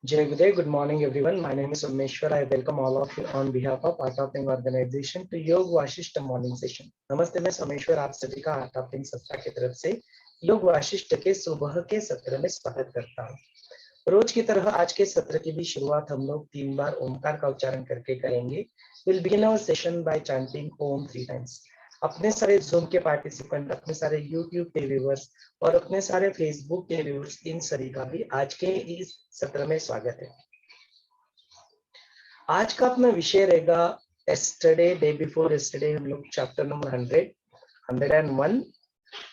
Jai Gude, good morning everyone. My name is Someshwar. I welcome all of you on behalf of Art of Playing organization to योग Vasishtha morning session. नमस्ते, मैं सोमेश्वर आप सभी का art of playing संस्था की तरफ से योग वाशिष्ठ के सुबह के सत्र में स्वागत करता हूँ। रोज की तरह आज के सत्र की भी शुरुआत हम लोग 3 बार ओमकार का उच्चारण करके करेंगे। We'll begin our session by chanting Om 3 times. अपने सारे Zoom के पार्टिसिपेंट, अपने सारे YouTube के व्यूअर्स और अपने सारे Facebook के व्यूअर्स, इन सभी का भी आज के इस सत्र में स्वागत है। आज का अपना विषय रहेगा yesterday, day before yesterday हम लोग चैप्टर नंबर 100, 101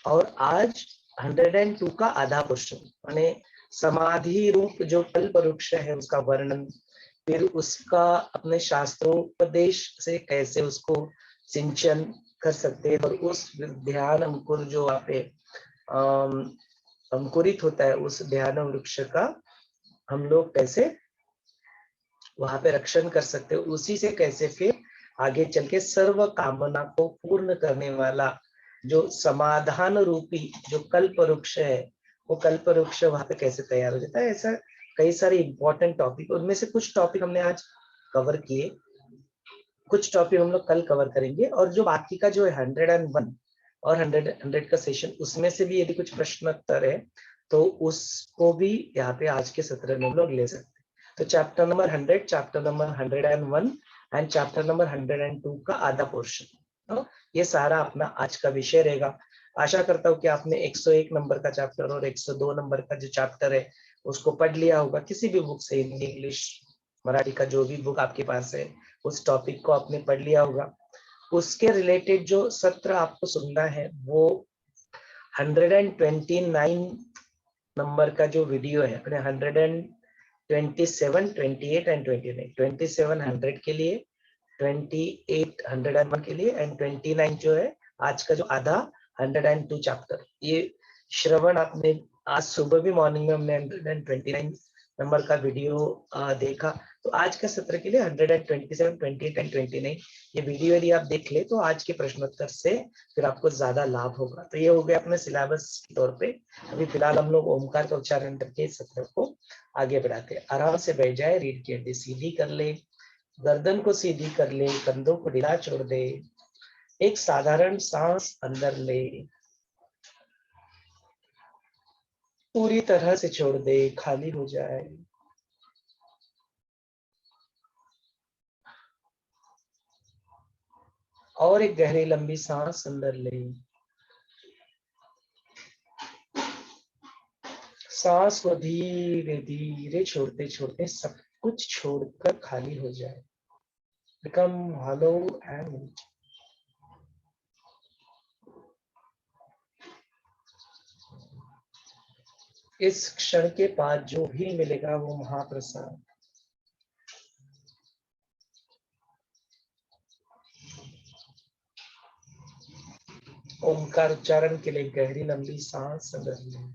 और आज 102 का आधा क्वेश्चन, माने समाधि रूप जो कल्प वृक्ष है उसका वर्णन, फिर उसका अपने शास्त्रोपदेश से कैसे उसको सिंचन कर सकते हैं और उस ध्यान अंकुर जो वहाँ पे अंकुरित होता है उस ध्यान वृक्ष का हम लोग कैसे वहां पे रक्षण कर सकते हैं, उसी से कैसे फिर आगे चल के सर्व कामना को पूर्ण करने वाला जो समाधान रूपी जो कल्प वृक्ष है वो कल्प वृक्ष वहां पे कैसे तैयार हो जाता है। ऐसा कई सारे इंपॉर्टेंट टॉपिक, उनमें से कुछ टॉपिक हमने आज कवर किए, कुछ टॉपिक हम लोग कल कवर करेंगे और जो बाकी का जो 101 और 100 का सेशन उसमें से भी यदि कुछ प्रश्न उत्तर है तो उसको भी यहाँ पे आज के सत्र में हम लोग ले सकते हैं। तो chapter number 100, chapter number 101 and chapter number 102 का आधा पोर्शन, तो ये सारा अपना आज का विषय रहेगा। आशा करता हूँ कि आपने 101 नंबर का चैप्टर और 102 नंबर का जो चैप्टर है उसको पढ़ लिया होगा, किसी भी बुक से, हिंदी, इंग्लिश, मराठी का जो भी बुक आपके पास है उस टॉपिक को आपने पढ़ लिया होगा। उसके रिलेटेड जो सत्र आपको सुनना है वो 129 नंबर का जो वीडियो है, अपने 127, 28 एंड 29, 2700 के लिए, 28 101 के लिए एंड 29 जो है आज का जो आधा 102 चैप्टर, ये श्रवण आपने आज सुबह भी मॉर्निंग में हमने 129 नंबर का वीडियो देखा। तो आज का सत्र के लिए 127, 28 एंड 29 ये वीडियो यदि आप देख ले तो आज के प्रश्नोत्तर से फिर आपको ज्यादा लाभ होगा। तो ये हो गया अपने सिलेबस के तौर पे। अभी फिलहाल हम लोग ओमकार का उच्चारण करके इस सत्र को आगे बढ़ाते हैं। आराम से बैठ जाए, रीढ़ की हड्डी सीधी कर ले, गर्दन को सीधी कर ले, कंधों को ढीला छोड़ दे, एक साधारण सांस अंदर ले, पूरी तरह से छोड़ दे, खाली हो जाए। और एक गहरी लंबी सांस अंदर ले, सांस को धीरे धीरे छोड़ते छोड़ते सब कुछ छोड़कर खाली हो जाए। Become hollow and empty. इस क्षण के बाद जो भी मिलेगा वो महाप्रसाद। ओमकार उच्चारण के लिए गहरी लंबी सांस अंदर लें।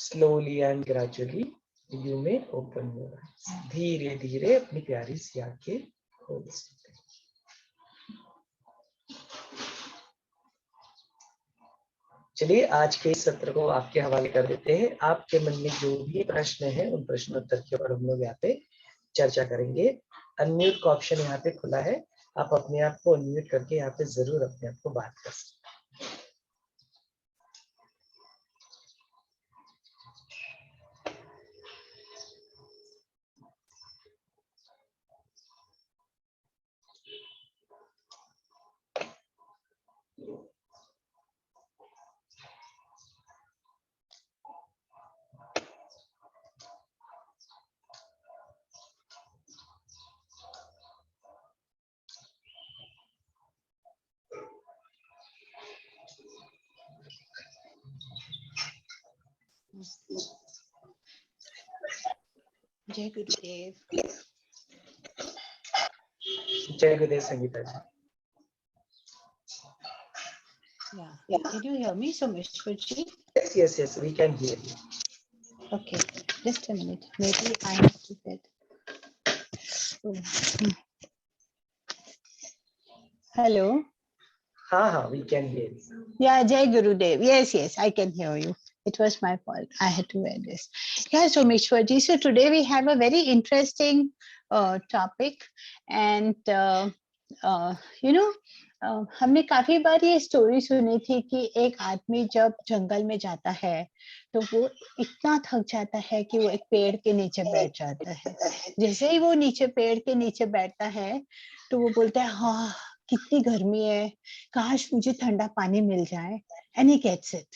Slowly and gradually you may open your eyes. धीरे धीरे अपनी प्यारी सी आंखें खोल सकते हैं। चलिए आज के इस सत्र को आपके हवाले कर देते हैं। आपके मन में जो भी प्रश्न है उन प्रश्नोत्तर के ऊपर हम लोग यहाँ पे चर्चा करेंगे। अनम्यूट का ऑप्शन यहाँ पे खुला है, आप अपने आप को अनम्यूट करके यहाँ पे जरूर अपने आप को बात कर सकते हैं। जय गुरुदेव। जय गुरुदेव संगीता जी। Yeah. Can you hear me, Someshwar ji? Yes, we can hear you. Okay, just a minute. Maybe I have to get. Hello. हाँ, we can hear you. Yeah, Jai Gurudev. Yes, I can hear you. It was my fault. I had to wear this. Yeah, Someshwar ji. So today we have a very interesting topic, and हमने काफी बार ये story सुनी थी कि एक आदमी जब जंगल में जाता है तो वो इतना थक जाता है कि वो एक पेड़ के नीचे बैठ जाता है। जैसे ही वो नीचे पेड़ के नीचे बैठता है तो वो बोलता है, हाँ कितनी गर्मी है, काश मुझे ठंडा पानी मिल जाए। And he gets it.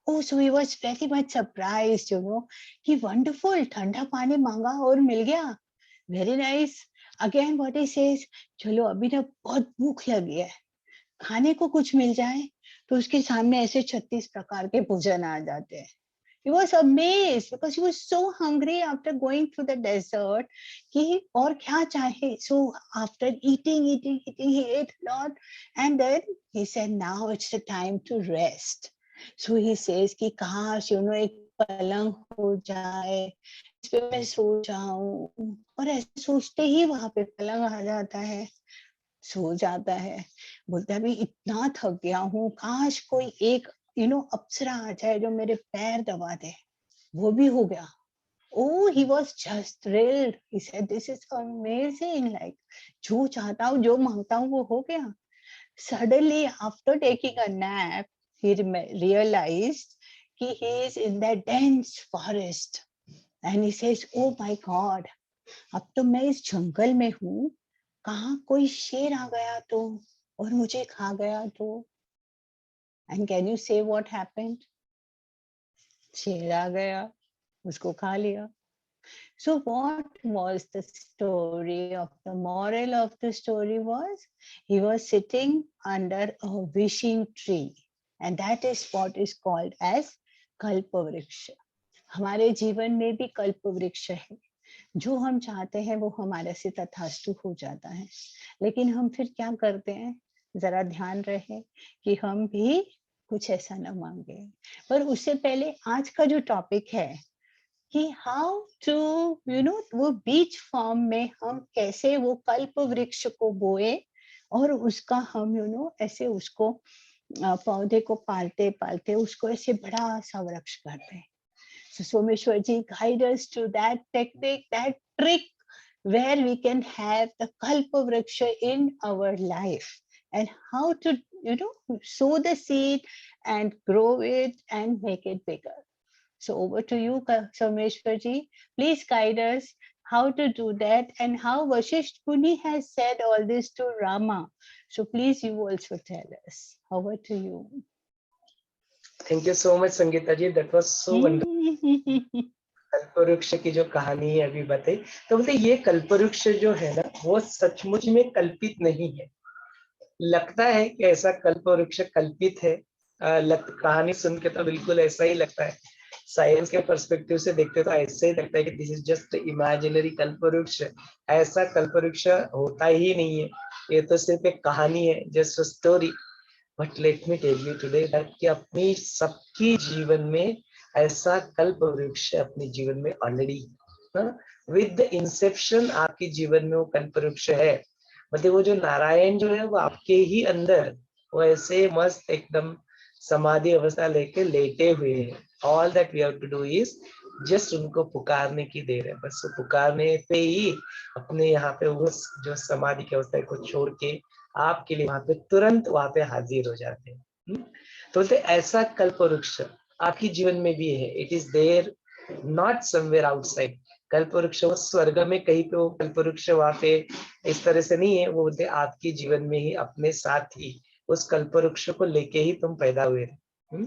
Oh, so he was very much surprised, कि wonderful, ठंडा पानी मांगा और मिल गया। Very nice. Again what he says, चलो अभी ना बहुत भूख लगी है, खाने को कुछ मिल जाए। तो उसके सामने ऐसे 36 प्रकार के भोजन आ जाते हैं। He was amazed because he was so hungry after going through the desert कि और क्या चाहे। So after eating, he ate a lot, and then he said, now it's the time to rest. So he says कि काश एक पलंग हो जाए, इस पे मैं सो जाऊं। और ऐसे सोचते ही वहां पे पलंग आ जाता है, सो जाता है। बोलता है अभी इतना थक गया हूँ, काश कोई एक अप्सरा आ जाए जो मेरे पैर दबा दे। वो भी हो गया। Oh, he was just thrilled. He said, this is amazing. Like, जो चाहता हूँ, जो मांगता हूँ, वो हो गया। Suddenly, after taking a nap, he realized कि he is in that dense forest. And he says, oh my God, अब तो मैं इस जंगल में हूँ, कहाँ कोई शेर आ गया तो और मुझे खा गया तो। And can you say what happened? शेर आ गया, उसको खा लिया। So what was the story of the moral of the story was, he was sitting under a wishing tree, and that is what is called as कल्पवृक्ष। हमारे जीवन में भी कल्पवृक्ष है। जो हम चाहते हैं वो हमारे से तथास्तु हो जाता है। लेकिन हम फिर क्या करते हैं, जरा ध्यान रहे कि हम भी कुछ ऐसा न मांगे। पर उससे पहले आज का जो टॉपिक है कि हाउ टू वो बीज फॉर्म में हम कैसे वो कल्प वृक्ष को बोए और उसका हम ऐसे उसको पौधे को पालते पालते उसको ऐसे बड़ा सा वृक्ष करते हैं। So Someshwar ji, guide us to that technique, that trick where we can have the Kalpa Vriksha in our life, and how to, sow the seed and grow it and make it bigger. So over to you, Someshwar ji. Please guide us how to do that and how Vashisht Muni has said all this to Rama. So please you also tell us. Over to you. Thank you so much, Sangeeta ji. That was so wonderful. कल्पवृक्ष की जो कहानी है अभी बताई, तो बोलते ये कल्पवृक्ष जो है ना वो सचमुच में कल्पित नहीं है। लगता है कि ऐसा कल्पवृक्ष कल्पित है, कहानी सुन के तो बिल्कुल ऐसा ही लगता है। साइंस के पर्सपेक्टिव से देखते तो ऐसे ही लगता है कि दिस इज जस्ट इमेजिनरी कल्पवृक्ष। ऐसा कल्पवृक्ष होता ही नहीं है, ये तो सिर्फ एक कहानी है, just a story. But let me tell you today that कि अपनी सबकी जीवन में ऐसा कल्प वृक्ष अपने जीवन में ऑलरेडी विद द इंसेप्शन आपके जीवन में वो कल्प वृक्ष है। मतलब वो जो नारायण जो है वो आपके ही अंदर वो ऐसे मस्त एकदम समाधि अवस्था लेके लेटे हुए हैं। All that we have to do is just उनको पुकारने की देर है, बस वो पुकारने पे ही अपने यहाँ पे उस जो समाधि की अवस्था को छोड़ के आपके लिए वहां पे तुरंत वहां पे हाजिर हो जाते हैं। तो बोलते ऐसा कल्प वृक्ष आपके जीवन में भी है। It is there not somewhere outside. कल्प वृक्ष वो स्वर्ग में कहीं पे वो कल्प वृक्ष वहां पे इस तरह से नहीं है, वो बोलते आपके जीवन में ही अपने साथ ही उस कल्प वृक्ष को लेके ही तुम पैदा हुए थे।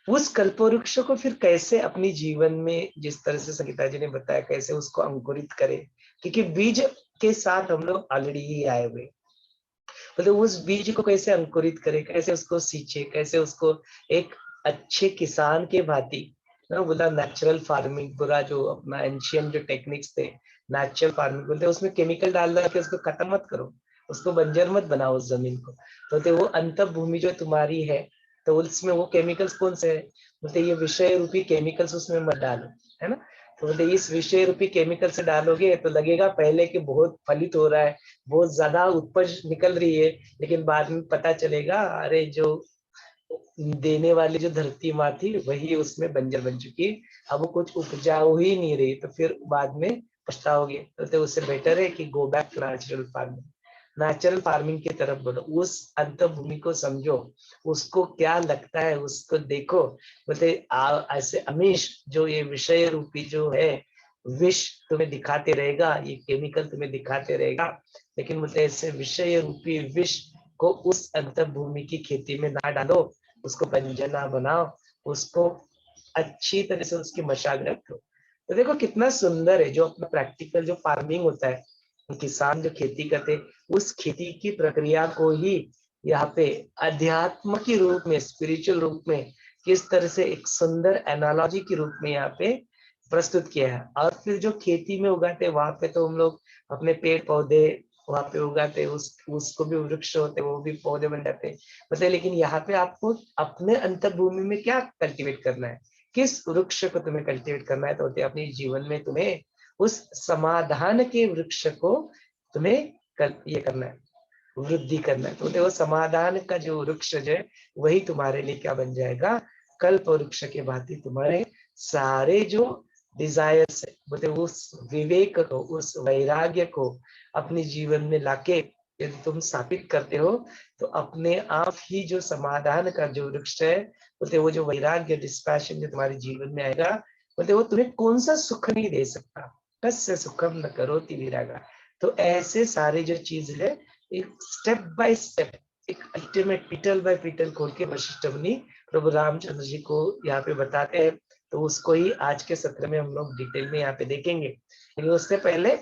उस कल्पवृक्ष को फिर कैसे अपनी जीवन में, जिस तरह से संगीता जी ने बताया, कैसे उसको अंकुरित करे, क्योंकि बीज के साथ हम लोग ऑलरेडी ही आए हुए। मतलब उस बीज को कैसे अंकुरित करे, कैसे उसको सींचे, कैसे उसको एक अच्छे किसान के भांति ना, बोला नेचुरल फार्मिंग पूरा जो अपना एंशियंट जो टेक्निक्स थे नेचुरल फार्मिंग बोलते, उसमें केमिकल डाल के उसको खत्म मत करो, उसको बंजर मत बनाओ उस जमीन को। तो वो अंतर भूमि जो तुम्हारी है, तो उसमें वो केमिकल्स कौन से है, बोलते ये विषय रूपी केमिकल्स उसमें मत डालो, है ना। तो बोलते इस विषय रूपी केमिकल से डालोगे तो लगेगा पहले कि बहुत फलित हो रहा है, बहुत ज्यादा उपज निकल रही है, लेकिन बाद में पता चलेगा अरे जो देने वाली जो धरती माँ थी वही उसमें बंजर बन चुकी, अब वो कुछ उपजाऊ ही नहीं रही, तो फिर बाद में पछताओगे। तो उससे बेटर है कि go back to natural farming, natural farming की तरफ बढ़ो, उस अंतर भूमि को समझो, उसको क्या लगता है उसको देखो। बोलते ऐसे अमीश जो ये विषय रूपी जो है विष तुम्हें दिखाते रहेगा, ये केमिकल तुम्हें दिखाते रहेगा, लेकिन बोलते ऐसे विषय रूपी विष को उस अंतर भूमि की खेती में ना डालो, उसको बंजना बनाओ, उसको अच्छी तरह से उसकी मशागत करो। तो देखो कितना सुंदर है जो अपना प्रैक्टिकल जो फार्मिंग होता है, किसान जो खेती करते, उस खेती की प्रक्रिया को ही यहाँ पे अध्यात्म के रूप में, स्पिरिचुअल रूप में किस तरह से एक सुंदर एनालॉजी के रूप में यहाँ पे प्रस्तुत किया है। और फिर जो खेती में उगाते वहां पे तो हम लोग अपने पेड़ पौधे वहां पे उगाते, उसको भी वृक्ष होते, वो भी पौधे बन जाते, मतलब। लेकिन यहाँ पे आपको अपने अंतर भूमि में क्या कल्टीवेट करना है, किस वृक्ष को तुम्हें कल्टीवेट करना है, तो होते अपने जीवन में तुम्हें उस समाधान के वृक्ष को तुम्हें ये करना है, वृद्धि करना है। तो देखो समाधान का जो वृक्ष है वही तुम्हारे लिए क्या बन जाएगा, कल्प वृक्ष के भांति तुम्हारे सारे जो डिजायर्स है, बोलते उस विवेक को, उस वैराग्य को अपने जीवन में लाके यदि तुम स्थापित करते हो, तो अपने आप ही जो समाधान का जो वृक्ष है, बोलते वो जो वैराग्य डिस्पैशन जो तुम्हारे जीवन में आएगा, बोलते वो तुम्हें कौन सा सुख नहीं दे सकता, कस्य सुखम न करोति विरागा। तो ऐसे सारे जो चीज है एक स्टेप बाय स्टेप, एक अल्टीमेट पीटल बाय पीटल खोल के वशिष्ठ मुनि प्रभु रामचंद्र जी को यहाँ पे बताते हैं। तो उसको ही आज के सत्र में हम लोग डिटेल में यहाँ पे देखेंगे। लेकिन उससे पहले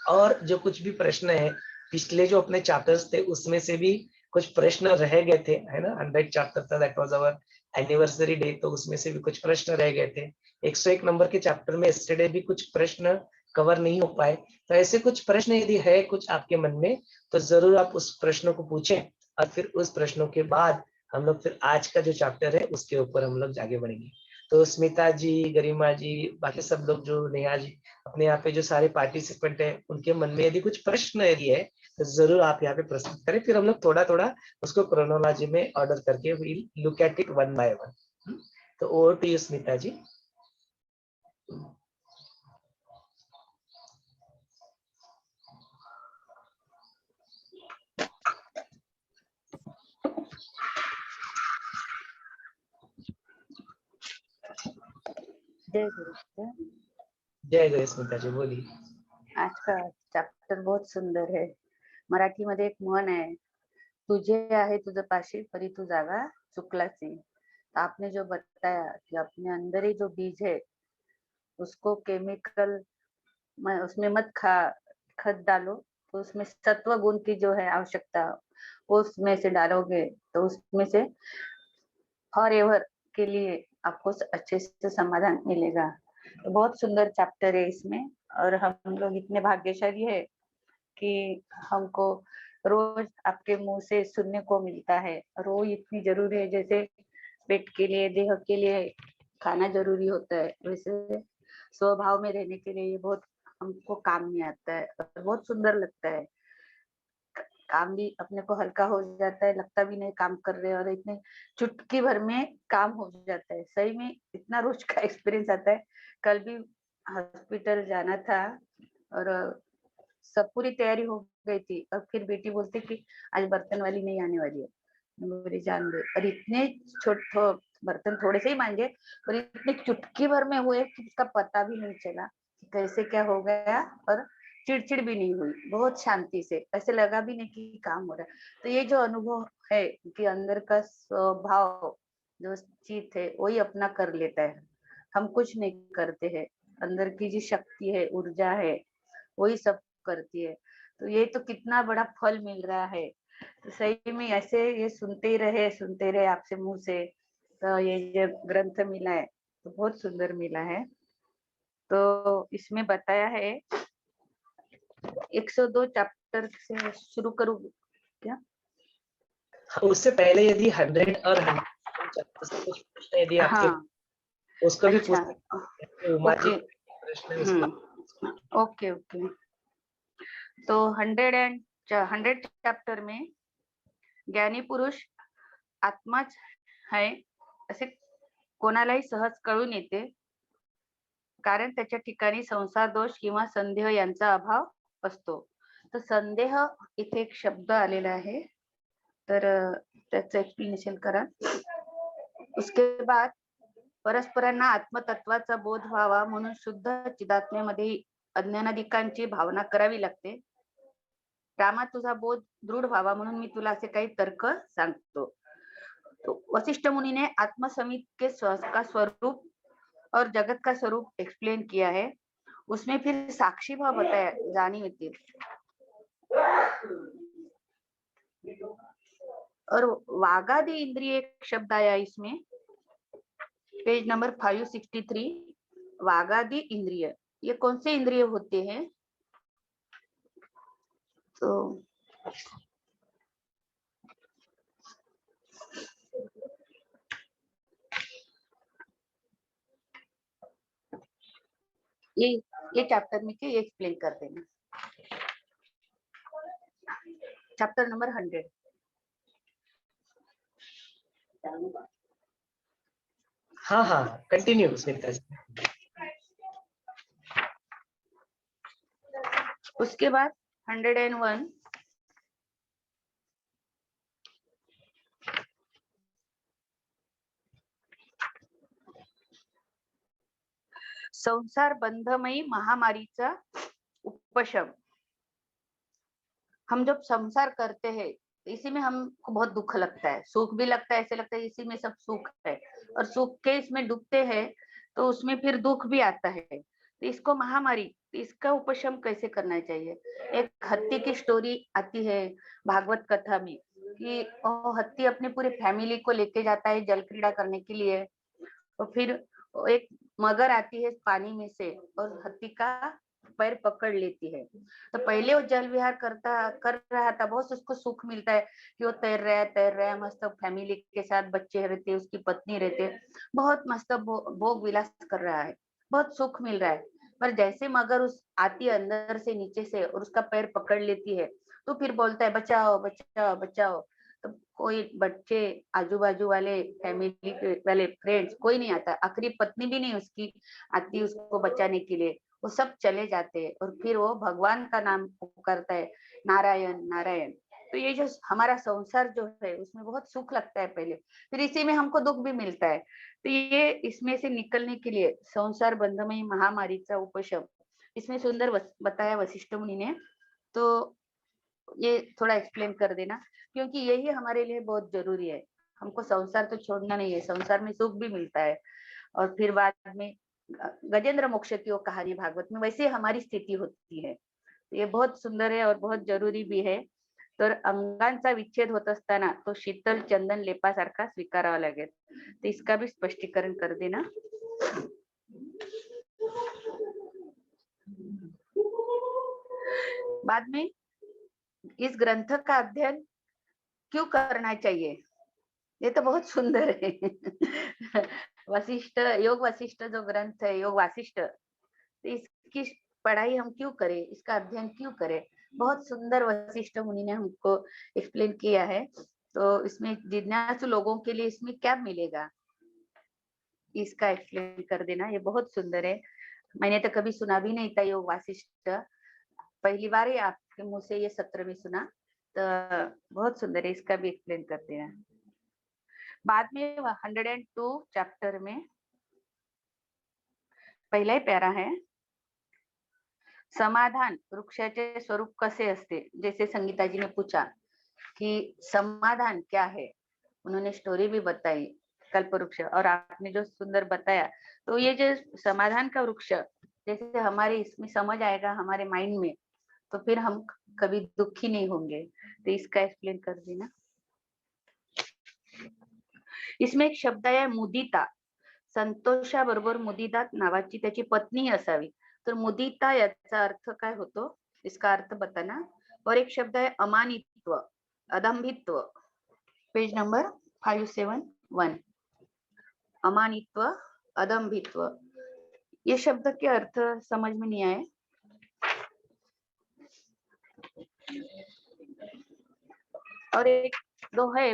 और जो कुछ भी प्रश्न है, पिछले जो अपने चैप्टर्स थे उसमें से भी कुछ प्रश्न रह गए थे, है ना। 100 चैप्टर था, that was our anniversary day, तो उसमें से भी कुछ प्रश्न रह गए थे। 101 नंबर के चैप्टर में यस्टरडे भी कुछ प्रश्न कवर नहीं हो पाए। तो ऐसे कुछ प्रश्न यदि है कुछ आपके मन में, तो जरूर आप उस प्रश्नों को पूछें, और फिर उस प्रश्नों के बाद हम लोग फिर आज का जो चैप्टर है उसके ऊपर हम लोग आगे बढ़ेंगे। तो स्मिता जी, गरिमा जी, बाकी सब लोग जो नेहा जी, अपने यहाँ पे जो सारे पार्टिसिपेंट है, उनके मन में यदि कुछ प्रश्न यदि है तो जरूर आप यहाँ पे प्रस्तुत करें, फिर हम लोग थोड़ा थोड़ा उसको क्रोनोलॉजी में ऑर्डर करके we'll look at it one by one. तो over to you Smita ji. जय गुरु सर। जय जय स्मिता जी, बोलिए। आज का चॅप्टर बहुत सुंदर है। मराठीमध्ये एक म्हण आहे, तुझे आहे तुझ पाशी परी तू जागा चुकलासी। तो आपने जो बताया कि अपने अंदर ही जो बीज है उसको केमिकल उसमें मत खत डालो, तो उसमें सत्व गुण की जो है आवश्यकता उसमें से डालोगे तो उसमें से फॉर एवर के लिए आपको अच्छे से समाधान मिलेगा। तो बहुत सुंदर चैप्टर है इसमें, और हम लोग इतने भाग्यशाली है कि हमको रोज आपके मुंह से सुनने को मिलता है। रोज इतनी जरूरी है, जैसे पेट के लिए, देह के लिए खाना जरूरी होता है, वैसे स्वभाव में रहने के लिए ये बहुत हमको काम में आता है और बहुत सुंदर लगता है। काम भी अपने को हल्का हो जाता है, लगता भी नहीं काम कर रहे, और इतने चुटकी भर में काम हो जाता है। सही में इतना रोज का एक्सपीरियंस आता है। कल भी हॉस्पिटल जाना था और सब पूरी तैयारी हो गई थी, और फिर बेटी बोलती कि आज बर्तन वाली नहीं आने वाली है। मेरी जान दे, और इतने छोटे बर्तन थोड़े से ही मांगे, और इतने चुटकी भर में हुए कि उसका पता भी नहीं चला कि कैसे क्या हो गया, और चिड़चिड़ भी नहीं हुई, बहुत शांति से, ऐसे लगा भी नहीं कि काम हो रहा है। तो ये जो अनुभव है कि अंदर का स्वभाव जो चीज है वही अपना कर लेता है, हम कुछ नहीं करते हैं, अंदर की जो शक्ति है, ऊर्जा है, वही सब करती है। तो ये तो कितना बड़ा फल मिल रहा है। तो सही में ऐसे ये सुनते रहे आपसे मुंह से, तो ये जो ग्रंथ मिला है तो बहुत सुंदर मिला है। तो इसमें बताया है 102 चैप्टर से शुरू करूँ क्या? उससे पहले यदि 100 और 100 से कुछ प्रश्न यदि आपके हाँ, उसको भी पूछ अच्छा, सकते हैं। उमा जी ओके, प्रश्न है उसका। Okay okay. तो 100 चैप्टर में ज्ञानी पुरुष आत्माच आहे असे कोणालाही सहज कळून येते, कारण त्याच्या ठिकाणी संसार दोष किंवा संदेह यांचा अभाव असतो. तर संदेह इथे एक शब्द आलेला आहे, तर त्याचं एक्सप्लेनेशन करा. उसके बाद परस्परांना आत्मतत्वाचा बोध व्हावा म्हणून शुद्ध चिदात्म्यामध्ये अज्ञानादिकांची भावना करावी लागते. रामा तुझा बोध दृढ व्हावा म्हणून मी तुला असे काही तर्क सांगतो. तो वशिष्ठ मुनि ने आत्मसमित के का स्वरूप और जगत का स्वरूप एक्सप्लेन किया है। उसमें फिर साक्षी भाव बताया जानी होती है। और वागादि इंद्रिय एक शब्द आया इसमें, पेज नंबर 563। वागादि इंद्रिय, ये कौन से इंद्रिय होते हैं? तो ये चैप्टर में के एक्सप्लेन कर देना। Chapter number 100। हाँ हाँ कंटिन्यू स्मिता जी। उसके बाद 101 संसार बंधमयी महामारीचा उपशम। हम जब संसार करते हैं इसी में हमको बहुत दुख लगता है, सुख भी लगता है, ऐसे लगता है इसी में सब सुख है, और सुख के इसमें डूबते हैं तो उसमें फिर दुख भी आता है। तो इसको महामारी, इसका उपशम कैसे करना चाहिए? एक हत्ती की स्टोरी आती है भागवत कथा में कि हत्ती अपने पूरे फैमिली को लेके जाता है जल क्रीड़ा करने के लिए, और फिर एक मगर आती है पानी में से और हत्ती का पैर पकड़ लेती है। तो पहले वो जल विहार कर रहा था, बहुत उसको सुख मिलता है कि वो तैर रहा है मस्त, फैमिली के साथ बच्चे रहते, उसकी पत्नी रहते, बहुत मस्त भोग विलास कर रहा है, बहुत सुख मिल रहा है। पर जैसे मगर उस आती है अंदर से नीचे से और उसका पैर पकड़ लेती है, तो फिर बोलता है बचाओ बचाओ बचाओ। तो कोई बच्चे, आजू बाजू वाले, फैमिली वाले, फ्रेंड्स, कोई नहीं आता, आखिरी पत्नी भी नहीं उसकी आती उसको बचाने के लिए, वो सब चले जाते हैं। और फिर वो भगवान का नाम पुकारता है, नारायण नारायण। तो ये जो हमारा संसार जो है उसमें बहुत सुख लगता है पहले, फिर इसी में हमको दुख भी मिलता है। तो ये इसमें से निकलने के लिए संसार बंधमयी महामारीचा उपशम, इसमें सुंदर बताया वशिष्ठ मुनि ने। तो ये थोड़ा एक्सप्लेन कर देना, क्योंकि यही हमारे लिए बहुत जरूरी है। हमको संसार तो छोड़ना नहीं है, संसार में सुख भी मिलता है, और फिर बाद में गजेंद्र मोक्ष की वो कहानी भागवत में, वैसे हमारी स्थिति होती है। ये बहुत सुंदर है और बहुत जरूरी भी है। तर अंगांचा विच्छेद होत असताना तो शीतल चंदन लेपासारखा स्वीकारावा लागेल, तो इसका भी स्पष्टीकरण कर देना। बाद में इस ग्रंथ का अध्ययन क्यों करना चाहिए? ये तो बहुत सुंदर है। वशिष्ठ, योग वशिष्ठ जो ग्रंथ है, योग वासिष्ठ, तो इसकी पढ़ाई हम क्यों करें, इसका अध्ययन क्यों करें? बहुत सुंदर वशिष्ठ मुनि ने हमको एक्सप्लेन किया है। तो इसमें जिज्ञासु लोगों के लिए इसमें क्या मिलेगा, इसका एक्सप्लेन कर देना। ये बहुत सुंदर है, मैंने तो कभी सुना भी नहीं था योग वासिष्ठ, पहली बार ही आपके मुंह से ये सत्र में सुना, तो बहुत सुंदर है, इसका भी एक्सप्लेन कर देना। बाद में 102 चैप्टर में पहिला ही प्यारा है, समाधान वृक्षाचे स्वरूप कसे असते। जैसे संगीता जी ने पूछा कि समाधान क्या है, उन्होंने स्टोरी भी बताई कल्प वृक्ष, और आपने जो सुंदर बताया, तो ये जो समाधान का वृक्ष जैसे हमारे इसमें समझ आएगा हमारे माइंड में, तो फिर हम कभी दुखी नहीं होंगे। तो इसका एक्सप्लेन कर देना। इसमें एक शब्द आहे मुदिता, संतोषाबरोबर मुदिता नावाची त्याची पत्नी असावी। तर मुदिता याचा अर्थ काय होतो, इसका अर्थ बताना। और एक शब्द है अमानित्व, अदंभित्व, पेज नंबर 571, अमानित्व, अदंभित्व। ये शब्द के अर्थ समझ में नहीं आए। और एक दो है,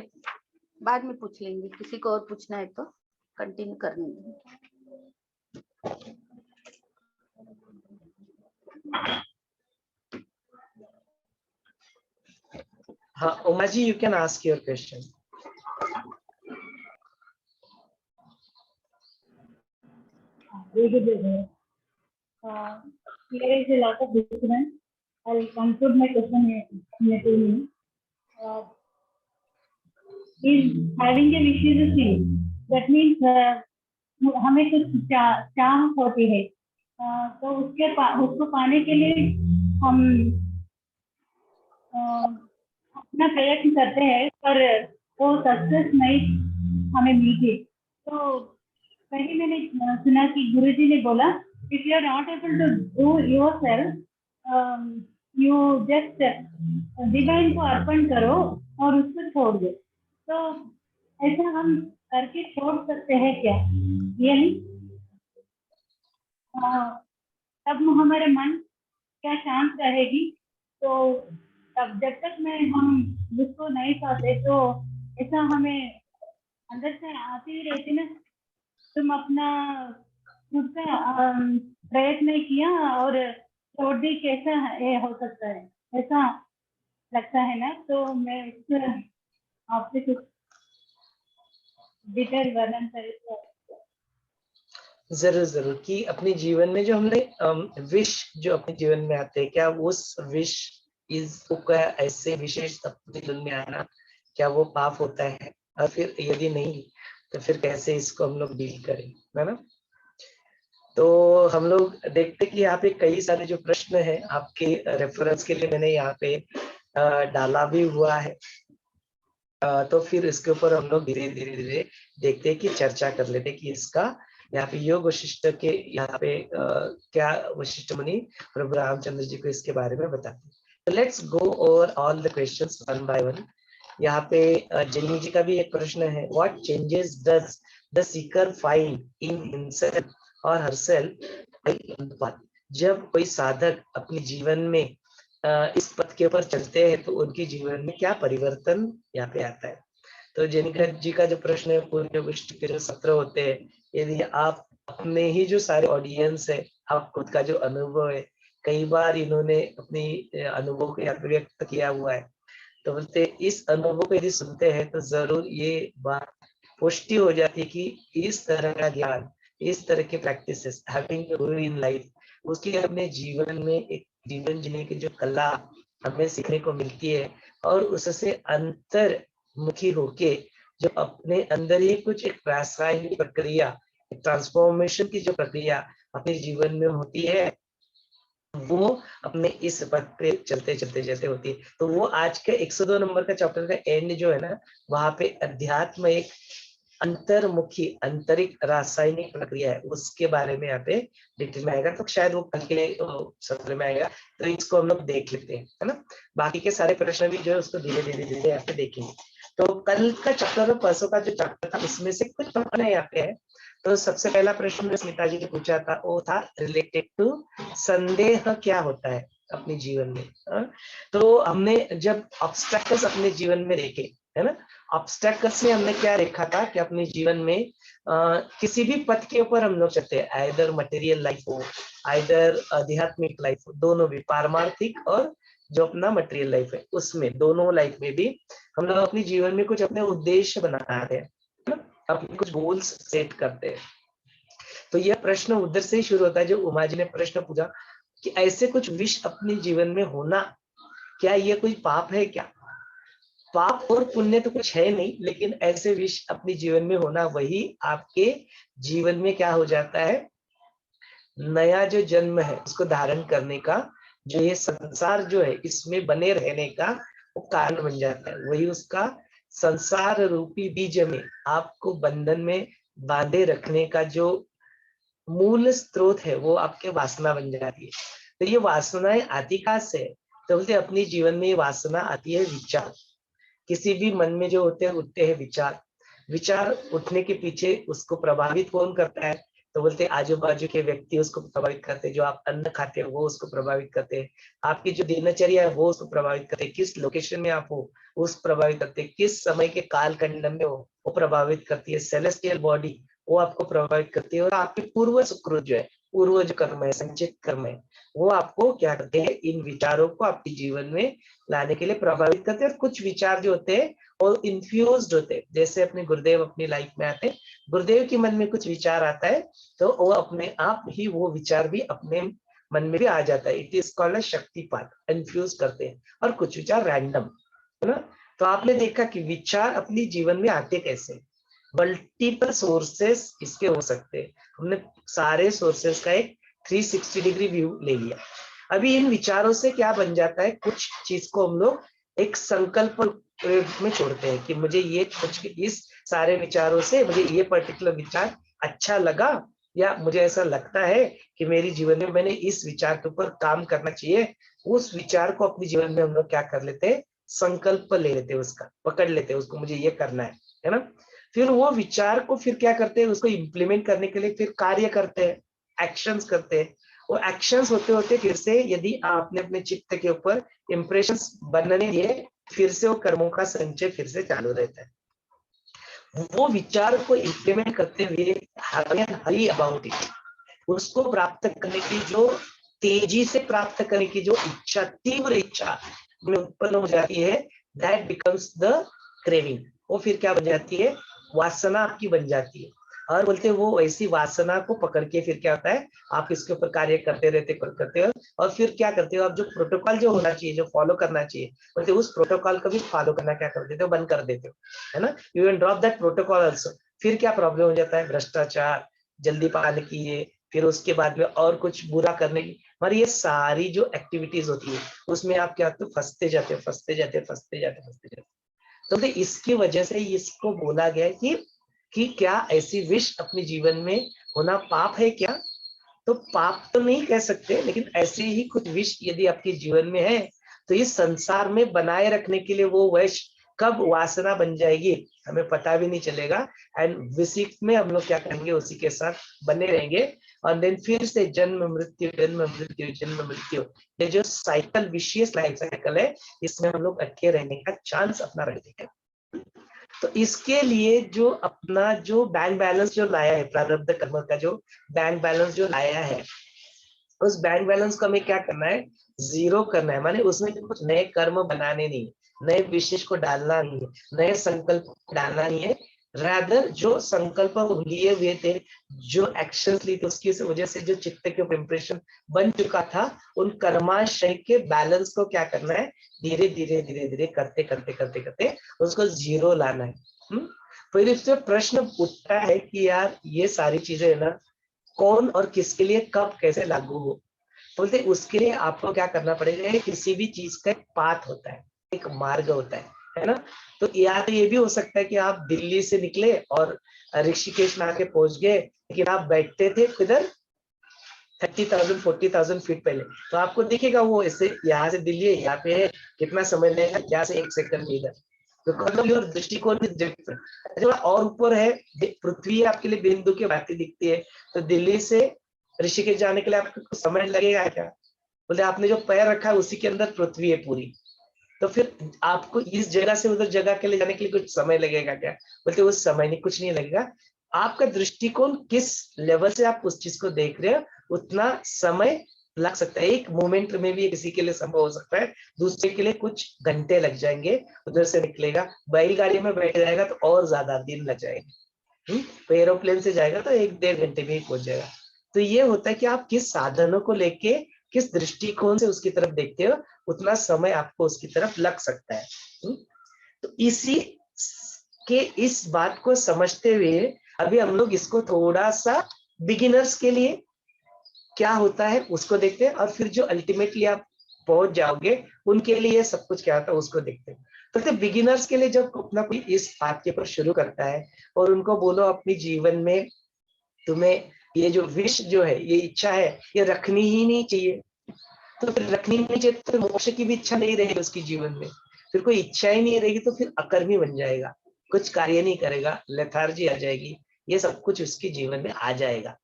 बाद में पूछ लेंगे, किसी को और पूछना है तो कंटिन्यू करने देंगे। हाँ Uma ji, you can ask your question. Here is a lot of difference. I'll conclude my question in a 2 minutes. Is having a wish is a sin. That means हमें कुछ चाह होती है, तो उसको पाने के लिए हम अपना प्रयत्न करते हैं, पर वो सक्सेस नहीं हमें मिलती। तो कहीं मैंने सुना कि गुरुजी ने बोला, if you are not able to do yourself, you just divine को अर्पण करो और उसको छोड़ दो। तो ऐसा हम करके छोड़ सकते हैं क्या? यही तब हमारे मन क्या शांत रहेगी। तो तब जब तक हम उसको नहीं पाते, तो ऐसा हमें अंदर से आती ही रहती ना, तुम अपना खुद का प्रयत्न नहीं किया और छोड़ दी, कैसा ये हो सकता है, ऐसा लगता है ना। तो मैं आपसे कुछ डिटेल वर्णन करें। जरूर जरूर, कि अपने जीवन में जो हमने विश जो अपने जीवन में आते हैं, क्या उस विश क्या ऐसे विशेष जीवन में आना, क्या वो पाप होता है? और फिर यदि नहीं तो फिर कैसे इसको हम लोग डील करें, है ना। तो हम लोग देखते कि यहाँ पे कई सारे जो प्रश्न है आपके रेफरेंस के लिए मैंने यहाँ पे डाला भी हुआ है। तो फिर इसके ऊपर हम लोग धीरे धीरे देखते हैं कि चर्चा कर लेते कि इसका यहाँ पे योग वशिष्ठ के यहाँ पे क्या वशिष्ठ मुनि प्रभु रामचंद्र जी को इसके बारे में बताते हैं। तो let's go over all the questions one by one. यहाँ पे जैनी जी का भी एक प्रश्न है, what changes does the seeker find in himself और हरसेल्फ? जब कोई साधक अपने जीवन में इस पथ के ऊपर चलते हैं तो उनके जीवन में क्या परिवर्तन यहाँ पे आता है। तो जैनिका जी का जो प्रश्न है, पूर्ण विष्ट के जो सत्र होते हैं, यदि आप अपने ही जो सारे ऑडियंस है, आप खुद का जो अनुभव है, कई बार इन्होंने अपनी अनुभव को यहाँ पे व्यक्त किया हुआ है, तो बोलते इस अनुभव को यदि सुनते हैं तो जरूर ये बात पुष्टि हो जाती है कि इस तरह का ज्ञान, इस तरह के practices having Guru in life, उसके अपने जीवन में एक जीवन जीने की जो कला हमें सीखने को मिलती है, और उससे अंतर्मुखी होके जो अपने अंदर ही कुछ एक रासायनिक प्रक्रिया, ट्रांसफॉर्मेशन की जो प्रक्रिया अपने जीवन में होती है, वो अपने इस पथ पे चलते चलते चलते होती है। तो वो आज के 102 नंबर का चैप्टर का एंड जो है ना, वहां पे अध्यात्म एक अंतर्मुखी आंतरिक रासायनिक प्रक्रिया है, उसके बारे में यहाँ पे डिटेल में आएगा। तो शायद वो कल के सत्र में आएगा, तो इसको हम लोग देख लेते हैं, है ना। बाकी के सारे प्रश्न भी जो है उसको धीरे धीरे धीरे यहाँ पे देखेंगे। तो कल का चैप्टर और परसों का जो चैप्टर था उसमें से कुछ प्रश्न यहाँ पे है। तो सबसे पहला प्रश्न जो स्मिता जी ने पूछा था वो था रिलेटेड टू संदेह क्या होता है। अपने जीवन में। तो हमने जब ऑब्स्टैकल्स अपने जीवन में देखे, है ना, ऑब्स्टैकल्स में हमने क्या देखा था कि अपने जीवन में किसी भी पथ के ऊपर हम लोग चलते हैं, आइदर मटेरियल लाइफ हो, आइदर आध्यात्मिक लाइफ हो, दोनों भी पारमार्थिक और जो अपना मटेरियल लाइफ है, उसमें दोनों लाइफ में भी हम लोग अपने जीवन में कुछ अपने उद्देश्य बनाते हैं, अपने कुछ गोल्स सेट करते हैं। तो यह प्रश्न उधर से ही शुरू होता है, जो उमा जी ने प्रश्न पूछा कि ऐसे कुछ विश अपने जीवन में होना, क्या ये कोई पाप है क्या? पाप और पुण्य तो कुछ है नहीं, लेकिन ऐसे विश अपने जीवन में होना, वही आपके जीवन में क्या हो जाता है, नया जो जन्म है उसको धारण करने का, जो ये संसार जो है इसमें बने रहने का वो कारण बन जाता है। वही उसका संसार रूपी बीज में आपको बंधन में बांधे रखने का जो मूल स्रोत है, वो आपके वासना बन जाती है। तो ये वासनाएं आती कहाँ से? तो बोलते अपने जीवन में ये वासना आती है विचार। किसी भी मन में जो होते हैं उठते हैं विचार। विचार उठने के पीछे उसको प्रभावित कौन करता है? तो बोलते आजू बाजू के व्यक्ति उसको प्रभावित करते हैं, जो आप अन्न खाते हैं वो उसको प्रभावित करते हैं, आपकी जो दिनचर्या है वो उसको प्रभावित करते हैं, किस लोकेशन में आप हो उस प्रभावित करते हैं, किस समय के काल खंड में हो वो प्रभावित करती है, सेलेस्टियल बॉडी वो आपको प्रभावित करती है, और आपके पूर्व सुकृत जो है, पूर्वज कर्म है, संचित कर्म है, वो आपको क्या करते हैं, इन विचारों को आपके जीवन में लाने के लिए प्रभावित करते हैं। और कुछ विचार जो होते हैं और इन्फ्यूज्ड होते हैं, जैसे अपने गुरुदेव अपनी लाइफ में आते हैं, गुरुदेव के मन में कुछ विचार आता है तो वो अपने आप ही वो विचार भी अपने मन में भी आ जाता है। इट इज कॉल्ड शक्तिपात, इन्फ्यूज करते हैं। और कुछ विचार रैंडम, है ना। तो आपने देखा कि विचार अपने जीवन में आते कैसे, मल्टीपल सोर्सेस इसके हो सकते हैं। हमने सारे सोर्सेस का एक 360 डिग्री व्यू ले लिया। अभी इन विचारों से क्या बन जाता है, कुछ चीज को हम लोग एक संकल्प में छोड़ते हैं कि मुझे ये कुछ, इस सारे विचारों से मुझे ये पर्टिकुलर विचार अच्छा लगा, या मुझे ऐसा लगता है कि मेरी जीवन में मैंने इस विचार के ऊपर काम करना चाहिए। उस विचार को अपने जीवन में हम लोग क्या कर लेते हैं, संकल्प ले लेते हैं, उसका पकड़ लेते हैं, उसको मुझे ये करना है ना। फिर वो विचार को फिर क्या करते हैं, उसको इम्प्लीमेंट करने के लिए फिर कार्य करते हैं, एक्शंस करते हैं। वो एक्शंस होते होते फिर से, यदि आपने अपने चित्त के ऊपर इंप्रेशंस बनने दिए, फिर से वो कर्मों का संचय फिर से चालू रहता है। वो विचार को इम्प्लीमेंट करते हुए हरी अबाउट इट, उसको प्राप्त करने की जो तेजी से प्राप्त करने की जो इच्छा, तीव्र इच्छा में उत्पन्न हो जाती है, दैट बिकम्स द क्रेविंग। वो फिर क्या बन जाती है, वासना आपकी बन जाती है। और बोलते हैं वो ऐसी वासना को पकड़ के फिर क्या होता है, आप इसके ऊपर कार्य करते रहते करते हो, और फिर क्या करते हो आप, जो प्रोटोकॉल जो होना चाहिए, जो फॉलो करना चाहिए, बोलते उस प्रोटोकॉल को भी फॉलो करना क्या कर देते हो, बंद कर देते हो, है ना। You can drop that protocol also. फिर क्या प्रॉब्लम हो जाता है, भ्रष्टाचार, जल्दी पाने की ये, फिर उसके बाद में और कुछ बुरा करने की, हमारी ये सारी जो एक्टिविटीज होती है उसमें आप क्या तो फंसते जाते हो, फंसते जाते हो, फंसते जाते हो, फंसते जाते हो। तो इसकी वजह से इसको बोला गया है कि क्या ऐसी विश अपने जीवन में होना पाप है क्या? तो पाप तो नहीं कह सकते, लेकिन ऐसे ही कुछ विश यदि आपके जीवन में है, तो इस संसार में बनाए रखने के लिए वो विश कब वासना बन जाएगी हमें पता भी नहीं चलेगा। एंड विसिक में हम लोग क्या करेंगे, उसी के साथ बने रहेंगे, और देन फिर से जन्म मृत्यु जन्म मृत्यु जन्म मृत्यु, ये जो साइकिल, विशियस लाइफ साइकिल है, इसमें हम लोग अटके रहने का चांस अपना रहते हैं। तो इसके लिए जो अपना जो बैंक बैलेंस जो लाया है, प्रारब्ध कर्म का जो बैंक बैलेंस जो लाया है, उस बैंक बैलेंस को हमें क्या करना है, जीरो करना है। माने उसमें कुछ नए कर्म बनाने नहीं, नए विशेष को डालना नहीं है, नए संकल्प डालना नहीं है। रादर जो संकल्प लिए हुए थे, जो एक्शन ली थी, उसकी वजह से जो चित्त के ऊपर इंप्रेशन बन चुका था, उन कर्माशय के बैलेंस को क्या करना है, धीरे धीरे धीरे धीरे करते करते करते करते उसको जीरो लाना है। फिर इससे प्रश्न उठता है कि यार ये सारी चीजें है ना, कौन और किसके लिए कब कैसे लागू हो। बोलते उसके लिए आपको क्या करना पड़ेगा, किसी भी चीज का एक पाथ होता है, एक मार्ग होता है ना। तो या तो ये भी हो सकता है कि आप दिल्ली से निकले और ऋषिकेश में आके पहुंच गए, लेकिन आप बैठते थे किधर, 30,000 40,000 फीट पहले, तो आपको दिखेगा वो ऐसे यहाँ से दिल्ली है, यहाँ पे है, कितना समय लगेगा, क्या से 1 सेकंड में इधर, बिकॉज योर दृष्टिकोण इज डिफरेंट। थोड़ा और ऊपर है, पृथ्वी आपके लिए बिंदु की बातें दिखती है, तो दिल्ली से ऋषिकेश जाने के लिए आपको समय लगेगा क्या, बोलते आपने जो पैर रखा है उसी के अंदर पृथ्वी है पूरी, तो फिर आपको इस जगह से उधर जगह के लिए जाने के लिए कुछ समय लगेगा क्या? बोलते उस समय नहीं, कुछ नहीं लगेगा। आपका दृष्टिकोण किस लेवल से आप उस चीज को देख रहे हो उतना समय लग सकता है। एक मोमेंट में भी किसी के लिए संभव हो सकता है, दूसरे के लिए कुछ घंटे लग जाएंगे, उधर से निकलेगा। बैलगाड़ी में बैठ जाएगा तो और ज्यादा दिन लग जाएंगे, तो एरोप्लेन से जाएगा तो 1-1.5 घंटे में ही पहुंच जाएगा। तो ये होता है कि आप किस साधनों को लेके किस दृष्टिकोण से उसकी तरफ देखते हो उतना समय आपको उसकी तरफ लग सकता है। तो इसी के इस बात को समझते हुए अभी हम लोग इसको थोड़ा सा बिगिनर्स के लिए क्या होता है उसको देखते हैं, और फिर जो अल्टीमेटली आप पहुंच जाओगे उनके लिए सब कुछ क्या होता है उसको देखते हैं। तो बिगिनर्स के लिए जब अपना कोई इस बात के ऊपर शुरू करता है और उनको बोलो अपने जीवन में तुम्हें ये जो विश जो है, ये इच्छा है, ये रखनी ही नहीं चाहिए, तो फिर रखनी नहीं चाहिए तो मोक्ष की भी इच्छा नहीं रहेगी उसके जीवन में, फिर कोई इच्छा ही नहीं रहेगी तो फिर अकर्मी बन जाएगा, कुछ कार्य नहीं करेगा, लेथार्जी आ जाएगी, ये सब कुछ उसके जीवन में आ जाएगा।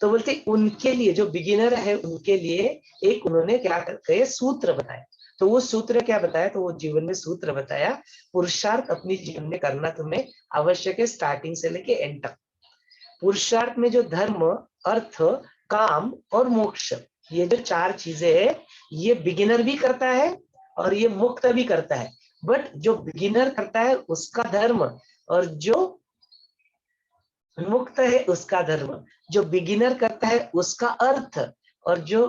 तो बोलते उनके लिए जो बिगिनर है उनके लिए एक उन्होंने क्या कहे सूत्र बताया। तो वो सूत्र क्या बताया, तो वो जीवन में सूत्र बताया, पुरुषार्थ अपनी जीवन में करना तुम्हें आवश्यक है स्टार्टिंग से लेके एंड तक। पुरुषार्थ में जो धर्म, अर्थ, काम और मोक्ष, ये जो 4 चीजें है ये बिगिनर भी करता है और ये मुक्त भी करता है। बट जो बिगिनर करता है उसका धर्म और जो मुक्त है उसका धर्म, जो बिगिनर करता है उसका अर्थ और जो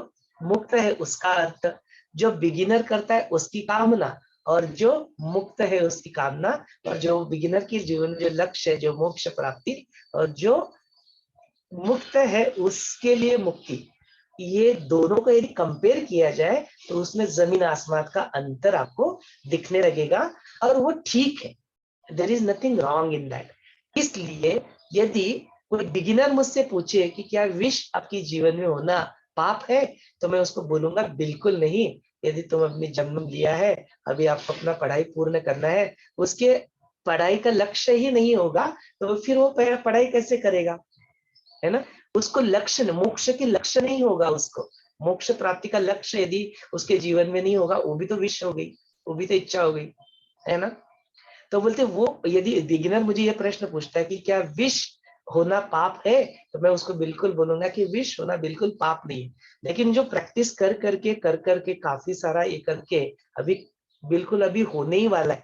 मुक्त है उसका अर्थ, जो बिगिनर करता है उसकी कामना और जो मुक्त है उसकी कामना, और जो बिगिनर की जीवन जो लक्ष्य है जो मोक्ष प्राप्ति और जो मुक्त है उसके लिए मुक्ति, ये दोनों को यदि कंपेयर किया जाए तो उसमें जमीन आसमान का अंतर आपको दिखने लगेगा, और वो ठीक है, there is nothing wrong in that. इसलिए यदि कोई बिगिनर मुझसे पूछे कि क्या विश आपके जीवन में होना पाप है, तो मैं उसको बोलूंगा बिल्कुल नहीं। यदि तुम अपनी जन्म लिया है, अभी आपको अपना पढ़ाई पूर्ण करना है, उसके पढ़ाई का लक्ष्य ही नहीं होगा तो फिर वो पढ़ाई कैसे करेगा, है ना? उसको लक्ष्य, मोक्ष के लक्ष्य नहीं होगा, उसको मोक्ष प्राप्ति का लक्ष्य यदि उसके जीवन में नहीं होगा, वो भी तो विश हो गई, वो भी तो इच्छा हो गई, है ना? तो बोलते वो यदि बिगिनर मुझे ये प्रश्न पूछता है कि क्या विश होना पाप है, तो मैं उसको बिल्कुल बोलूंगा कि विश होना बिल्कुल पाप नहीं है। लेकिन जो प्रैक्टिस कर करके काफी सारा ये करके अभी बिल्कुल अभी होने ही वाला है,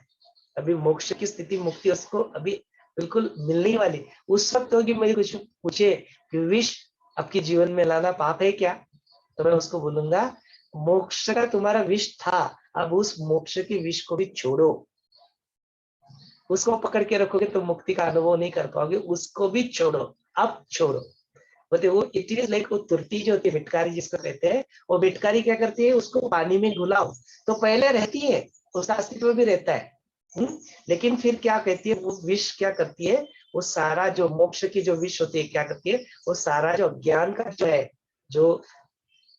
अभी मोक्ष की स्थिति मुक्ति उसको अभी बिल्कुल मिलने ही वाली, उस वक्त होगी मुझे कुछ पूछे कि विश आपके जीवन में लाना पाप है क्या, तो मैं उसको बोलूंगा मोक्ष का तुम्हारा विश था, अब उस मोक्ष की विश को भी छोड़ो, उसको पकड़ के रखोगे तो मुक्ति का अनुभव नहीं कर पाओगे, उसको भी छोड़ो, अब छोड़ो। बोलते वो इट इज लाइक वो तुरती जो होती है, मिटकारी जिसको कहते हैं, वो मिटकारी क्या करती है, उसको पानी में घुलाओ तो पहले रहती है, उसका अस्तित्व भी रहता है, लेकिन फिर क्या कहती है वो विष क्या करती है, वो सारा जो मोक्ष की जो विष होती है क्या करती है, वो सारा जो ज्ञान का जो है, जो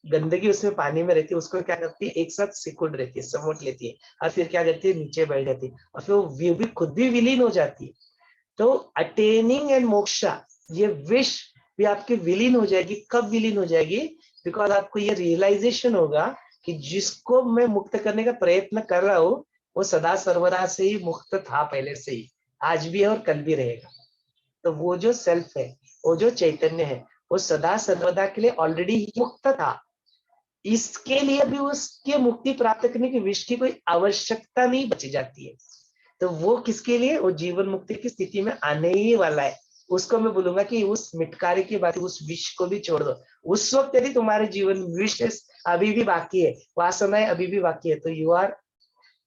गंदगी उसमें पानी में रहती है उसको क्या करती है एक साथ सिकुड़ रहती है, समेट लेती है, और फिर क्या करती है नीचे बैठ जाती है, और फिर वो भी खुद भी विलीन हो जाती है। तो अटेनिंग एंड मोक्षा, ये विश भी आपकी विलीन हो जाएगी। कब विलीन हो जाएगी? बिकॉज आपको ये रियलाइजेशन होगा कि जिसको मैं मुक्त करने का प्रयत्न कर रहा हूँ वो सदा सर्वदा से ही मुक्त था, पहले से ही, आज भी है और कल भी रहेगा। तो वो जो सेल्फ है, वो जो चैतन्य है, वो सदा सर्वदा के लिए ऑलरेडी मुक्त था, इसके लिए भी उसके मुक्ति प्राप्त करने की विश की कोई आवश्यकता नहीं बची जाती है। तो वो किसके लिए, वो जीवन मुक्ति की स्थिति में आने ही वाला है, उसको मैं बोलूंगा कि उस मिटकारी की बात, उस विश को भी छोड़ दो। उस वक्त यदि तुम्हारे जीवन विश अभी भी बाकी है, वासनाएं अभी भी बाकी है, तो you are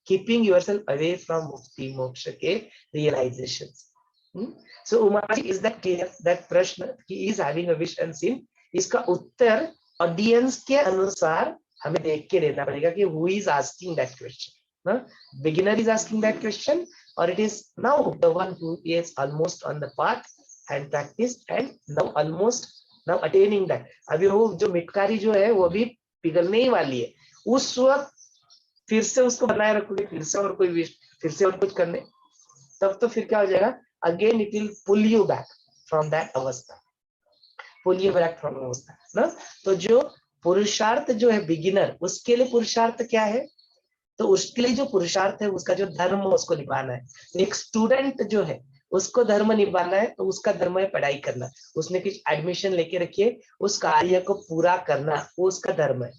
keeping yourself away from मुक्ति मोक्ष के realization. So Uma ji, is that clear? That प्रश्न कि is having a wish and sin, इसका उत्तर ऑडियंस के अनुसार हमें देख के देना पड़ेगा कि who is asking that question. Beginner is asking that question, or it is now the one who is almost on the path and practice and now attaining that। अभी वो जो मिटकारी जो है वो अभी पिघलने ही वाली है, उस वक्त फिर से उसको बनाए रखोगे, फिर से और कोई विश, फिर से और कुछ करने, तब तो फिर क्या हो जाएगा, again it will pull you back from that अवस्था, पुल यू बैक फ्रॉम अवस्था ना। तो जो पुरुषार्थ जो है बिगिनर, उसके लिए पुरुषार्थ क्या है? तो उसके लिए जो पुरुषार्थ है उसका जो धर्म उसको निभाना है। तो एक स्टूडेंट जो है उसको धर्म निभाना है, तो उसका धर्म है पढ़ाई करना, उसने कुछ एडमिशन लेके रखिए, उस कार्य को पूरा करना, वो उसका धर्म है।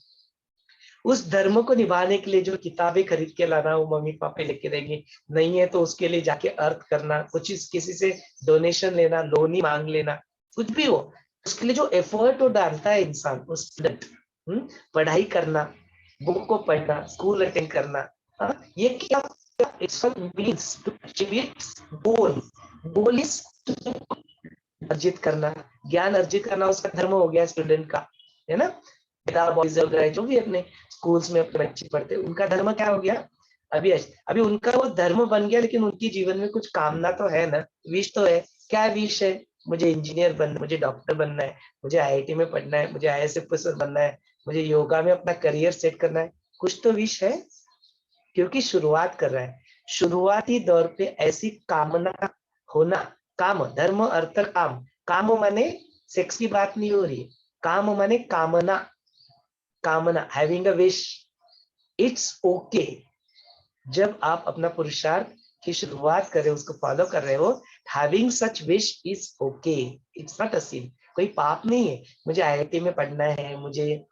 उस धर्म को निभाने के लिए जो किताबें खरीद के लाना वो मम्मी पापा लेके देंगे, नहीं है तो उसके लिए जाके अर्थ करना, कुछ किसी से डोनेशन लेना, लोन ही मांग लेना, कुछ भी हो, उसके लिए जो एफर्ट वो डालता है इंसान, उस स्टूडेंट, पढ़ाई करना, बुक को पढ़ना, स्कूल अटेंड करना, ये क्या? Its means to achieve its goal. Goal is अर्जित करना, ज्ञान अर्जित करना, उसका धर्म हो गया स्टूडेंट का, है ना? बॉयज वगैरह जो भी अपने स्कूल्स में अपने बच्चे पढ़ते हैं, उनका धर्म क्या हो गया? अभी उनका वो धर्म बन गया, लेकिन उनके जीवन में कुछ कामना तो है ना, विश तो है। क्या विश है? मुझे इंजीनियर बनना, मुझे डॉक्टर बनना है, मुझे आईआईटी में पढ़ना है, मुझे आईएएस ऑफिसर बनना है, मुझे योगा में अपना करियर सेट करना है, कुछ तो विश है, क्योंकि शुरुआत कर रहा है। शुरुआती दौर पे ऐसी कामना होना, काम, धर्म, अर्थ, काम, काम माने सेक्स की बात नहीं हो रही है, काम माने कामना, कामना, having a wish, it's okay. जब आप अपना पुरुषार्थ की शुरुआत कर रहे हो, उसको फॉलो कर रहे हो, having such wish is okay, it's not a sin, कोई पाप नहीं है। मुझे आईआईटी में पढ़ना है, मुझे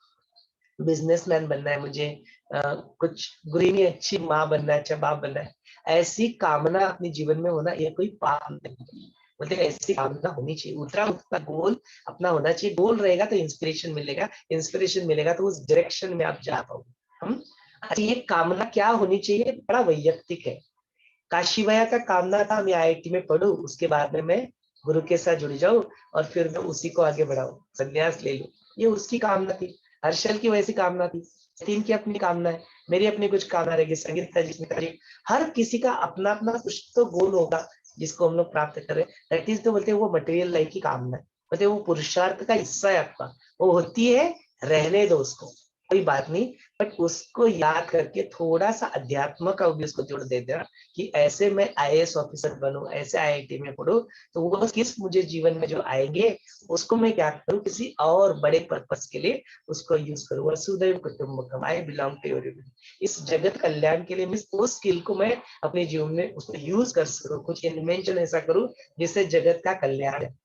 बिजनेसमैन बनना है, मुझे कुछ गृहिणी, अच्छी माँ बनना है, अच्छा बाप बनना है, ऐसी कामना अपने जीवन में होना, ये कोई पाप नहीं। बोलते ऐसी कामना होनी चाहिए, उतना उतना गोल अपना होना चाहिए। गोल रहेगा तो इंस्पिरेशन मिलेगा, इंस्पिरेशन मिलेगा तो उस डायरेक्शन में आप जा पाओगे। हम अच्छा, ये कामना क्या होनी चाहिए? बड़ा वैयक्तिक है। काशी भैया का कामना था मैं आईआईटी में पढ़ूं, उसके बाद में मैं गुरु के साथ जुड़ जाऊं और फिर मैं उसी को आगे बढ़ाऊं, संन्यास ले लूं, ये उसकी कामना थी। हर्षल की वैसी कामना थी, टीम की अपनी कामना है, मेरी अपनी कुछ कामना रहेगी, संगीता जी, हर किसी का अपना अपना कुछ तो गोल होगा जिसको हम लोग प्राप्त करें। दैट इज तो बोलते हैं वो मटेरियल लाइफ की कामना है, बोलते वो पुरुषार्थ का हिस्सा है आपका, वो होती है, रहने दो उसको, कोई बात नहीं, बट उसको याद करके थोड़ा सा अध्यात्म का भी उसको जोड़ दे देना कि ऐसे मैं आईएएस ऑफिसर बनूं, ऐसे आईआईटी में पढ़ूं, तो वो किस मुझे जीवन में जो आएंगे उसको मैं क्या करूं, किसी और बड़े पर्पस के लिए उसको यूज करूं। वसुधैव कुटुंबकम, आई बिलोंग टू एवरीवन, इस जगत कल्याण के लिए मैं उस स्किल को मैं अपने जीवन में उसको यूज कर सकूं, कुछ इन्वेंशन ऐसा करूं जिससे जगत का कल्याण है।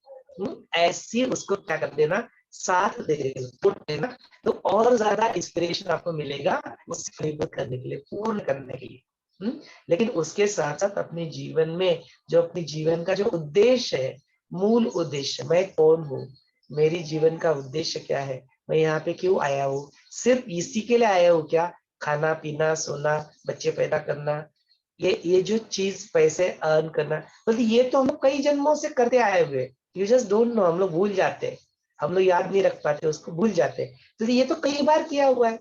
ऐसी उसको क्या कर देना, साथ दे देना, तो और ज्यादा इंस्पिरेशन आपको मिलेगा उस को करने के लिए, पूर्ण करने के लिए। लेकिन उसके साथ साथ अपने जीवन में जो अपने जीवन का जो उद्देश्य है, मूल उद्देश्य, मैं कौन हूँ, मेरी जीवन का उद्देश्य क्या है, मैं यहाँ पे क्यों आया हूँ, सिर्फ इसी के लिए आया हूँ क्या? खाना पीना, सोना, बच्चे पैदा करना, ये जो चीज, पैसे अर्न करना, मतलब ये तो हम लोग कई जन्मों से करते आए हुए, यू जस्ट डोंट नो, हम लोग भूल जाते हैं, हम लोग याद नहीं रख पाते, उसको भूल जाते हैं, तो ये तो कई बार किया हुआ है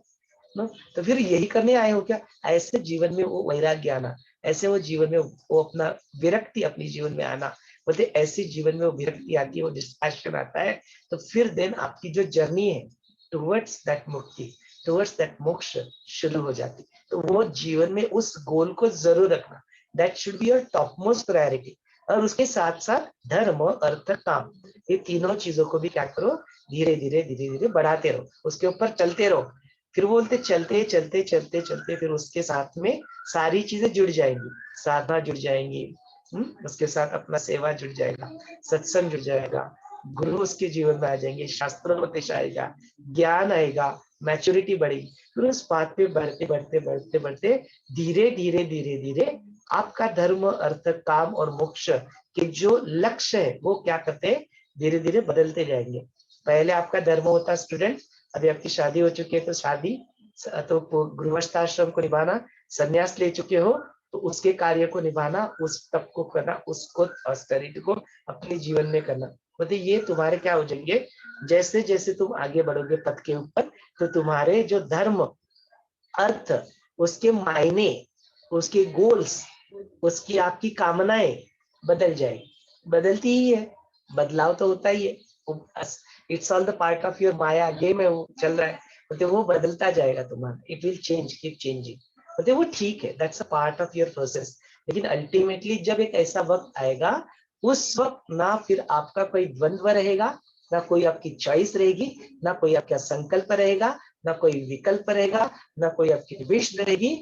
ना, तो फिर यही करने आए हो क्या? ऐसे जीवन में वो वैराग्य आना, ऐसे वो जीवन में वो अपना विरक्ति अपने जीवन में आना, बोलते ऐसे जीवन में वो विरक्ति आती है, वो डिस्पैशन आता है, तो फिर देन आपकी जो जर्नी है टुवर्ड्स दैट मुक्ति, टुवर्ड्स दैट मोक्ष शुरू हो जाती। तो वो जीवन में उस गोल को जरूर रखना, that should be your top most priority. और उसके साथ साथ धर्म, अर्थ, काम, ये तीनों चीजों को भी क्या करो, धीरे धीरे धीरे धीरे बढ़ाते रहो, उसके ऊपर चलते रहो। फिर बोलते चलते चलते चलते चलते फिर उसके साथ में सारी चीजें जुड़ जाएंगी, साधना जुड़ जाएंगी, उसके साथ अपना सेवा जुड़ जाएगा, सत्संग जुड़ जाएगा, गुरु उसके जीवन में आ जाएंगे, शास्त्रों में उपदेश आएगा, ज्ञान आएगा, मैच्योरिटी बढ़ेगी। फिर उस बात पे बढ़ते बढ़ते बढ़ते बढ़ते धीरे धीरे धीरे धीरे आपका धर्म, अर्थ, काम और मोक्ष के जो लक्ष्य है वो क्या करते हैं, धीरे धीरे बदलते जाएंगे। पहले आपका धर्म होता स्टूडेंट, अभी आपकी शादी हो चुकी है तो शादी, तो गृहस्थाश्रम को निभाना, संन्यास ले चुके हो तो उसके कार्य को निभाना, उस तप को करना, उसको ऑस्टेरिटी को अपने जीवन में करना, मतलब ये तुम्हारे क्या हो जाएंगे, जैसे जैसे तुम आगे बढ़ोगे पथ के ऊपर, तो तुम्हारे जो धर्म, अर्थ, उसके मायने, उसके गोल्स, उसकी आपकी कामनाएं बदल जाएगी, बदलती ही है, बदलाव तो होता ही है, it's all the part of your Maya game है, वो चल रहा है, तो वो बदलता जाएगा तुम्हारा, it will change, keep changing, तो वो ठीक है, that's a part of your process. लेकिन अल्टीमेटली जब एक ऐसा वक्त आएगा, उस वक्त ना फिर आपका कोई द्वंद्व रहेगा, ना कोई आपकी चॉइस रहेगी, ना कोई आपका संकल्प रहेगा, ना कोई विकल्प रहेगा, ना कोई आपकी विश रहेगी,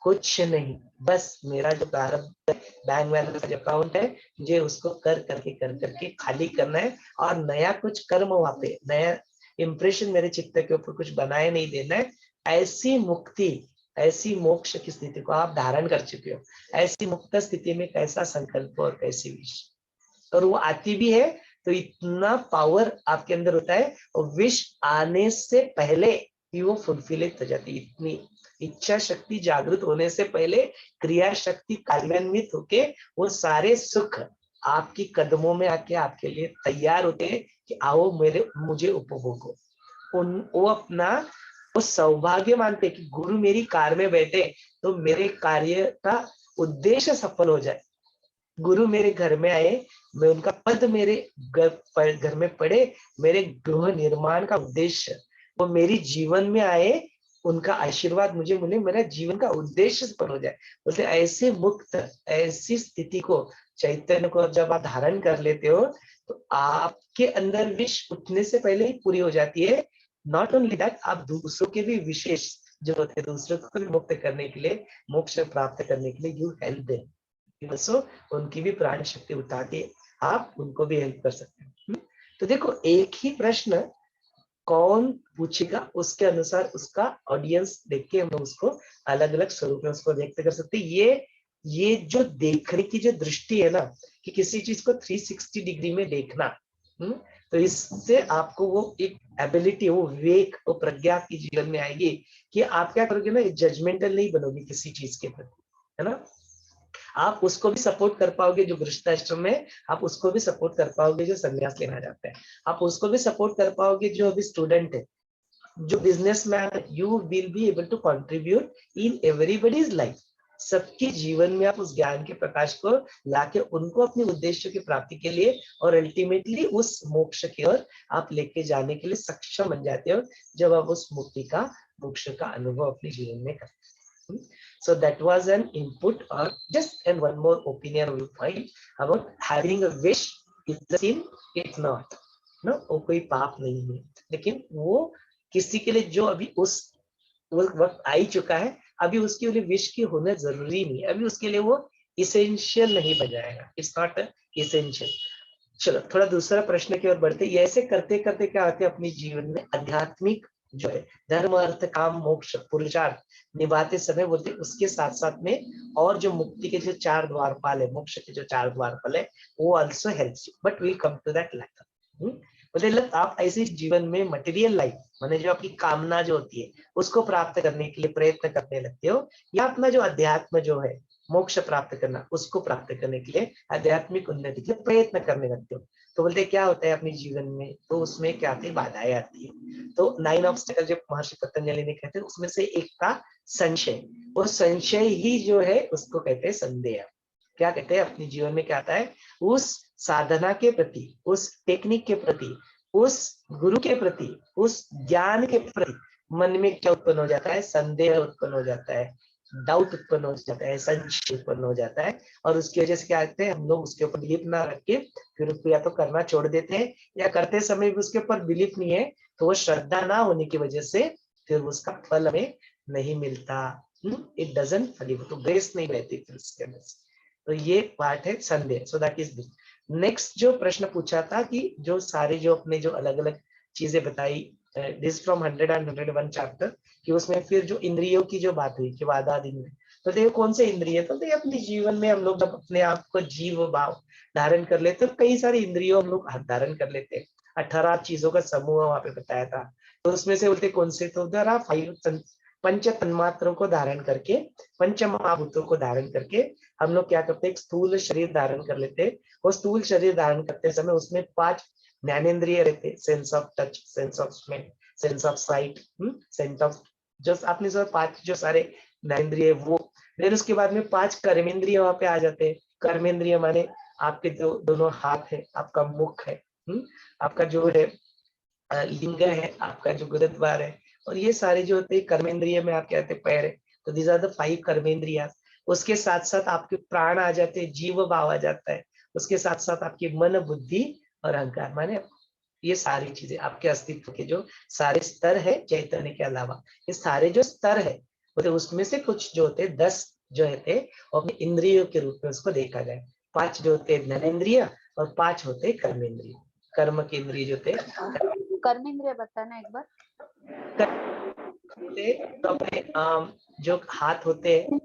कुछ नहीं। बस मेरा जो प्रारब्ध बैंक बैलेंस जो अकाउंट है, मुझे उसको कर करके खाली करना है, और नया कुछ कर्म वहां पे, नया इंप्रेशन मेरे चित्त के ऊपर कुछ बनाए नहीं देना है। ऐसी मुक्ति, ऐसी मोक्ष की स्थिति को आप धारण कर चुके हो। ऐसी मुक्त स्थिति में कैसा संकल्प और कैसी विश, और वो आती भी है तो इतना पावर आपके अंदर होता है, और विश आने से पहले ही वो फुलफिलित हो जाती है। इतनी इच्छा शक्ति जागृत होने से पहले क्रिया शक्ति कार्यान्वित होके वो सारे सुख आपकी कदमों में आके आपके लिए तैयार होते हैं कि आओ मुझे उपभोगो। वो अपना वो सौभाग्य मानते कि गुरु मेरी कार में बैठे तो मेरे कार्य का उद्देश्य सफल हो जाए। गुरु मेरे घर में आए, मैं उनका पद मेरे घर में पड़े, मेरे गृह निर्माण का उद्देश्य वो मेरी जीवन में आए, उनका आशीर्वाद मुझे मिले, मेरा जीवन का उद्देश्य सफल हो जाए। बोलते ऐसे मुक्त, ऐसी स्थिति को, चैतन्य को जब आप धारण कर लेते हो तो आपके अंदर विश उठने से पहले ही पूरी हो जाती है। नॉट ओनली दैट, आप दूसरों के भी विशेष जो होते हैं, दूसरों को भी मुक्त करने के लिए, मोक्ष प्राप्त करने के लिए यू हेल्प देम also, उनकी भी प्राण शक्ति उठा के आप उनको भी हेल्प कर सकते हैं। तो देखो, एक ही प्रश्न कौन पूछेगा उसके अनुसार उसका ऑडियंस देख के हम उसको अलग अलग स्वरूप में उसको व्यक्त कर सकते हैं। ये जो देखने की जो दृष्टि है ना, कि किसी चीज को 360 डिग्री में देखना, तो इससे आपको वो एक एबिलिटी, वो विवेक, वो प्रज्ञा आपकी जीवन में आएगी कि आप क्या करोगे ना, जजमेंटल नहीं बनोगे किसी चीज के प्रति, है ना। आप उसको भी सपोर्ट कर पाओगे जो गृहस्थाश्रम में, आप उसको भी सपोर्ट कर पाओगे जो संन्यास लेना चाहता है, आप उसको भी सपोर्ट कर पाओगे जो अभी स्टूडेंट है, जो businessman. You will be able to contribute in everybody's life. सबके जीवन में आप उस ज्ञान के प्रकाश को लाके उनको अपने उद्देश्य की प्राप्ति के लिए और अल्टीमेटली उस मोक्ष की ओर आप लेके जाने के लिए सक्षम बन जाते हो, जब आप उस मुक्ति का, मोक्ष का अनुभव अपने जीवन में करते हैं। So that was an input, or just and one more opinion we find about having a wish is a sin, it's not, no, वो कोई पाप नहीं है, लेकिन वो किसी के लिए जो अभी उस वक्त आ ही चुका है, अभी उसके लिए विश की होना जरूरी नहीं है, अभी उसके लिए वो इसेंशियल नहीं बन जाएगा, इट्स नॉट इसेंशियल। चलो थोड़ा दूसरा प्रश्न की ओर बढ़ते। ये ऐसे करते करते क्या होते हैं अपने जीवन में आध्यात्मिक जो है धर्म अर्थ काम मोक्ष पुरुषार्थ निभाते समय, बोलते उसके साथ साथ में और जो मुक्ति के जो 4 द्वारपाल है, मोक्ष के जो 4 द्वारपाल है, वो also helps you, but will come to that later. बोले आप ऐसे जीवन में मटेरियल लाइफ माने जो आपकी कामना जो होती है उसको प्राप्त करने के लिए प्रयत्न करने लगते हो, या अपना जो अध्यात्म जो है मोक्ष प्राप्त करना, उसको प्राप्त करने के लिए आध्यात्मिक उन्नति के लिए प्रयत्न करने लगते हो, तो बोलते क्या होता है अपने जीवन में, तो उसमें क्या आती है, बाधाएं आती है। तो 9 ऑब्स्टेकल जो महर्षि पतंजलि ने कहते हैं, उसमें से एक था संशय। वो संशय ही जो है उसको कहते हैं संदेह। क्या कहते हैं अपने जीवन में क्या आता है, उस साधना के प्रति, उस टेक्निक के प्रति, उस गुरु के प्रति, उस ज्ञान के प्रति मन में क्या उत्पन्न हो जाता है, संदेह उत्पन्न हो जाता है, डाउट उत्पन्न हो जाता है, संशय उत्पन्न हो जाता है, और उसकी वजह से क्या कहते हैं हम लोग उसके ऊपर बिलीफ ना रख के फिर उसको या तो करना छोड़ देते हैं, या करते समय भी उसके ऊपर बिलीफ नहीं है तो वो श्रद्धा ना होने की वजह से फिर उसका फल हमें नहीं मिलता, इट डजंट फॉलो, तो ग्रेस नहीं रहती फिर उसके अंदर। तो ये पार्ट है संदेह। So that is this. Next जो प्रश्न पूछा था कि जो सारे जो अपने जो अलग अलग चीजें बताई, दिस फ्रॉम 100 and 101 चैप्टर, कि उसमें फिर जो इंद्रियों की जो बात हुई कि वादाद इंद्रिय, तो देखो कौन से इंद्रिय, तो देखिए अपने जीवन में हम लोग जब अपने आप को जीव भाव धारण कर लेते हैं, कई सारी इंद्रियों हम लोग धारण कर लेते हैं। 18 चीजों का समूह वहां पे बताया था, तो उसमें से बोलते कौन से, तो उधर आप 5 पंच तन्मात्रों को धारण करके, पंच महाभूतों को धारण करके हम लोग क्या करते हैं, एक स्थूल शरीर धारण कर लेते हैं। वो स्थूल शरीर धारण करते समय उसमें 5 ज्ञानेंद्रिय रहते, sense of touch, sense of smell, sense of site, sense of, जो आपने जो 5 जो सारे ज्ञानेंद्रिय वो, फिर उसके बाद में 5 कर्मेंद्रिय वहां पे आ जाते हैं। कर्मेंद्रिय माने आपके जो दोनों हाथ है, आपका मुख है, आपका जो है लिंग है, आपका जो गुरुद्वार है, और ये सारे जो होते हैं कर्मेंद्रिय में आप कहते हैं पैर है, तो दीज आर द 5 कर्मेंद्रिया। उसके साथ साथ आपके प्राण आ जाते हैं, जीव भाव आ जाता है, उसके साथ साथ आपकी मन बुद्धि और अहंकार, माने ये सारी चीजें आपके अस्तित्व के जो सारे स्तर है चैतन्य के अलावा, ये सारे जो स्तर है मतलब उसमें से कुछ जो होते 10 जो होते अपने इंद्रियों के रूप में उसको देखा जाए। 5 जो होते ज्ञानेन्द्रिय और 5 होते कर्मेंद्रिय। कर्म के इंद्रिय जो होते कर्मेंद्रिय बताना एक बार। तो अपने जो हाथ होते हैं,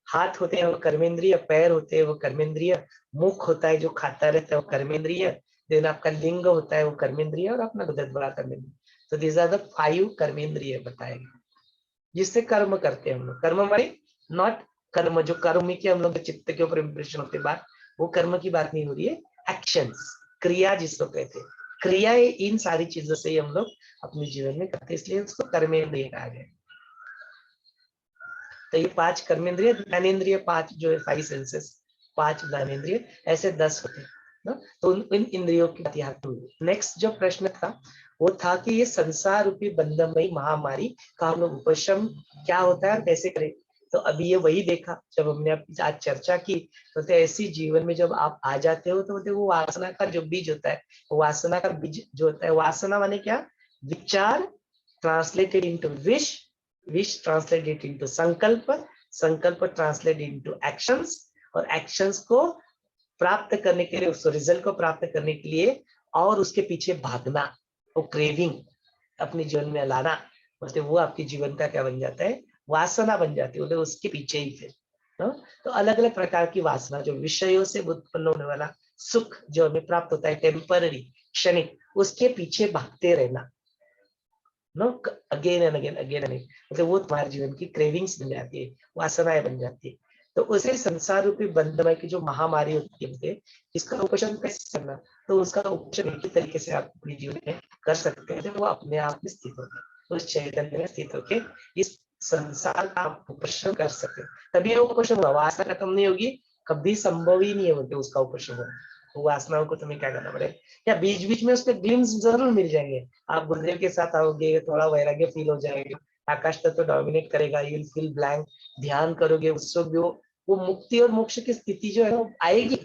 हाथ होते हैं वो कर्मेंद्रिय, पैर होते हैं वो कर्मेंद्रिय, मुख होता है जो खाता रहता है वो कर्मेंद्रिय, देन आपका लिंग होता है वो कर्मेंद्रिय और अपना गुदत बड़ा कर्मेंद्रिय। तो दीज आर द 5 कर्मेंद्रिय बताए गए जिससे कर्म करते हैं हम लोग। कर्म हमारे नॉट कर्म जो कर्म की हम लोग चित्त के ऊपर इंप्रेशन होते बात, वो कर्म की बात नहीं हो रही है, एक्शंस, क्रिया जिसको कहते हैं। क्रियाएं इन सारी चीजों से ही हम लोग अपने जीवन में करते हैं, इसलिए उसको कर्मेंद्रिय कहा गया। तो ये 5 कर्मेंद्रिय, ज्ञानेन्द्रिय 5 जो है 5 सेंसेस, 5 ज्ञानेन्द्रिय, ऐसे 10 होते हैं ना। तो इन इंद्रियों की बात यहाँ पे हुई। नेक्स्ट जो प्रश्न था वो था कि ये संसार रूपी बंधमयी महामारी का हम लोग उपशम क्या होता है और कैसे करें। तो अभी ये वही देखा जब हमने आज चर्चा की। तो ऐसी जीवन में जब आप आ जाते हो तो वो वासना का जो बीज होता है, वो वासना का बीज जो होता है, वासना माने क्या, विचार translated into wish, wish translated into संकल्प, संकल्प translated into actions, और actions को प्राप्त करने के लिए, उस रिजल्ट को प्राप्त करने के लिए और उसके पीछे भागना, वो क्रेविंग अपने जीवन में लाना, मतलब वो आपके जीवन का क्या बन जाता है, वासना बन जाती है, मतलब उसके पीछे ही फिर तो अलग अलग प्रकार की वासना, जो विषयों से उत्पन्न होने वाला सुख जो हमें प्राप्त होता है टेम्पररी क्षणिक, उसके पीछे भागते रहना no again and again again and again, मतलब वो तुम्हारे जीवन की क्रेविंग्स बन जाती है, वासनाएं बन जाती है। तो उसे संसार रूपी बंधमय की जो महामारी होती है, इसका उपशम कैसे करना, तो उसका उपशम एक ही तरीके से आप अपने जीवन में कर सकते हैं, वो अपने आप में स्थित होकर, उस चैतन्य में स्थित होकर इस संसार का आप उपशम कर सकते हैं। तभी वो उपशम होगा, वासना खत्म नहीं होगी, कभी संभव ही नहीं है बोलते उसका उपशम होना। वासनाओं को तुम्हें क्या करना पड़ेगा, या बीच बीच में उसके ग्लिम्स जरूर मिल जाएंगे। आप गुरुदेव के साथ आओगे, थोड़ा वैराग्य फील हो जाएगा, आकाश तत्व डोमिनेट करेगा, यू विल फील ब्लैंक, ध्यान करोगे उससे भी वो मुक्ति और मोक्ष की स्थिति जो है वो आएगी,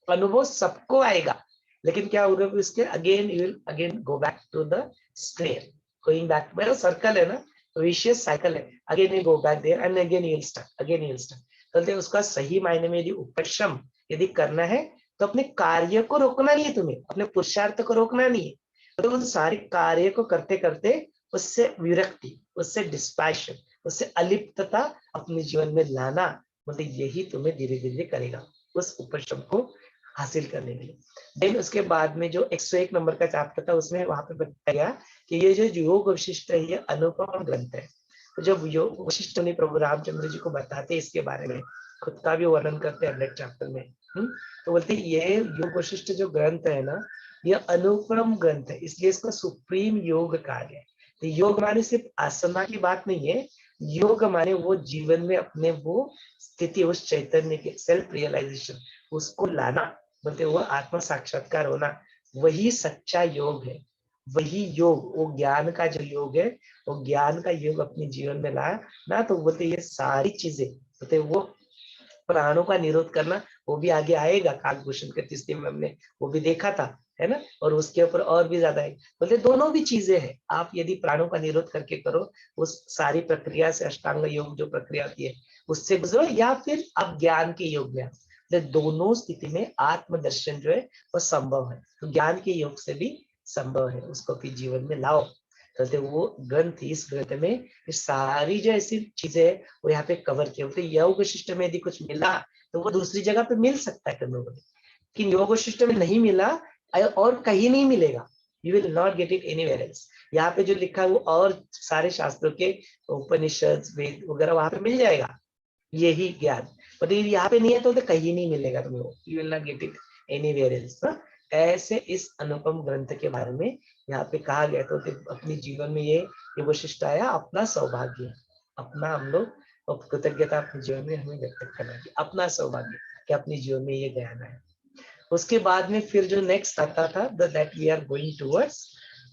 अनुभव सबको आएगा। लेकिन क्या होगा उसके again you will again go back to the square, going back, मेरा सर्कल है ना, विशियस साइकिल है, again you go back there and again you will start, again you will start. तो उसका सही मायने में यदि उपशम यदि करना है तो अपने कार्य को रोकना नहीं है, तुम्हें अपने पुरुषार्थ को रोकना नहीं है, तो उन सारे कार्य को करते करते उससे विरक्ति, उससे डिस्पैशन, उससे अलिप्तता अपने जीवन में लाना, मतलब यही तुम्हें धीरे धीरे करेगा उस उपशम को हासिल करने के लिए। देन उसके बाद में जो 101 नंबर का चैप्टर था उसमें वहां पे बताया गया कि ये जो योग वशिष्ठ है ये अनुपम ग्रंथ है। तो जब योग वशिष्ठ ने प्रभु रामचंद्र जी को बताते इसके बारे में, खुद का भी वर्णन करते हैं नेक्स्ट चैप्टर में, तो बोलते ये योग वशिष्ठ जो ग्रंथ है ना, ये अनुपम ग्रंथ है, इसलिए इसको सुप्रीम योग कहा गया। तो योग माने सिर्फ आसना की बात नहीं है, योग माने वो जीवन में अपने वो स्थिति, उस चैतन्य के सेल्फ रियलाइजेशन, उसको लाना, बोलते वो आत्म साक्षात्कार होना, वही सच्चा योग है। वही योग, वो ज्ञान का जो योग है, वो ज्ञान का योग अपने जीवन में लाया ना, तो बोलते ये सारी चीजें, बोलते वो प्राणों का निरोध करना, वो भी आगे आएगा, काकभूषण के तीसरे में हमने वो भी देखा था, है ना, और उसके ऊपर और भी ज्यादा है। बोलते दोनों भी चीजें हैं, आप यदि प्राणों का निरोध करके करो, उस सारी प्रक्रिया से, अष्टांग योग जो प्रक्रिया होती है उससे गुजरो, या फिर आप ज्ञान के योग में आओ, दोनों स्थिति में आत्मदर्शन जो है वो संभव है। तो ज्ञान के योग से भी संभव है, उसको फिर जीवन में लाओ। तो वो ग्रंथ, इस ग्रंथ में ये सारी जो ऐसी चीजें वो यहाँ पे कवर किए होते। योग वशिष्ठ में यदि कुछ मिला तो वो दूसरी जगह पे मिल सकता है करने को, लेकिन योग वशिष्ठ में नहीं मिला और कहीं नहीं मिलेगा, you will not get it anywhere else. यहाँ पे जो लिखा है वो और सारे शास्त्रों के उपनिषद वेद वगैरह वहां पे मिल जाएगा यही ज्ञान, बट यहाँ पे नहीं है तो कहीं नहीं मिलेगा तुम्हें, you will not get it anywhere else. ऐसे इस अनुपम ग्रंथ के बारे में यहाँ पे कहा गया। तो अपने जीवन में ये वशिष्ठ आया, अपना सौभाग्य, अपना हम लोग कृतज्ञता अपने जीवन में हमें व्यक्त करना है, अपना सौभाग्य कि अपने जीवन में ये ज्ञान है। उसके बाद में फिर जो नेक्स्ट आता था that we are going towards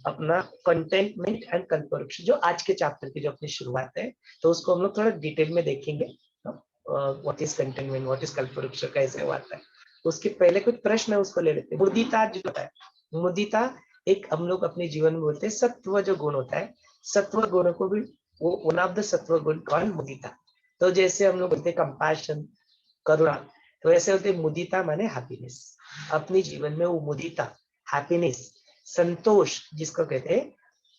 अपना कंटेंटमेंट एंड कल्पवृक्ष, जो आज के चैप्टर की जो अपनी शुरुआत है, तो उसको हम लोग थोड़ा डिटेल में देखेंगे। What is containment, what is कल्पवृक्ष, कैसे वो आता है। उसके पहले कुछ प्रश्न है, उसको ले लेते हैं। मुदिता जो होता है, मुदिता एक हम लोग अपने जीवन में बोलते हैं सत्व जो गुण होता है, सत्व गुण को भी वो वन ऑफ द सत्व गुण कौन, मुदिता। तो जैसे हम लोग बोलते हैं कंपैशन, करुणा, तो ऐसे होते मुदिता माने हैप्पीनेस। अपने जीवन में वो मुदिता, हैप्पीनेस, संतोष जिसको कहते हैं,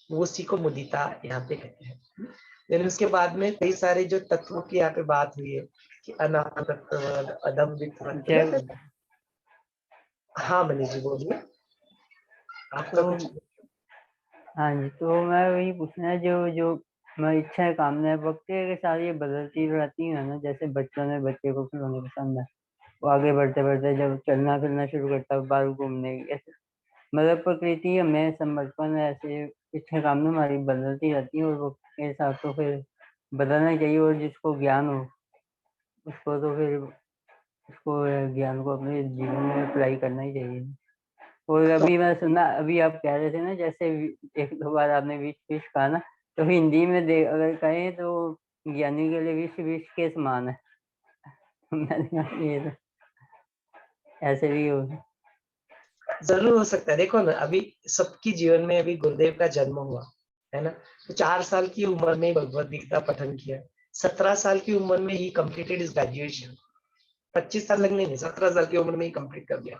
उसी को मुदिता यहाँ पे कहते हैं। लेकिन उसके बाद में कई सारे जो तत्वों की यहाँ पे बात हुई है कि अनाहत तत्व, अदम्भित। हाँ मनीष जी बोलिए, आपका तो कुछ। हाँ जी, तो मैं वही पूछना है, जो मैं इच्छा है, कामना वक्त के साथ ये बदलती रहती है ना। जैसे बच्चों में बच्चे को खिलौने पसंद है, वो आगे बढ़ते बढ़ते जब चलना फिरना शुरू करता है, बाहर घूमने, ऐसे मतलब प्रकृति हमें समर्पण ऐसे इच्छा कामना हमारी बदलती रहती है, और वक्त के साथ तो फिर बदलना चाहिए। और जिसको ज्ञान हो उसको तो फिर उसको ज्ञान को अपने जीवन में अप्लाई करना ही चाहिए। और अभी मैं सुना, अभी आप कह रहे थे ना, जैसे एक दो बार आपने विश विश कहा ना, तो हिंदी में अगर कहें तो ज्ञानी के लिए विश विश के समान है। मैंने कहा ये तो ऐसे भी हो। जरूर हो सकता है। देखो ना, अभी सबकी जीवन में अभी गुरुदेव का जन्म हुआ है ना, तो 4 साल की उम्र में भगवत गीता पठन किया, 17 साल की उम्र में ही कंप्लीटेड इज ग्रेजुएशन, 25 साल लगने नहीं, 17 साल की उम्र में ही कंप्लीट कर दिया।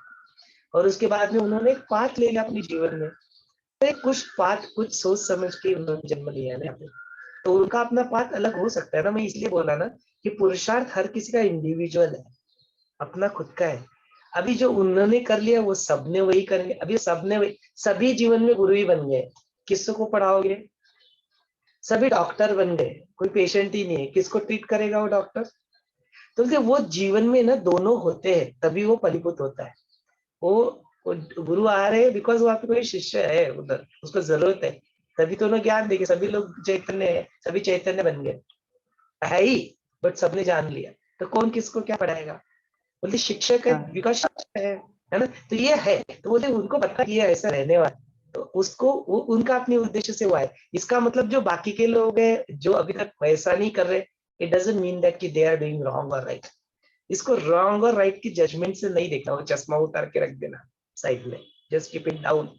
और उसके बाद में उन्होंने एक पाथ ले लिया अपने जीवन में, तो कुछ पाथ कुछ सोच समझ के उन्होंने जन्म लिया है ना यहाँ पे। तो उनका अपना पाथ अलग हो सकता है ना, मैं इसलिए बोला ना कि पुरुषार्थ हर किसी का इंडिविजुअल है, अपना खुद का है। अभी जो उन्होंने कर लिया वो सबने वही करेंगे। अभी सबने वही, सभी जीवन में गुरु ही बन गए। किसको पढ़ाओगे, सभी डॉक्टर बन गए, कोई पेशेंट ही नहीं है, किसको ट्रीट करेगा वो डॉक्टर। तो वो जीवन में ना दोनों होते हैं, तभी वो फलीभूत होता है। वो गुरु आ रहे हैं बिकॉज वहां पे कोई शिष्य है उधर, उसको जरूरत है, तभी तो उन्हें ज्ञान देंगे। सभी लोग चैतन्य है, सभी चैतन्य बन गए है ही, बट सबने जान लिया, तो कौन किसको क्या पढ़ाएगा। बोलते शिक्षक है बिकॉज शिक्षक है ना, तो ये है, तो बोलते उनको पता कि ये ऐसा रहने वाला, तो उसको वो उनका अपने उद्देश्य से हुआ है। इसका मतलब जो बाकी के लोग हैं जो अभी तक वैसा नहीं कर रहे, इट डजंट मीन दैट कि दे आर डूइंग रॉन्ग और राइट। इसको रॉन्ग और राइट की जजमेंट से नहीं देखना, वो चश्मा उतार के रख देना साइड में, जस्ट कीप इट डाउन,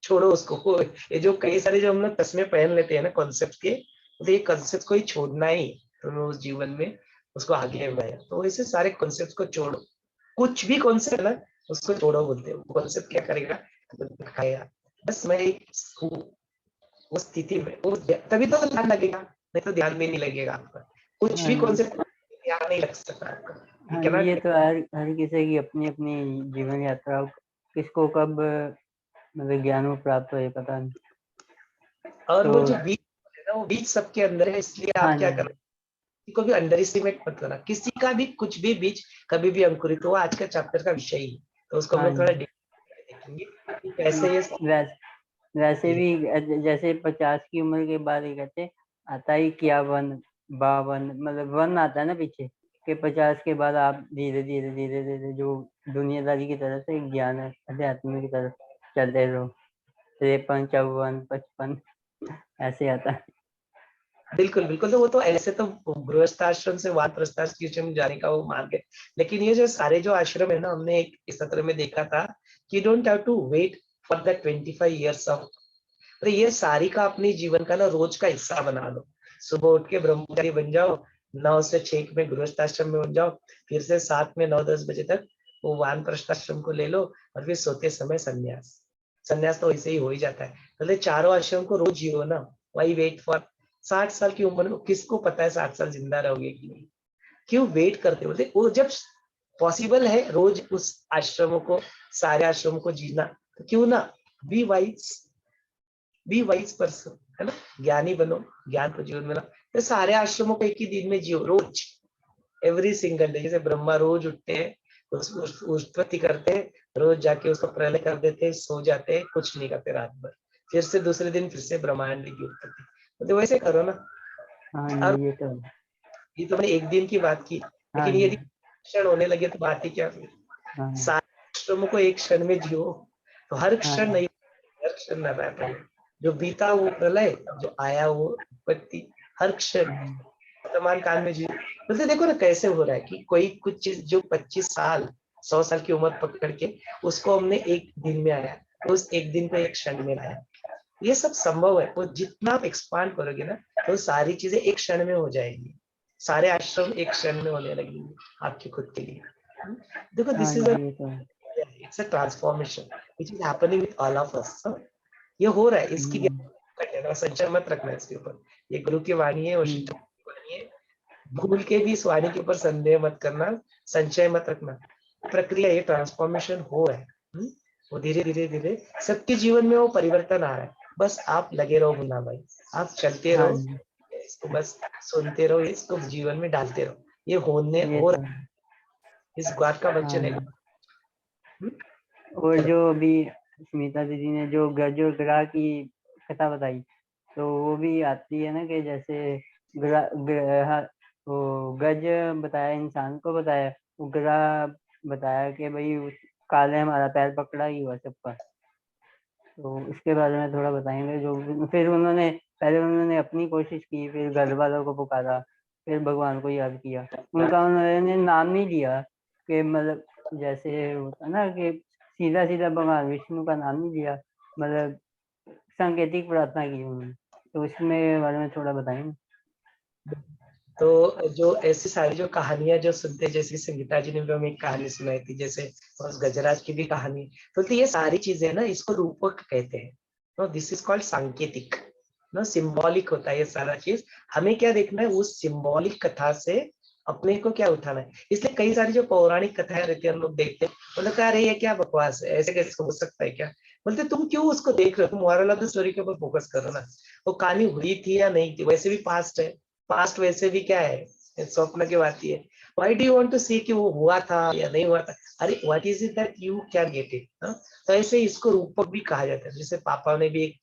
छोड़ो उसको। ये जो कई सारे जो हम लोग चश्मे पहन लेते हैं ना कॉन्सेप्ट के, तो ये कॉन्सेप्ट को ही छोड़ना ही तो उस जीवन में उसको आगे बढ़ाया। तो ऐसे सारे कॉन्सेप्ट को छोड़ो, कुछ भी कॉन्सेप्ट ना उसको छोड़ो, बोलते हैं कॉन्सेप्ट क्या करेगा, दिखाएगा। बस मैं उस स्थिति में तभी तो ध्यान लगेगा, नहीं तो ध्यान भी नहीं लगेगा आपका। कुछ भी कॉन्सेप्ट ध्यान नहीं लग सकता आपका। हाँ, ये तो हर किसी की अपनी अपनी जीवन यात्रा, किसको कब मतलब ज्ञान प्राप्त हो ये पता नहीं। और तो वो जो बीज है ना, वो बीज सबके अंदर है, इसलिए आप क्या करें, किसी को भी अंडर एस्टिमेट मत करना। किसी का भी कुछ भी बीज कभी भी अंकुरित हो, आज का चैप्टर का विषय ही, तो उसको हम लोग थोड़ा देखेंगे कैसे ये वैसे भी जैसे 50 की उम्र के बाद ये कहते आता ही क्या 51 मतलब 1 आता है ना पीछे, कि 50 के बाद आप धीरे धीरे धीरे धीरे जो दुनियादारी की तरफ से ज्ञान है अध्यात्म की तरफ चलते रहो, 53 54 55 ऐसे आता है। बिल्कुल बिल्कुल। तो वो तो ऐसे तो गृहस्थाश्रम से वानप्रस्थाश्रम जाने का वो मार्ग है, लेकिन ये जो सारे जो आश्रम है ना, हमने एक इस सत्र में देखा था कि don't have to wait for the 25 years of, तो ये सारी का अपने जीवन का ना रोज का हिस्सा बना लो। सुबह उठ के ब्रह्मचारी बन जाओ, 9 से 6 में गृहस्थाश्रम में बन जाओ, फिर से 7 में 9-10 बजे तक वो वानप्रस्थाश्रम को ले लो, और फिर सोते समय संन्यास। संन्यास तो वैसे ही हो ही जाता है। तो चारों आश्रम को रोज जियो ना, वाई वेट फॉर 60 साल की उम्र में, किसको पता है 60 साल जिंदा रहोगे कि नहीं, क्यों वेट करते बोलते। वो जब पॉसिबल है रोज उस आश्रमों को, सारे आश्रमों को जीना, तो क्यों ना बी वाइज पर्सन, है ना, ज्ञानी बनो, ज्ञान को जीवन में ला। तो सारे आश्रमों को एक ही दिन में जियो, रोज, एवरी सिंगल डे। जैसे ब्रह्मा रोज उठते हैं, उत्पत्ति करते हैं, रोज जाके उसको प्रलय कर देते हैं, सो जाते हैं, कुछ नहीं करते रात भर, फिर से दूसरे दिन फिर से ब्रह्मांड की उत्पत्ति। तो वैसे करो ना। और ये तो मैंने एक दिन की बात की, लेकिन यदि क्षण होने लगे तो बात ही क्या फिर। सारे आश्रमों को एक क्षण में जियो, तो हर क्षण नहीं, हर क्षण न रहा पहले, जो बीता वो प्रलय, जो आया वो उत्पत्ति, हर क्षण वर्तमान काल में जी बोलते देखो ना कैसे हो रहा है कि कोई कुछ चीज जो 25 साल 100 साल की उम्र पकड़ के उसको हमने एक दिन में आया, तो उस एक दिन को एक क्षण में लाया। ये सब संभव है। वो जितना आप एक्सपांड करोगे ना तो सारी चीजें एक क्षण में हो जाएगी। सारे आश्रम एक क्षण में होने लगेंगे आपके खुद के लिए। देखो हाँ दिस इज जी, ये तो है। It's a transformation which is happening with all of us. ये हो रहा है, इसकी संचय मत रखना इसके ऊपर। ये गुरु की वाणी है, वशिष्ठ की वाणी है। भूल के भी इस वाणी के ऊपर संदेह मत करना, संचय मत रखना। प्रक्रिया, ये ट्रांसफॉर्मेशन हो रहा है। वो धीरे धीरे धीरे सबके जीवन में वो परिवर्तन आ रहा है। बस आप लगे रहो मुन्ना भाई, आप चलते हाँ रहो, जी, इसको बस सुनते रहो, इसको जीवन में डालते रहो। ये होने ये हो तो रहा है, है। इस बात का हाँ वचन है। जी। और जो अभी स्मिता दीदी ने जो गज और ग्रह की कथा बताई, तो वो भी आती है ना कि जैसे वो गज बताया, इंसान को बताया, वो ग्रह बताया कि भाई काल ने हमारा पैर पकड़ा ही हुआ सबका। तो इसके बारे में थोड़ा बताएंगे। जो फिर पहले उन्होंने अपनी कोशिश की, फिर घर वालों को पुकारा, फिर भगवान को याद किया। उनका उन्होंने नाम नहीं लिया कि मतलब जैसे होता ना कि सीधा सीधा भगवान विष्णु का नाम नहीं लिया, मतलब सांकेतिक प्रार्थना की उन्होंने। तो इसमें बारे में थोड़ा बताएंगे। तो जो ऐसी सारी जो कहानियां जो सुनते, जैसे संगीता जी ने भी हमें एक कहानी सुनाई थी, जैसे उस गजराज की भी कहानी, तो ये सारी चीजें ना इसको रूपक कहते हैं। तो दिस इज कॉल्ड सांकेतिक, ना सिंबॉलिक होता है ये सारा चीज। हमें क्या देखना है, उस सिंबॉलिक कथा से अपने को क्या उठाना है। इसलिए कई सारी जो पौराणिक कथाएं रहती है हम लोग देखते हैं, वो लगता है अरे ये क्या बकवास है, ऐसे कैसे हो सकता है क्या। बोलते तुम क्यों उसको देख रहे हो, तुम मोरल ऑफ द स्टोरी के ऊपर फोकस करो ना। वो कहानी हुई थी या नहीं थी, वैसे भी पास्ट है। पास्ट वैसे भी क्या है, स्वप्न की बात ही है। Why do you want to see कि वो हुआ था या नहीं हुआ था। अरे what is it that you can get it. तो ऐसे इसको रूपक भी कहा जाता है। जैसे पापा ने भी एक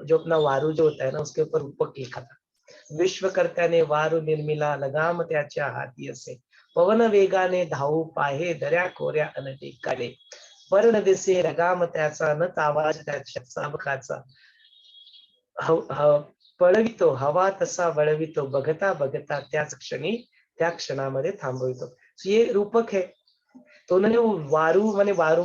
जो अपना वारू जो होता है ना, उसके ऊपर रूपक लिखा था। विश्वकर्त्याने वारू निर्मिला लगाम त्याच्या हाती असे, पवन वेगाने धावू पाहे दऱ्या खोऱ्या अनटेकाले, वर्ण दिसे लगाम त्याचा न आवाज त्याच्या चाबकाचा, पळवितो हवा तसा वळवितो, बघता बघता त्याच क्षणी त्या क्षणामध्ये थांबवितो। ये रूपक है। तो उन्होंने वो वारू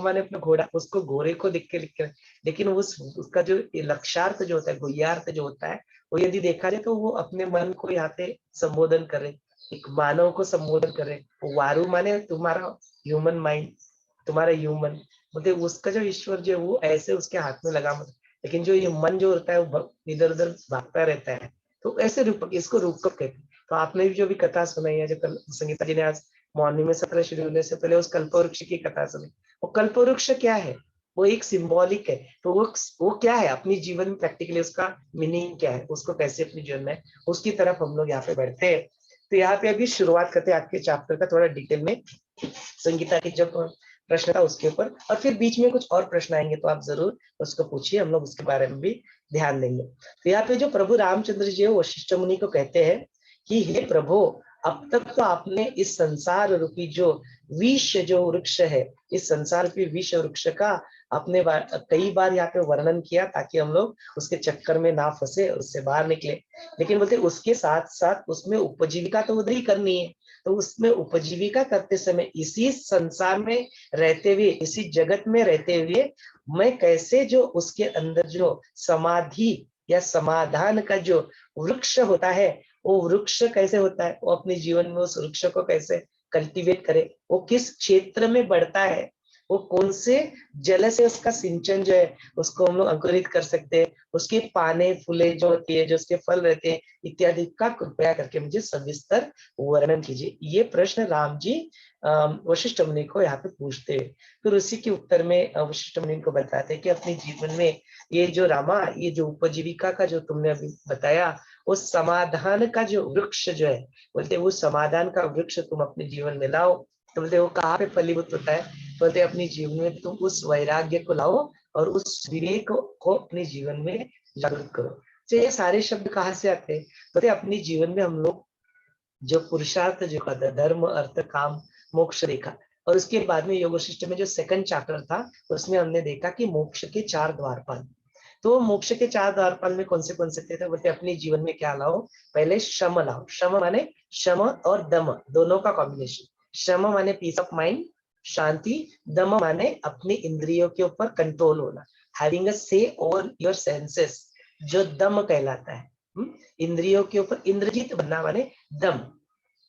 माने अपना घोड़ा, उसको घोड़े को लिख के, लेकिन उसका जो लक्ष्यार्थ जो होता है, गुह्यार्थ जो होता है, वो यदि देखा जाए तो वो अपने मन को यहाँ पे संबोधन करे, एक मानव को संबोधन करे। वारू माने तुम्हारा ह्यूमन माइंड, तुम्हारा ह्यूमन, बोलते उसका जो ईश्वर जो वो ऐसे उसके हाथ में लगा, लेकिन जो ये मन जो होता है वो इधर उधर भागता रहता है। तो ऐसे रूपक, इसको रूपक कहते हैं। तो आपने भी जो भी कथा सुनाई है, जो कल संगीता जी ने आज मॉर्निंग में सत्र शुरू होने से पहले उस कल्पवृक्ष की कथा सुनी, वो कल्पवृक्ष क्या है, वो एक सिंबॉलिक है। तो वो क्या है अपनी जीवन में प्रैक्टिकली, उसका मीनिंग क्या है, उसको कैसे अपने जीवन में, उसकी तरफ हम लोग यहाँ पे बढ़ते हैं। तो यहाँ पे अभी शुरुआत करते हैं आपके चैप्टर का थोड़ा डिटेल में, संगीता की जब प्रश्न था उसके ऊपर, और फिर बीच में कुछ और प्रश्न आएंगे तो आप जरूर उसको पूछिए, हम लोग उसके बारे में भी ध्यान देंगे। तो यहाँ पे जो प्रभु रामचंद्र जी वशिष्ठ मुनि को कहते हैं कि हे प्रभु, अब तक तो आपने इस संसार रूपी जो विष जो वृक्ष है, इस संसार रूपी विष वृक्ष का आपने कई बार यहाँ पे वर्णन किया, ताकि हम लोग उसके चक्कर में ना फंसे, उससे बाहर निकले। लेकिन बोलते उसके साथ साथ उसमें उपजीविका तो उधर ही करनी है। तो उसमें उपजीविका करते समय, इसी संसार में रहते हुए, इसी जगत में रहते हुए, मैं कैसे जो उसके अंदर जो समाधि या समाधान का जो वृक्ष होता है, वो वृक्ष कैसे होता है, वो अपने जीवन में उस वृक्ष को कैसे कल्टीवेट करे, वो किस क्षेत्र में बढ़ता है, वो कौन से जल से उसका सिंचन जो है उसको हम लोग अंकुरित कर सकते हैं, उसके पाने फूले जो होती है, जो उसके फल रहते हैं इत्यादि का कृपया करके मुझे सविस्तर वर्णन कीजिए। ये प्रश्न राम जी वशिष्ठ मुनि को यहाँ पे पूछते हैं। फिर उसी के उत्तर में वशिष्ठ मुनि को बताते हैं कि अपने जीवन में ये जो रामा, ये जो उपजीविका का जो तुमने अभी बताया, उस समाधान का जो वृक्ष जो है, बोलते वो समाधान का वृक्ष तुम अपने जीवन में लाओ। तो बोलते वो कहाँ पे फलीभूत होता है, बोलते अपने जीवन में तुम उस वैराग्य को लाओ और उस विवेक को अपने जीवन में जागृत करो। तो ये सारे शब्द कहाँ से आते हैं, बोलते अपने जीवन में हम लोग जो पुरुषार्थ जो करता है, धर्म अर्थ काम मोक्ष देखा, और उसके बाद में योग वशिष्ठ में जो सेकंड चैप्टर था, उसमें हमने देखा कि मोक्ष के 4 द्वारपाल। तो मोक्ष के 4 द्वारपाल में कौन से थे? बोलते अपने जीवन में क्या लाओ? पहले शम लाओ। शम माने शम और दम दोनों का कॉम्बिनेशन। शम माने पीस ऑफ माइंड, शांति। दम माने अपनी इंद्रियों के ऊपर कंट्रोल होना, हैविंग अ से ओवर योर सेंसेस, जो दम कहलाता है। इंद्रियों के ऊपर इंद्रजीत बनना माने दम।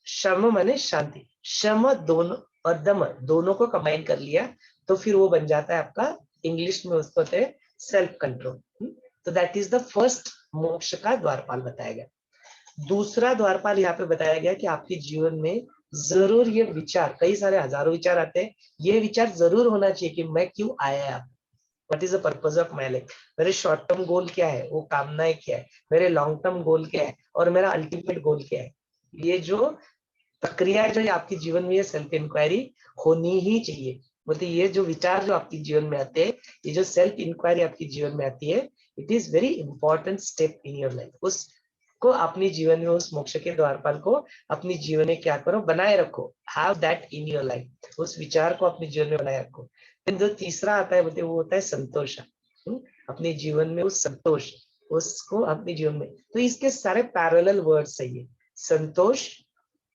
शम माने शांति। शम दोनों और दम दोनों को कंबाइन कर लिया तो फिर वो बन जाता है आपका, इंग्लिश में उसको कहते हैं सेल्फ कंट्रोल। तो दैट इज द फर्स्ट मोक्ष का द्वारपाल बताया गया। दूसरा द्वारपाल यहाँ पे बताया गया कि आपके जीवन में जरूर ये विचार, कई सारे हजारों विचार आते हैं, ये विचार जरूर होना चाहिए कि मैं क्यों आया, what is the purpose of my life, मेरे शॉर्ट टर्म गोल क्या है, वो कामनाएं क्या है, मेरे लॉन्ग टर्म गोल क्या है, और मेरा अल्टीमेट गोल क्या है। ये जो प्रक्रिया है जो आपके जीवन में, ये सेल्फ इंक्वायरी होनी ही चाहिए। बोलते ये जो विचार जो आपके जीवन में आते हैं, ये जो सेल्फ इंक्वायरी आपके जीवन में आती है, it is very important step in your life. उसको अपने जीवन में, उस मोक्ष के द्वारपाल को अपने जीवन में क्या करो, बनाए रखो, have that in your life, उस विचार को अपने जीवन में बनाए रखो। फिर जो तीसरा आता है बोलते वो होता है संतोष। अपने जीवन में उस संतोष, उसको अपने जीवन में, तो इसके सारे पैरेलल वर्ड्स है ये, संतोष,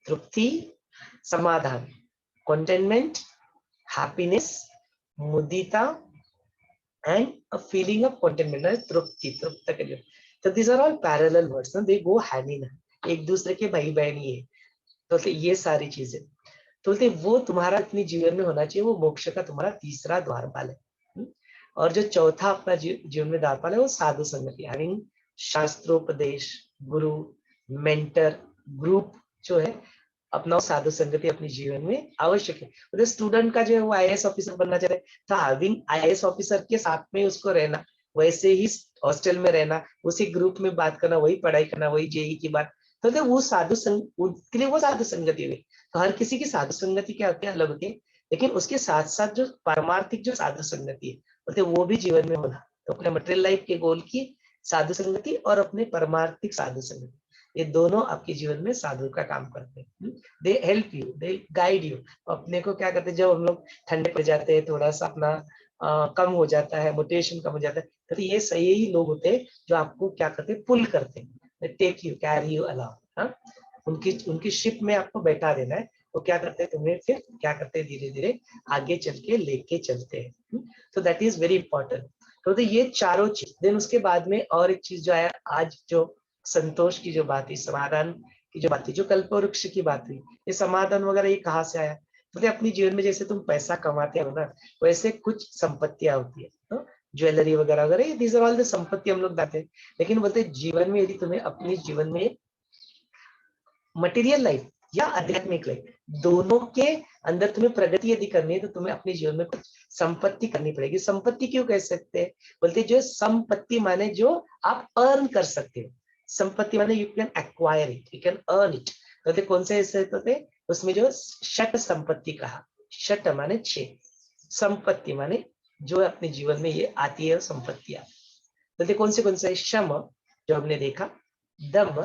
तृप्ति, समाधान, कंटेनमेंट, हैप्पीनेस, मुदिता and a feeling of containment, तृप्ति, तृप्त के लिए। तो these are all parallel words, they go hand in hand, एक दूसरे के भाई बहन ही है। तो ये सारी चीजें तो वो तुम्हारा अपने जीवन में होना चाहिए, वो मोक्ष का तुम्हारा तीसरा द्वारपाल है। और जो चौथा अपना जीवन में द्वारपाल है वो साधु संगति, हैविंग शास्त्रोपदेश, गुरु, मेंटर, ग्रुप जो है अपना साधु संगति अपने जीवन में आवश्यक है। मतलब स्टूडेंट का जो है वो IAS ऑफिसर बनना चाह रहे तो हैविंग IAS ऑफिसर के साथ में उसको रहना, वैसे ही हॉस्टल में रहना, उसी ग्रुप में बात करना, वही पढ़ाई करना, वही जेई की बात, तो वो साधु उनके लिए वो साधु संगति हुई। तो हर किसी की साधु संगति क्या होती है, अलग होती है, लेकिन उसके साथ साथ जो पारमार्थिक जो साधु संगति है बोलते वो भी जीवन में होना। तो अपने मटेरियल लाइफ के गोल की साधु संगति और अपने परमार्थिक साधु संगति, ये दोनों आपके जीवन में साधु का काम करते हैं। They help you, they guide you. अपने को क्या करते हैं, जब हम लोग ठंडे पड़ जाते हैं, थोड़ा सा अपना कम हो जाता है, मोटिवेशन कम हो जाता है, तो ये सही ही लोग होते हैं जो आपको क्या करते हैं, पुल करते हैं, take you, carry you allow. उनकी शिप में आपको बैठा देना है, तो क्या करते हैं, तुम्हें फिर क्या करते हैं, धीरे धीरे आगे चल के लेके चलते हैं। तो दैट इज वेरी इंपॉर्टेंट। तो ये चारों चीज, देन उसके बाद में और एक चीज जो आया आज, जो संतोष की जो बात है, समाधान की जो बात है, जो कल्पवृक्ष की बात हुई, ये समाधान वगैरह ये कहाँ से आया, तो अपने जीवन में जैसे तुम पैसा कमाते हो ना, वैसे कुछ संपत्तियां होती है, ज्वेलरी वगैरह वगैरह, दीज आर ऑल द संपत्ति हम लोग दाते हैं। लेकिन बोलते जीवन में यदि तुम्हें अपने जीवन में मटेरियल लाइफ या आध्यात्मिक लाइफ दोनों के अंदर तुम्हें प्रगति यदि करनी है, तो तुम्हें अपने जीवन में कुछ संपत्ति करनी पड़ेगी। संपत्ति क्यों कह सकते हैं, बोलते जो संपत्ति माने जो आप अर्न कर सकते हो, संपत्ति माने you can acquire it, you can earn it. तो कौन से ऐसे होते, उसमें जो षट संपत्ति कहा, षट माने 6, संपत्ति माने जो अपने जीवन में ये आती है संपत्तियां। तो कौन से शम जो हमने देखा, दम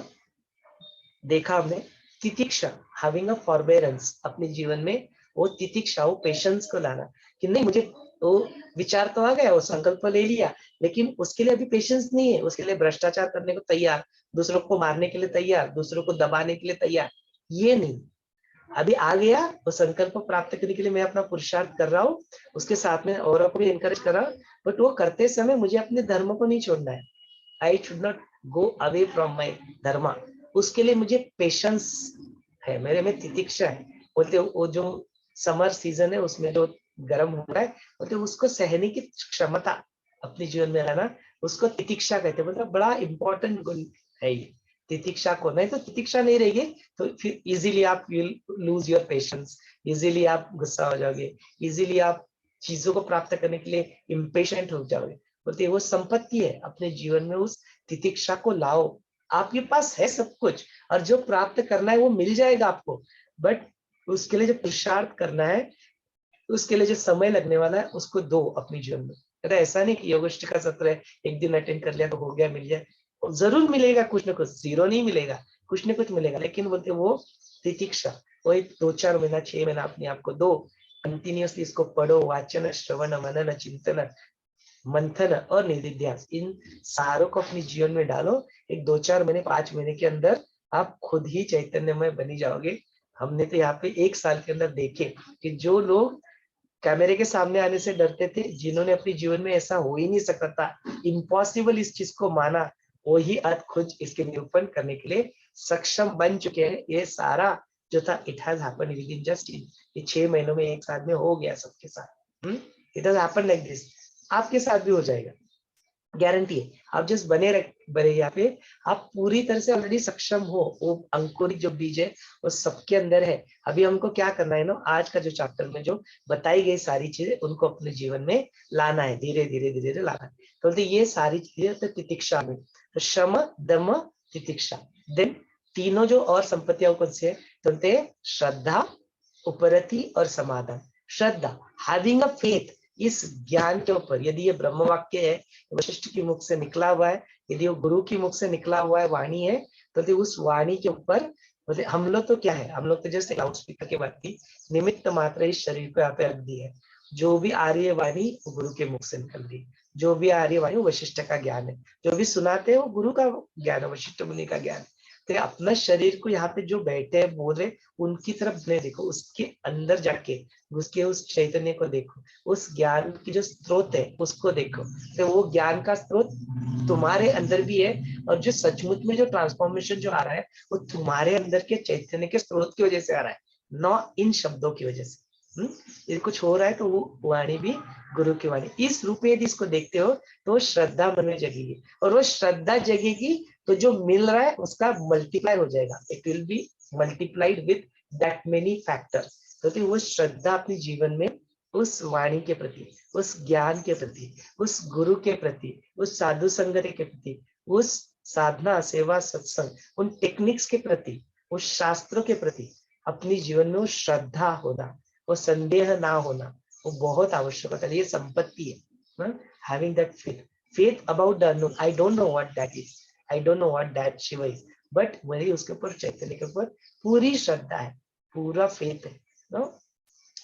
देखा हमने, तितिक्षा हैविंग अ फॉरबेरेंस, अपने जीवन में वो तितिक्षा, वो पेशेंस को लाना कि नहीं मुझे वो विचार तो आ गया, वो संकल्प ले लिया, लेकिन उसके लिए अभी पेशेंस नहीं है, उसके लिए भ्रष्टाचार करने को तैयार, दूसरों को मारने के लिए तैयार, दूसरों को दबाने के लिए तैयार, ये नहीं। अभी आ गया वो संकल्प प्राप्त करने के लिए मैं अपना पुरुषार्थ कर रहा हूँ, उसके साथ में औरों को भी एनकरेज कर रहा हूँ, बट वो करते समय मुझे अपने धर्म को नहीं छोड़ना है। I should not go away from my धर्म, उसके लिए मुझे पेशेंस है, मेरे में तितिक्षा है। बोलते वो जो समर सीजन है उसमें जो गर्म हो रहा है, बोलते उसको सहने की क्षमता अपने जीवन में लाना, उसको तितिक्षा कहते हैं। मतलब बड़ा इंपॉर्टेंट गुण है ये तितिक्षा को, नहीं तो तितिक्षा नहीं रहेगी तो फिर इजीली आप will lose your patience, easily आप गुस्सा हो जाओगे, इजीली आप चीजों को प्राप्त करने के लिए इम्पेशेंट हो जाओगे। बोलते वो संपत्ति है, अपने जीवन में उस तितिक्षा को लाओ। आपके पास है सब कुछ और जो प्राप्त करना है वो मिल जाएगा आपको, बट उसके लिए जो पुरुषार्थ करना है, उसके लिए जो समय लगने वाला है, उसको दो अपने जीवन में। तो ऐसा नहीं कि योगोष्ठी का सत्र है, एक दिन अटेंड कर लिया तो हो गया, मिल जाए, जरूर मिलेगा कुछ ना कुछ, जीरो नहीं मिलेगा, कुछ ना कुछ मिलेगा, लेकिन बोलते वो तितिक्षा, वही 2-4 महीना 6 महीना अपने आप को दो, कंटिन्यूअसली इसको पढ़ो, वाचन, श्रवण, मनन, चिंतन, मंथन और निधिध्यास, इन सारों को अपने जीवन में डालो। एक 2-4 महीने 5 महीने के अंदर आप खुद ही चैतन्यमय बनी जाओगे। हमने तो यहाँ पे 1 साल के अंदर देखे कि जो लोग कैमरे के सामने आने से डरते थे, जिन्होंने अपने जीवन में ऐसा हो ही नहीं सकता था, इम्पॉसिबल इस चीज को माना, वो ही आज खुद इसके निरूपण करने के लिए सक्षम बन चुके हैं। ये सारा जो था it has happened with in just ये 6 महीनों में 1 साल में हो गया सबके साथ। It has happened like this. आपके साथ भी हो जाएगा, गारंटी है। आप जस्ट बने यहाँ पे, आप पूरी तरह से ऑलरेडी सक्षम हो। वो अंकुरित जो बीज है वो सबके अंदर है। अभी हमको क्या करना है ना, आज का जो चैप्टर में जो बताई गई सारी चीजें उनको अपने जीवन में लाना है, धीरे धीरे धीरे धीरे लाना है। तो ये सारी चीजें तो तितिक्षा में, तो शम दम तितिक्षा, देन तीनों जो और संपत्तियां कौन से है, तो श्रद्धा, उपरति और समाधान। श्रद्धा, हैविंग अ फेथ इस ज्ञान के ऊपर। यदि ये ब्रह्म वाक्य है, वशिष्ठ की मुख से निकला हुआ है, यदि वो गुरु की मुख से निकला हुआ है वाणी है, तो उस वाणी के ऊपर हम लोग तो क्या है, हम लोग तो जैसे लाउड स्पीकर के बाद भी निमित्त मात्र इस शरीर को यहाँ पे रख दी है। जो भी आ रही है वाणी वो गुरु के मुख से निकल रही है, जो भी आ रही है वाणी वो वशिष्ठ का ज्ञान है, जो भी सुनाते हैं वो गुरु का ज्ञान है, वशिष्ठ मुनि का ज्ञान है। तो अपना शरीर को यहाँ पे जो बैठे हैं बोल रहे उनकी तरफ नहीं देखो, उसके अंदर जाके उसके उस चैतन्य को देखो, उस ज्ञान की जो स्रोत है उसको देखो। तो वो ज्ञान का स्रोत तुम्हारे अंदर भी है, और जो सचमुच में जो ट्रांसफॉर्मेशन जो आ रहा है वो तुम्हारे अंदर के चैतन्य के स्रोत की वजह से आ रहा है, न इन शब्दों की वजह से। ये कुछ हो रहा है तो वो वाणी भी गुरु की वाणी। इस रूप में यदि इसको देखते हो तो श्रद्धा मन में जगेगी, और वो श्रद्धा जगेगी तो जो मिल रहा है उसका मल्टीप्लाई हो जाएगा, it will be multiplied with that many factors. तो वो श्रद्धा अपने जीवन में उस वाणी के प्रति, उस ज्ञान के प्रति, उस गुरु के प्रति, उस साधु संगत के प्रति, उस साधना सेवा सत्संग उन टेक्निक्स के प्रति, उस शास्त्रों के प्रति अपनी जीवन में वो श्रद्धा होना, वो संदेह ना होना, वो बहुत आवश्यक होता है। ये संपत्ति है, having that faith about the unknown. I don't know what that is, I don't know what that Shiv is, but मेरी उसके ऊपर चैतन्य के ऊपर पूरी श्रद्धा है, पूरा फेथ है। नो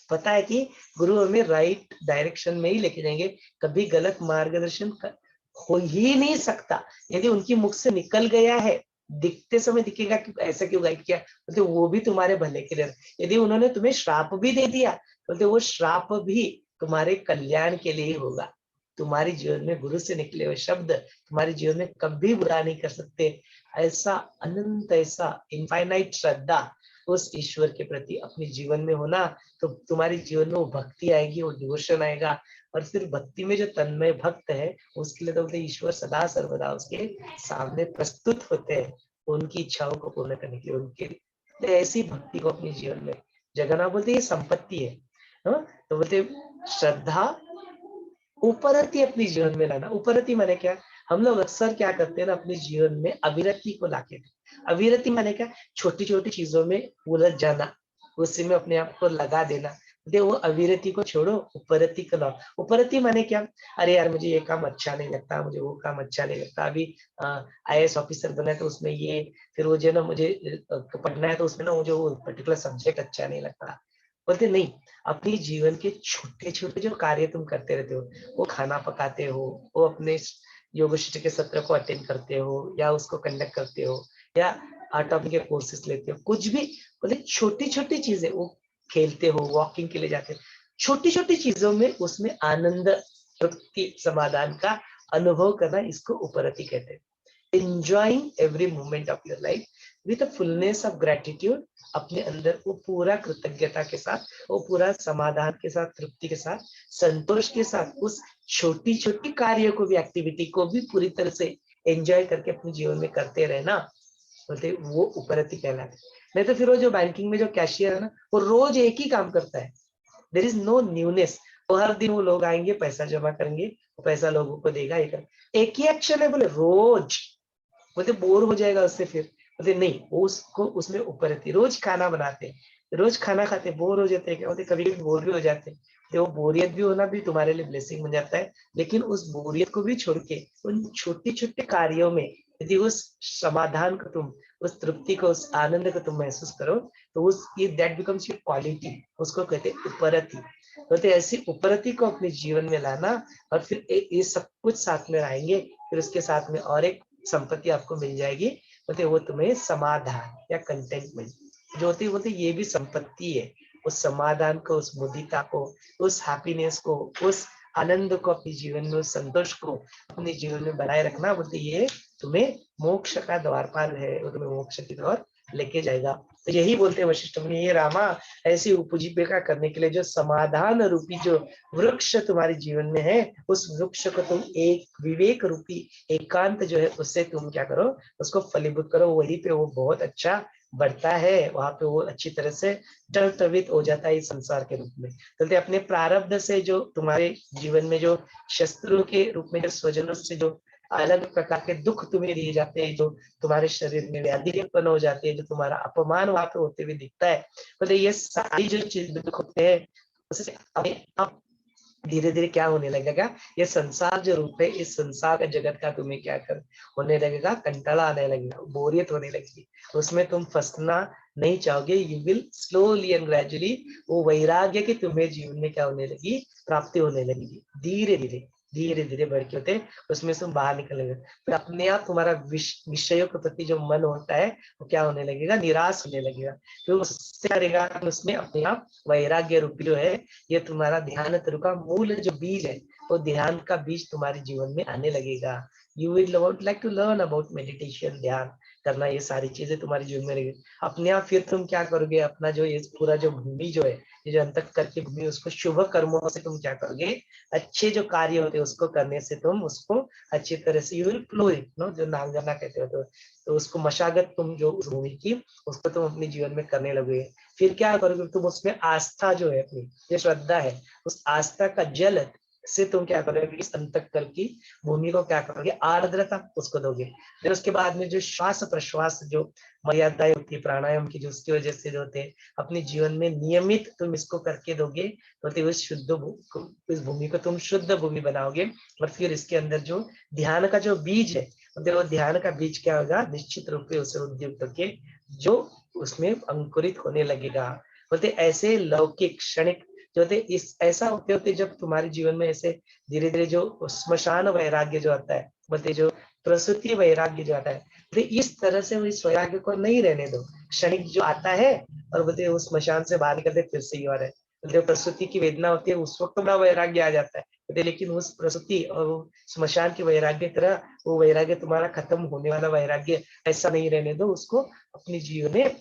पता है कि गुरु हमें राइट डायरेक्शन में ही लेके जाएंगे, कभी गलत मार्गदर्शन हो ही नहीं सकता। यदि उनकी मुख से निकल गया है, दिखते समय दिखेगा कि ऐसा क्यों गाइड किया, तो वो भी तुम्हारे भले के लिए। यदि उन्होंने तुम्हें श्राप भी दे दिया तो वो श्राप भी तुम्हारे कल्याण के लिए ही होगा। तुम्हारे जीवन में गुरु से निकले हुए शब्द तुम्हारे जीवन में कभी बुरा नहीं कर सकते। ऐसा अनंत, ऐसा इनफाइनाइट श्रद्धा उस ईश्वर के प्रति अपने जीवन में होना, तो तुम्हारे जीवन में वो भक्ति आएगी, वो डिवोशन आएगा। और फिर भक्ति में जो तन्मय भक्त है उसके लिए तो बोलते ईश्वर सदा सर्वदा उसके सामने प्रस्तुत होते हैं उनकी इच्छाओं को पूर्ण करने के लिए। उनके तो ऐसी भक्ति को अपने जीवन में जगना बोलते ये संपत्ति है। तो बोलते श्रद्धा उपरति अपने जीवन में लाना। उपरति माने क्या, हम लोग अक्सर क्या करते हैं ना अपने जीवन में अविरति को लाके। अविरति माने क्या, छोटी छोटी चीजों में उलझ जाना, उसी में अपने आप को लगा देना। वो अविरति को छोड़ो, उपरति को लाओ। उपरति माने क्या, अरे यार मुझे ये काम अच्छा नहीं लगता, मुझे वो काम अच्छा नहीं लगता, अभी IAS ऑफिसर बना है तो उसमें ये, फिर वो जो ना मुझे पढ़ना है तो उसमें ना मुझे वो पर्टिकुलर सब्जेक्ट अच्छा नहीं लगता। बोलते नहीं, अपने जीवन के छोटे छोटे जो कार्य तुम करते रहते हो, वो खाना पकाते हो, वो अपने योग शिष्ट के सत्र को अटेंड करते हो, या उसको कंडक्ट करते हो, या आर्ट ऑफ के कोर्सेस लेते हो, कुछ भी बोले छोटी छोटी चीजें, वो खेलते हो, वॉकिंग के लिए जाते हो, छोटी छोटी चीजों में उसमें आनंद, तृप्ति, समाधान का अनुभव करना, इसको उपरति कहते हैं। Enjoying every moment of your life with a fullness of gratitude, अपने अंदर वो पूरा कृतज्ञता के साथ, वो पूरा समाधान के साथ, तृप्ति के साथ, संतोष के साथ, उस छोटी छोटी कार्य को भी, एक्टिविटी को भी पूरी तरह से एंजॉय करके अपने जीवन में करते रहना, बोलते वो उपरति कहलाते। नहीं तो फिर वो जो बैंकिंग में जो कैशियर है ना, वो रोज एक ही काम करता है, देयर इज नो न्यूनेस। वो हर दिन वो लोग आएंगे, पैसा जमा करेंगे, पैसा लोगों को देगा, एक ही एक्शन है, बोले रोज, बोलते बोर हो जाएगा उससे। फिर बोलते नहीं, उसको उसमें उपरति, रोज खाना बनाते, रोज खाना खाते, बोर हो जाते हैं, बोलते कभी कभी बोर भी हो जाते हैं, तो वो बोरियत भी होना भी तुम्हारे लिए ब्लेसिंग बन जाता है। लेकिन उस बोरियत को भी छोड़ के उन छोटे छोटे कार्यों में यदि उस समाधान को तुम, उस तृप्ति को, उस आनंद को तुम महसूस करो, तो उस दैट बिकम्स योर क्वालिटी, उसको कहते हैं उपरति। बोलते ऐसी उपरति को अपने जीवन में लाना, और फिर ये सब कुछ साथ में आएंगे, फिर उसके साथ में और एक संपत्ति आपको मिल जाएगी। बोलते वो तुम्हें समाधान या कंटेंटमेंट जो होती है, बोलते ये भी संपत्ति है। उस समाधान को, उस मुदिता को, उस हैप्पीनेस को, उस आनंद को अपने जीवन में, उस संतोष को अपने जीवन में बनाए रखना। बोलते ये तुम्हें मोक्ष का द्वारपाल है, वो तुम्हें मोक्ष की ओर लेके जाएगा। तो यही बोलते हैं वशिष्ठ मुनि, ये रामा ऐसी उपजीविका करने के लिए जो समाधान रूपी जो वृक्ष तुम्हारे जीवन में है, उस वृक्ष को तुम एक विवेक रूपी एकांत जो है उससे तुम क्या करो, उसको फलीभूत करो। वहीं पे वो बहुत अच्छा बढ़ता है, वहां पे वो अच्छी तरह से टवित हो जाता है इस संसार के रूप में। तो अपने प्रारब्ध से जो तुम्हारे जीवन में जो शस्त्रों के रूप में जो स्वजनों से जो अलग प्रकार के दुख तुम्हें दिए जाते हैं, जो तुम्हारे शरीर में व्याधि उत्पन्न हो जाती है, जो तुम्हारा अपमान वहां पे होते हुए दिखता है, मतलब ये सारी जो चीज दुख होते हैं, उससे अपने आप धीरे धीरे क्या होने लगेगा, ये संसार जो रूप है, इस संसार का जगत का तुम्हें क्या कर होने लगेगा, कंटाला आने लगेगा, बोरियत होने लगेगी, उसमें तुम फंसना नहीं चाहोगे। You will slowly and gradually वो वैराग्य की तुम्हें जीवन में क्या होने लगी, प्राप्ति होने लगेगी। धीरे धीरे धीरे धीरे बढ़ के होते उसमें से तुम बाहर निकलेंगे, फिर अपने आप तुम्हारा विषयों के प्रति जो मन होता है वो क्या होने लगेगा, निराश होने लगेगा। फिर उससे करेगा, उसमें अपने आप वैराग्य रूपी जो है, ये तुम्हारा ध्यान का मूल जो बीज है, वो ध्यान का बीज तुम्हारे जीवन में आने लगेगा। You will like to learn about meditation, ध्यान करना, ये सारी चीजें तुम्हारे जीवन में रहेगी। अपने आप फिर तुम क्या करोगे, अपना जो ये पूरा जो भूमि जो है, ये जो अंतःकरण की भूमि, उसको शुभ कर्मों से तुम क्या करोगे, अच्छे जो कार्य होते हैं उसको करने से तुम उसको अच्छी तरह से you will plough it, no, जो नांगरना कहते हो, तो उसको मशागत तुम जो उस भूमि की, उसको तुम अपने जीवन में करने लगोगे। फिर क्या करोगे, तुम उसमें आस्था जो है, अपनी जो श्रद्धा है, उस आस्था का जल से तुम क्या करोगे, इस अंतःकरण की भूमि को क्या करोगे, आर्द्रता उसको दोगे। फिर उसके बाद में जो श्वास प्रश्वास जो मर्यादाएं होती है प्राणायाम की, जो उसकी वजह से जो होते हैं, अपने जीवन में नियमित तुम इसको करके दोगे, तो उस इस भूमि को तुम शुद्ध भूमि बनाओगे। और फिर इसके अंदर जो ध्यान का जो बीज है, वो ध्यान का बीज क्या होगा, निश्चित रूप से उसे उद्युक्त के जो उसमें अंकुरित होने लगेगा। बोलते ऐसे लौकिक क्षणिक जो होते इस ऐसा होते जब तुम्हारे जीवन में ऐसे धीरे धीरे जो स्मशान वैराग्य जो आता है, बोलते जो प्रसूति वैराग्य जो आता है, तो इस तरह से इस वैराग्य को नहीं रहने दो। क्षणिक जो आता है और बोलते उस स्मशान से बाहर निकलते फिर से और है, बोलते प्रसूति की वेदना होती है, उस वक्त बड़ा वैराग्य आ जाता है, बोलते लेकिन उस प्रसूति और स्मशान की वैराग्य तरह वो वैराग्य तुम्हारा खत्म होने वाला वैराग्य ऐसा नहीं रहने दो, उसको अपने जीवन में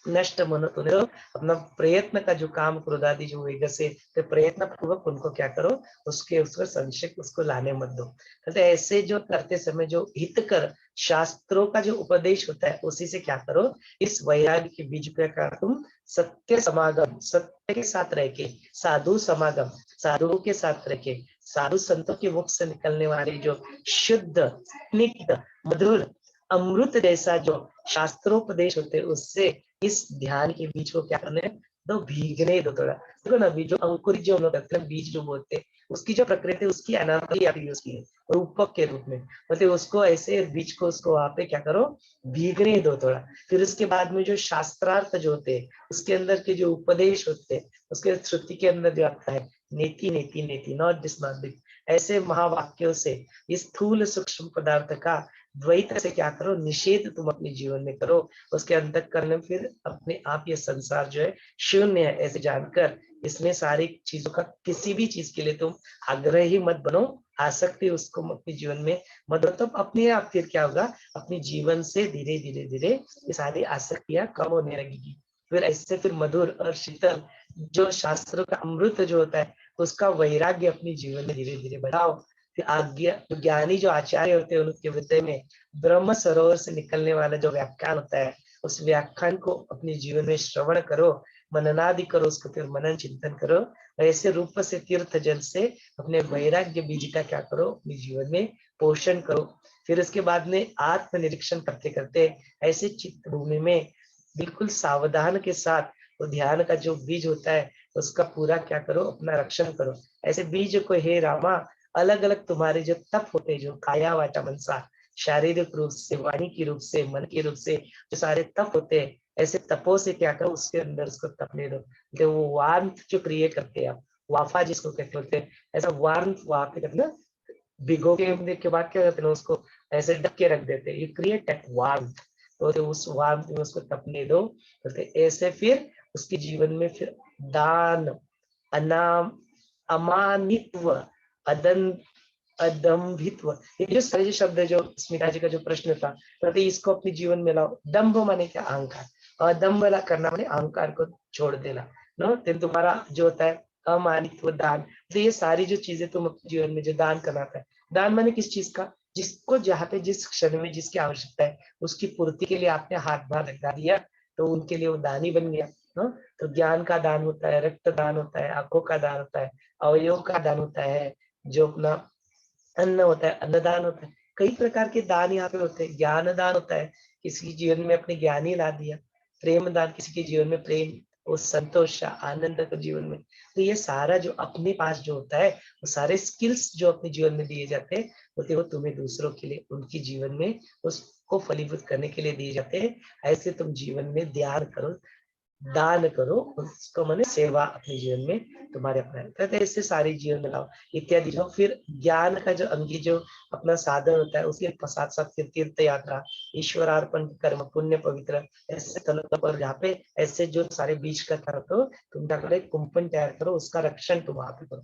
नष्ट मत होने दो। अपना प्रयत्न का जो काम क्रोधादि जो वेग से, तो प्रयत्न पूर्वक उनको क्या करो, उसको संशय उसको लाने मत दो। तो ऐसे जो करते समय जो हितकर शास्त्रों का जो उपदेश होता है, उसी से क्या करो, इस वैराग्य के बीज का तुम सत्य समागम, सत्य के साथ रह के, साधु समागम, साधुओं के साथ रह के, साधु संतों के मुख से निकलने वाले जो शुद्ध स्निग्ध मधुर अमृत जैसा जो शास्त्रोपदेश होते हैं, उससे इस ध्यान के बीज को क्या करना है, तो भीगने दो थोड़ा। देखो ना, बीज जो अंकुरित जो हम लोग करते हैं, बीज जो बोलते हैं, उसकी जो प्रकृति, उसकी एनालॉजी आप यूज की है रूपक के रूप में, मतलब उसको ऐसे बीज को उसको वहां पे क्या करो, भीगने दो थोड़ा। फिर उसके बाद में जो शास्त्रार्थ जो होते हैं, उसके अंदर के जो उपदेश होते हैं, उसके श्रुति के अंदर जो आता है, नेति नेति नेति, नॉट दिस नॉट दिस, ऐसे महावाक्यों से इस स्थूल सूक्ष्म पदार्थ का द्वैत से क्या करो, निषेध तुम अपने जीवन में करो। उसके अंतःकरण में फिर अपने आप ये संसार जो है शून्य है ऐसे जानकर, इसमें सारी चीजों का किसी भी चीज के लिए तुम आग्रह ही मत बनो, आसक्ति उसको अपने जीवन में मत दो, तब अपने आप फिर क्या होगा, अपने जीवन से धीरे धीरे धीरे ये सारी आसक्तियां कम होने लगेगी। फिर ऐसे फिर मधुर और शीतल जो शास्त्रों का अमृत जो होता है, उसका वैराग्य अपने जीवन में धीरे धीरे बढ़ाओ। फिर आज्ञा ज्ञानी जो आचार्य होते हैं, उनके हृदय में ब्रह्म सरोवर से निकलने वाला जो व्याख्यान होता है, उस व्याख्यान को अपने जीवन में श्रवण करो, मननादि करो, उसको फिर मनन चिंतन करो। ऐसे रूप से तीर्थ जल से अपने वैराग्य बीज का क्या करो, अपने जीवन में पोषण करो। फिर उसके बाद में आत्मनिरीक्षण करते करते ऐसे चित्त भूमि में बिल्कुल सावधान के साथ वो ध्यान का जो बीज होता है, उसका पूरा क्या करो, अपना रक्षण करो। ऐसे बीज को हे रामा, अलग अलग तुम्हारे जो तप होते हैं, जो काया वाचा मनसा, शारीरिक रूप से, वाणी के रूप से, मन के रूप से जो सारे तप होते हैं, ऐसे तपों से क्या करो, उसके अंदर उसको तपने दो। तो वो वांत जो क्रिएट करते हैं आप, वाफा जिसको कहते होते हैं, ऐसा वार्म वहां पे कहते हैं ना, भिगो के बाद क्या करते हैं उसको ऐसे ढक के रख देते हैं, यू क्रिएट दैट वार्म, तो उस वार्म में उसको तपने दो, तो ऐसे फिर उसके जीवन में फिर दान, अनाम, अमानित्व, अदन अदम्भित्व, ये जो सारे जो शब्द है, जो स्मिता जी का जो प्रश्न था, तो इसको अपने जीवन में लाओ। दम्भ माने क्या? अहंकार। अदम्भ करना माने अहंकार को छोड़ देना, नो, तो तुम्हारा जो होता है अमानित्व, दान, तो ये सारी जो चीजें तुम अपने जीवन में जो दान करना है, दान माने किस चीज का? जिसको जहाँ पे जिस क्षण में जिसकी आवश्यकता है उसकी पूर्ति के लिए आपने हाथ बाहर लगा दिया, तो उनके लिए वो दान ही बन गया। तो ज्ञान का दान होता है, रक्त दान होता है, आंखों का दान होता है, अवयव का दान होता है, जो अपना अन्न होता है, अन्नदान होता है, कई प्रकार के दान यहाँ पे होते हैं। ज्ञान दान होता है, किसी के जीवन में अपने ज्ञान ही ला दिया। प्रेम दान, किसी के जीवन में प्रेम और संतोष आनंद को जीवन में, तो ये सारा जो अपने पास जो होता है, वो सारे स्किल्स जो अपने जीवन में दिए जाते हैं, वो तुम्हें दूसरों के लिए उनके जीवन में उसको फलीभूत करने के लिए दिए जाते हैं। ऐसे तुम जीवन में ध्यान करो, दान करो, उसको माने सेवा अपने जीवन में तुम्हारे अपना, तो ऐसे सारे जीवन में लाओ इत्यादि। जो फिर ज्ञान का जो अंगी जो अपना साधन होता है, उसके साथ साथ फिर तीर्थ यात्रा, ईश्वरार्पण कर्म, पुण्य पवित्र, ऐसे स्थलों पर जहाँ पे ऐसे जो सारे बीज का था, तो तुम क्या करो, एक कुंपन तैयार करो, उसका रक्षण तुम वहां पे करो।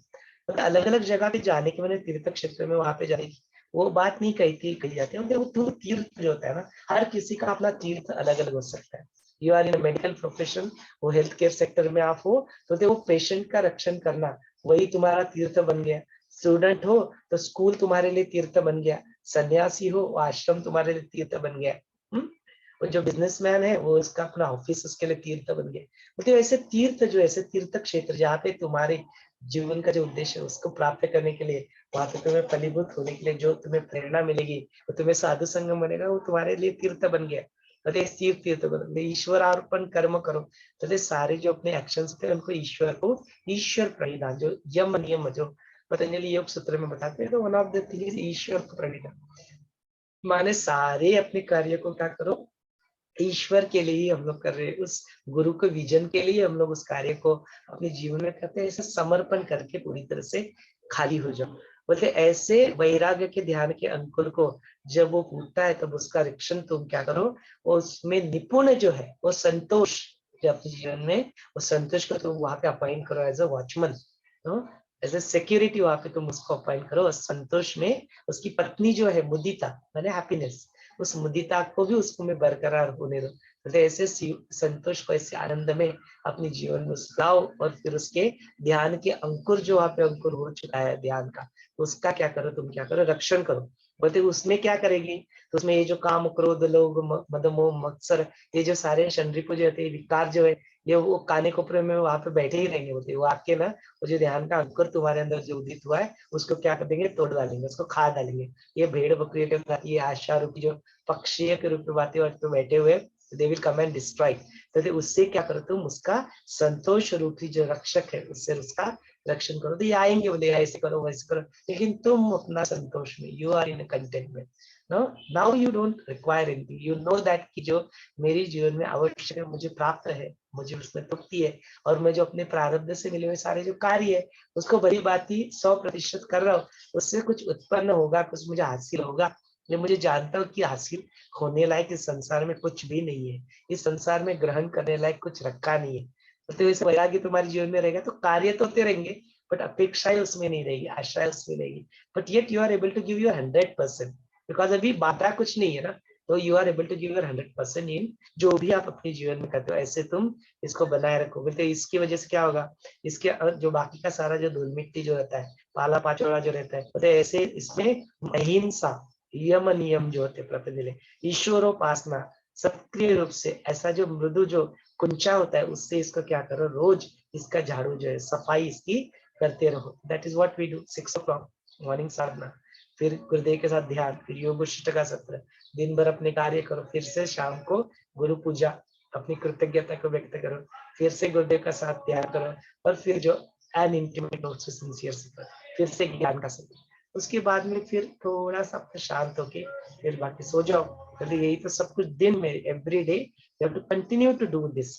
तो अलग अलग जगह पे जाने की, मैंने तीर्थ क्षेत्र में वहां पे जाने की वो बात नहीं कही जाती है, वो तीर्थ जो होता है ना, हर किसी का अपना तीर्थ अलग अलग हो सकता है। You are in medical profession, वो हेल्थ केयर सेक्टर में आप हो, तो वो पेशेंट का रक्षण करना वही तुम्हारा तीर्थ बन गया। स्टूडेंट हो तो स्कूल तुम्हारे लिए तीर्थ बन गया, सन्यासी हो वो आश्रम तुम्हारे लिए तीर्थ बन गया। और जो बिजनेसमैन है वो इसका अपना ऑफिस उसके लिए तीर्थ बन गया। मतलब ऐसे तीर्थ जो ऐसे तीर्थ क्षेत्र जहाँ पे तुम्हारे जीवन का जो उद्देश्य है उसको प्राप्त करने के लिए, वहां पे तुम्हें फलीभूत होने के लिए जो तुम्हें प्रेरणा मिलेगी, वो तुम्हें साधु संग बनेगा, वो तुम्हारे लिए तीर्थ बन गया। तीर्थ करो, ईश्वर अर्पण कर्म करो, तो सारे जो अपने एक्शंस थे उनको ईश्वर को, ईश्वर प्रणिधान, जो यम नियम जो पतंजलि योग सूत्र में बताते हैं, तो one of the thing is ईश्वर को प्रणिधान, माने सारे अपने कार्य को क्या करो, ईश्वर के लिए ही हम लोग कर रहे हैं, उस गुरु के विजन के लिए हम लोग उस कार्य को अपने जीवन में करते हैं। ऐसे समर्पण करके पूरी तरह से खाली हो जाओ। बोलते ऐसे वैराग्य के ध्यान के अंकुर को जब वो फूटता है, तब उसका रक्षण तुम क्या करो, उसमें निपुण जो है वो संतोष जो अपने जीवन में, वो संतोष को तुम वहां पे अपॉइंट करो as a watchman, as a security वहां पे तुम उसको अपॉइंट करो। संतोष में उसकी पत्नी जो है मुदिता माने हैप्पीनेस, उस मुदिता को भी उसको में बरकरार होने दो। तो ऐसे संतोष को, ऐसे आनंद में अपने जीवन में लाओ, और फिर उसके ध्यान के अंकुर जो वहां पे अंकुर हो चुका है ध्यान का, उसका क्या करो, तुम क्या करो, रक्षण करो। बोलते उसमें क्या करेगी, तो उसमें ये जो काम क्रोध लोभ मद मोह मत्सर, ये जो सारे शरीर जो होते हैं विकार जो है, ये वो काने कोपरे में वहां पे बैठे ही रहेंगे, बोलते वो आके ना वो जो ध्यान का अंकुर तुम्हारे अंदर जो उदित हुआ है उसको क्या कर देंगे, तोड़ डालेंगे, उसको खा डालेंगे। ये भेड़ बकरी के साथ ये आशा रूपी जो पक्षी के रूप में बातें पे बैठे हुए, they will come and destroy. तो उससे क्या करो, तुम उसका संतोष रूपी जो रक्षक है उससे उसका रक्षण करो। तो ये आएंगे बोले ऐसे करो वैसे करो, लेकिन तुम अपना संतोष में, you are in contentment, no, now you don't require anything, you know that कि जो मेरे जीवन में आवश्यक है मुझे प्राप्त है, मुझे उसमें तृप्ति है, और मैं जो अपने प्रारब्ध से मिले हुए सारे जो कार्य है उसको बड़ी बात ही 100% कर रहा हूँ, उससे कुछ उत्पन्न होगा, कुछ मुझे हासिल होगा, ये मुझे जानता हूँ कि हासिल होने लायक इस संसार में कुछ भी नहीं है, इस संसार में ग्रहण करने लायक कुछ रखा नहीं है। तो इस वैराग्य तुम्हारे जीवन में रहेगा तो कार्य तो होते रहेंगे, बट अपेक्षाएं उसमें नहीं रहेगी, आशाएं उसमें रहेगी, but yet you are able to give your 100%, because अभी बाधा कुछ नहीं है ना, तो you are able to give your 100% in जो भी आप अपने जीवन में करते हो, ऐसे तुम इसको बनाए रखोगे। तो इसकी वजह से क्या होगा, इसके जो बाकी का सारा जो धूल मिट्टी जो रहता है, पाला पाचोड़ा जो रहता है, तो ऐसे इसमें अहिंसा, यम नियम जो होते प्रतिदिन, ईश्वरोपासना, सक्रिय रूप से ऐसा जो मृदु जो कुंचा होता है उससे इसको क्या करो, रोज इसका झाड़ू जो है सफाई इसकी करते रहो। That is what we do. 6 o'clock morning साधना, फिर गुरुदेव के साथ ध्यान, फिर योग शिष्ट का सत्र, दिन भर अपने कार्य करो, फिर से शाम को गुरु पूजा, अपनी कृतज्ञता को व्यक्त करो, फिर से गुरुदेव का साथ ध्यान करो, और फिर जो एन इंटीमेट ऑल्सो सिंसियर सत्र, फिर से ज्ञान का सत्र। उसके बाद में फिर थोड़ा सा शांत होके फिर बाकी सो जाओ। यही तो सब कुछ दिन में every day you have to continue to do this.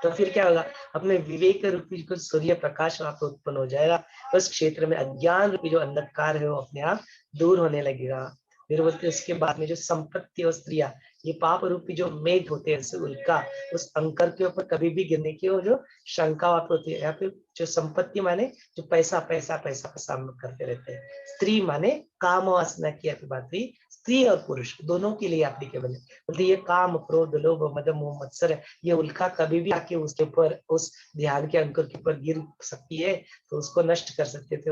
तो फिर क्या होगा, अपने विवेक रूपी जो सूर्य प्रकाश वहां पे उत्पन्न हो जाएगा, उस क्षेत्र में अज्ञान रूपी जो अंधकार है वो अपने आप दूर होने लगेगा। फिर बोलते उसके बाद में जो संपत्ति और स्त्रियां, ये पाप रूपी जो मेघ होते हैं, जैसे उल्का, उस अंकर के ऊपर कभी भी गिरने की वो जो शंका वहां पे होती है। या फिर जो संपत्ति माने जो पैसा पैसा पैसा पैसा हम लोग करते रहते हैं। स्त्री माने काम वासना की आपकी बात हुई, स्त्री और पुरुष दोनों के लिए एप्लीकेबल है। बोलते ये काम, क्रोध, लोभ, मद, मोह, मत्सर है, ये उल्का कभी भी आके उसके ऊपर, उस ध्यान के अंकुर के ऊपर गिर सकती है, तो उसको नष्ट कर सकते थे।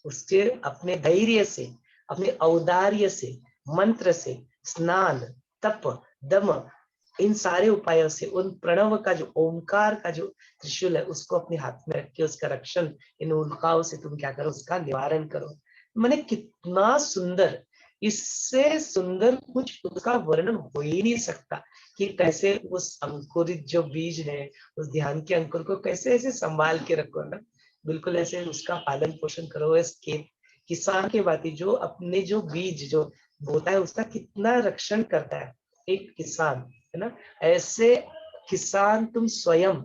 उससे अपने धैर्य से, अपने औदार्य से, मंत्र से, स्नान, तप, दम, इन सारे उपायों से, उन प्रणव का जो ओंकार का जो त्रिशूल है उसको अपने हाथ में रख के उसका रक्षण, इन उल्काओं से तुम क्या करो, उसका निवारण करो। मैंने कितना सुंदर, इससे सुंदर कुछ उसका वर्णन हो ही नहीं सकता कि कैसे उस अंकुरित जो बीज है, उस ध्यान के अंकुर को कैसे ऐसे संभाल के रखो ना, बिल्कुल ऐसे उसका पालन पोषण करो। इसके किसान के बाती जो अपने जो बीज जो बोता है उसका कितना रक्षण करता है एक किसान, है ना। ऐसे किसान तुम स्वयं,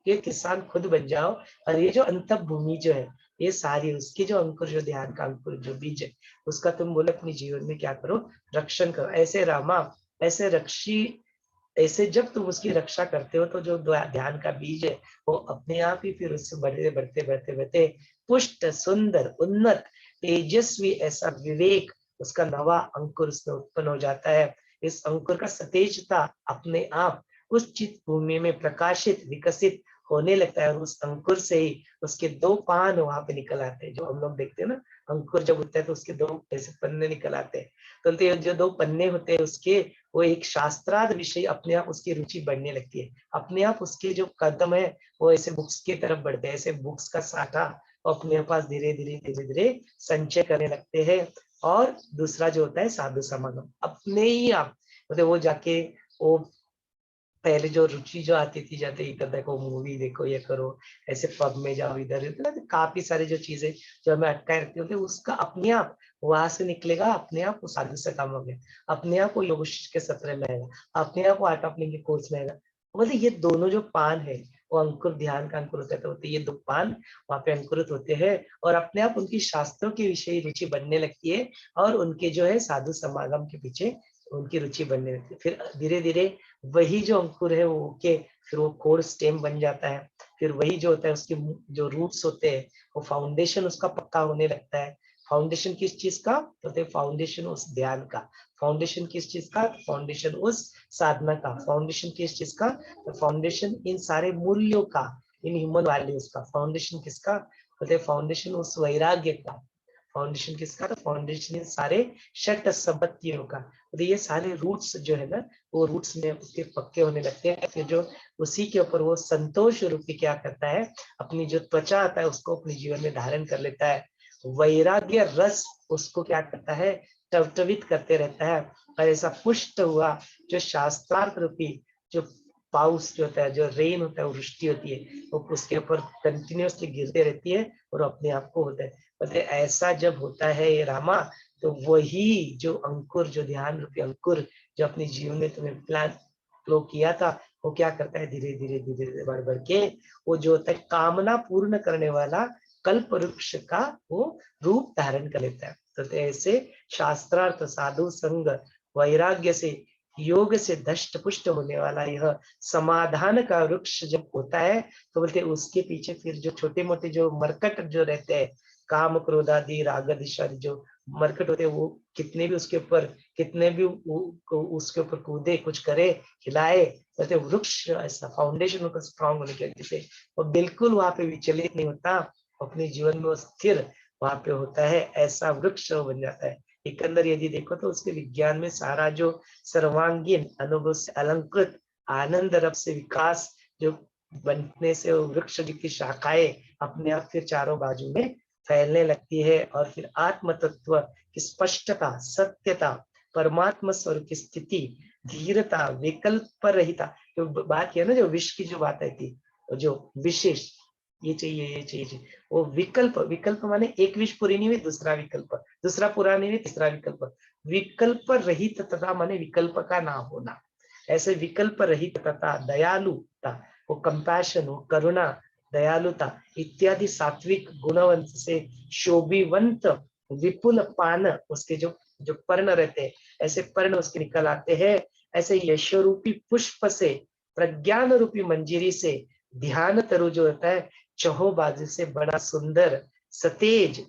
ये किसान खुद बन जाओ, और ये जो अंत भूमि जो है, ये सारी उसकी जो अंकुर, जो ध्यान का अंकुर जो बीज है, उसका तुम बोले अपने जीवन में क्या करो, रक्षण करो। ऐसे रामा, ऐसे रक्षी, ऐसे जब तुम उसकी रक्षा करते हो तो जो ध्यान का बीज है वो अपने आप ही फिर उससे बढ़ते बढ़ते बढ़ते बढ़ते पुष्ट, सुंदर, उन्नत, तेजस्वी, ऐसा विवेक, उसका नवा अंकुर उसमें उत्पन्न हो जाता है। इस अंकुर का सतेजता अपने आप उस चित भूमि में प्रकाशित, विकसित होने लगता है, और उस अंकुर से ही उसके दो पान वहां पे निकल आते हैं। जो हम लोग देखते हैं ना, अंकुर जब होता है तो उसके दो ऐसे पन्ने निकल आते हैं। तो जो दो पन्ने होते हैं उसके, वो एक शास्त्रार्थ विषय अपने आप उसकी रुचि बढ़ने लगती है। अपने आप उसके जो कदम है वो ऐसे बुक्स की तरफ बढ़ते हैं, ऐसे बुक्स का साठा अपने पास धीरे धीरे धीरे धीरे संचय करने लगते हैं। और दूसरा जो होता है साधु समागम, अपने ही आप मतलब वो जाके वो पहले जो रुचि जो आती थी, जाते इधर देखो मूवी देखो, ये करो, ऐसे पब में जाओ, इधर तो काफी सारी जो चीजें जो हमें अटकाए रखती होती है, उसका अपने आप वहां से निकलेगा, अपने आप वो साधु से काम हो गया, अपने आप वो योग के सत्र में आएगा, अपने आप वो आर्ट ऑफ लिविंग के कोर्स में आएगा। मतलब ये दोनों जो पान है वो अंकुर, ध्यान का अंकुर होता है, ये दो पान वहां पे अंकुरित होते हैं, और अपने आप उनकी शास्त्रों के विषय रुचि बनने लगती है, और उनके जो है साधु समागम के पीछे उनकी रुचि बनने लगती है। फिर धीरे धीरे वही जो अंकुर है वो के फिर वो कोर स्टेम बन जाता है। फिर वही जो होता है उसके जो रूट्स होते हैं, वो फाउंडेशन उसका पक्का होने लगता है। फाउंडेशन किस चीज का, तो फाउंडेशन उस ध्यान का, फाउंडेशन किस चीज का, फाउंडेशन उस साधना का, फाउंडेशन किस चीज का, तो फाउंडेशन इन सारे मूल्यों का, इन ह्यूमन वैल्यूज का, फाउंडेशन किसका, तो फाउंडेशन उस वैराग्य का, फाउंडेशन किसका, तो फाउंडेशन इन सारे षट संपत्तियों का। तो ये सारे रूट्स जो है ना, वो रूट्स में उसके पक्के होने लगते हैं। फिर जो उसी के ऊपर वो संतोष रूपी क्या करता है, अपनी जो त्वचा आता है उसको अपने जीवन में धारण कर लेता है। वैराग्य रस उसको क्या करता है, टवटवित करते रहता है। और ऐसा पुष्ट हुआ जो शास्त्रार्थ रूपी जो पाउस जो होता है, जो रेन होता है, वो वृष्टि होती है, वो उसके ऊपर कंटिन्यूसली गिरते रहती है और अपने आप को होता है। मतलब ऐसा जब होता है ये रामा, तो वही जो अंकुर, जो ध्यान रूपी अंकुर जो अपने जीवन में तुम्हें प्लान फ्लो किया था, वो क्या करता है, धीरे धीरे धीरे धीरे बढ़ बढ़ के वो जो होता है कामना पूर्ण करने वाला कल्प वृक्ष का वो रूप धारण कर लेता है। तो ऐसे शास्त्रार्थ, साधु संग, वैराग्य से, योग से दष्ट पुष्ट होने वाला यह समाधान का वृक्ष जब होता है, तो बोलते उसके पीछे फिर जो छोटे मोटे जो मरकट जो रहते हैं, काम, क्रोध आदि, राग आदि जो मरकट होते हैं, वो कितने भी उसके ऊपर, कितने भी उसके ऊपर कूदे, कुछ करे, हिलाए, कहते वृक्ष ऐसा फाउंडेशन होकर स्ट्रांग होने की वजह से वो बिल्कुल वहां पे विचलित नहीं होता, अपने जीवन में वो स्थिर वहां पे होता है, ऐसा वृक्ष बन जाता है। एक अंदर यदि देखो तो उसके विज्ञान में सारा जो सर्वांगीण अनुभव से अलंकृत आनंद रस से विकास जो बनने से वो वृक्ष की शाखाएं अपने आप फिर चारों बाजू में फैलने लगती है, और फिर आत्म तत्व की स्पष्टता, सत्यता, परमात्मा स्वरूप की स्थिति, धीरता, विकल्प रहिता, जो बात है ना, जो विश्व की जो बात आई थी, जो विशेष ये चाहिए, ये चाहिए, वो विकल्प, विकल्प माने एक विष पूरी नहीं हुई, दूसरा विकल्प, दूसरा पूरा नहीं हुई, तीसरा विकल्प, विकल्प रहित तथा माने विकल्प का ना होना। ऐसे विकल्प रहित तथा दयालुता, वो कंपैशन, वो करुणा, दयालुता इत्यादि सात्विक गुणवंत से शोभिवंत विपुल पान, उसके जो जो पर्ण रहते हैं, ऐसे पर्ण उसके निकल आते हैं। ऐसे यश रूपी पुष्प से, प्रज्ञान रूपी मंजीरी से ध्यान तरु जो होता है चहो बाजू से बड़ा सुंदर सतेज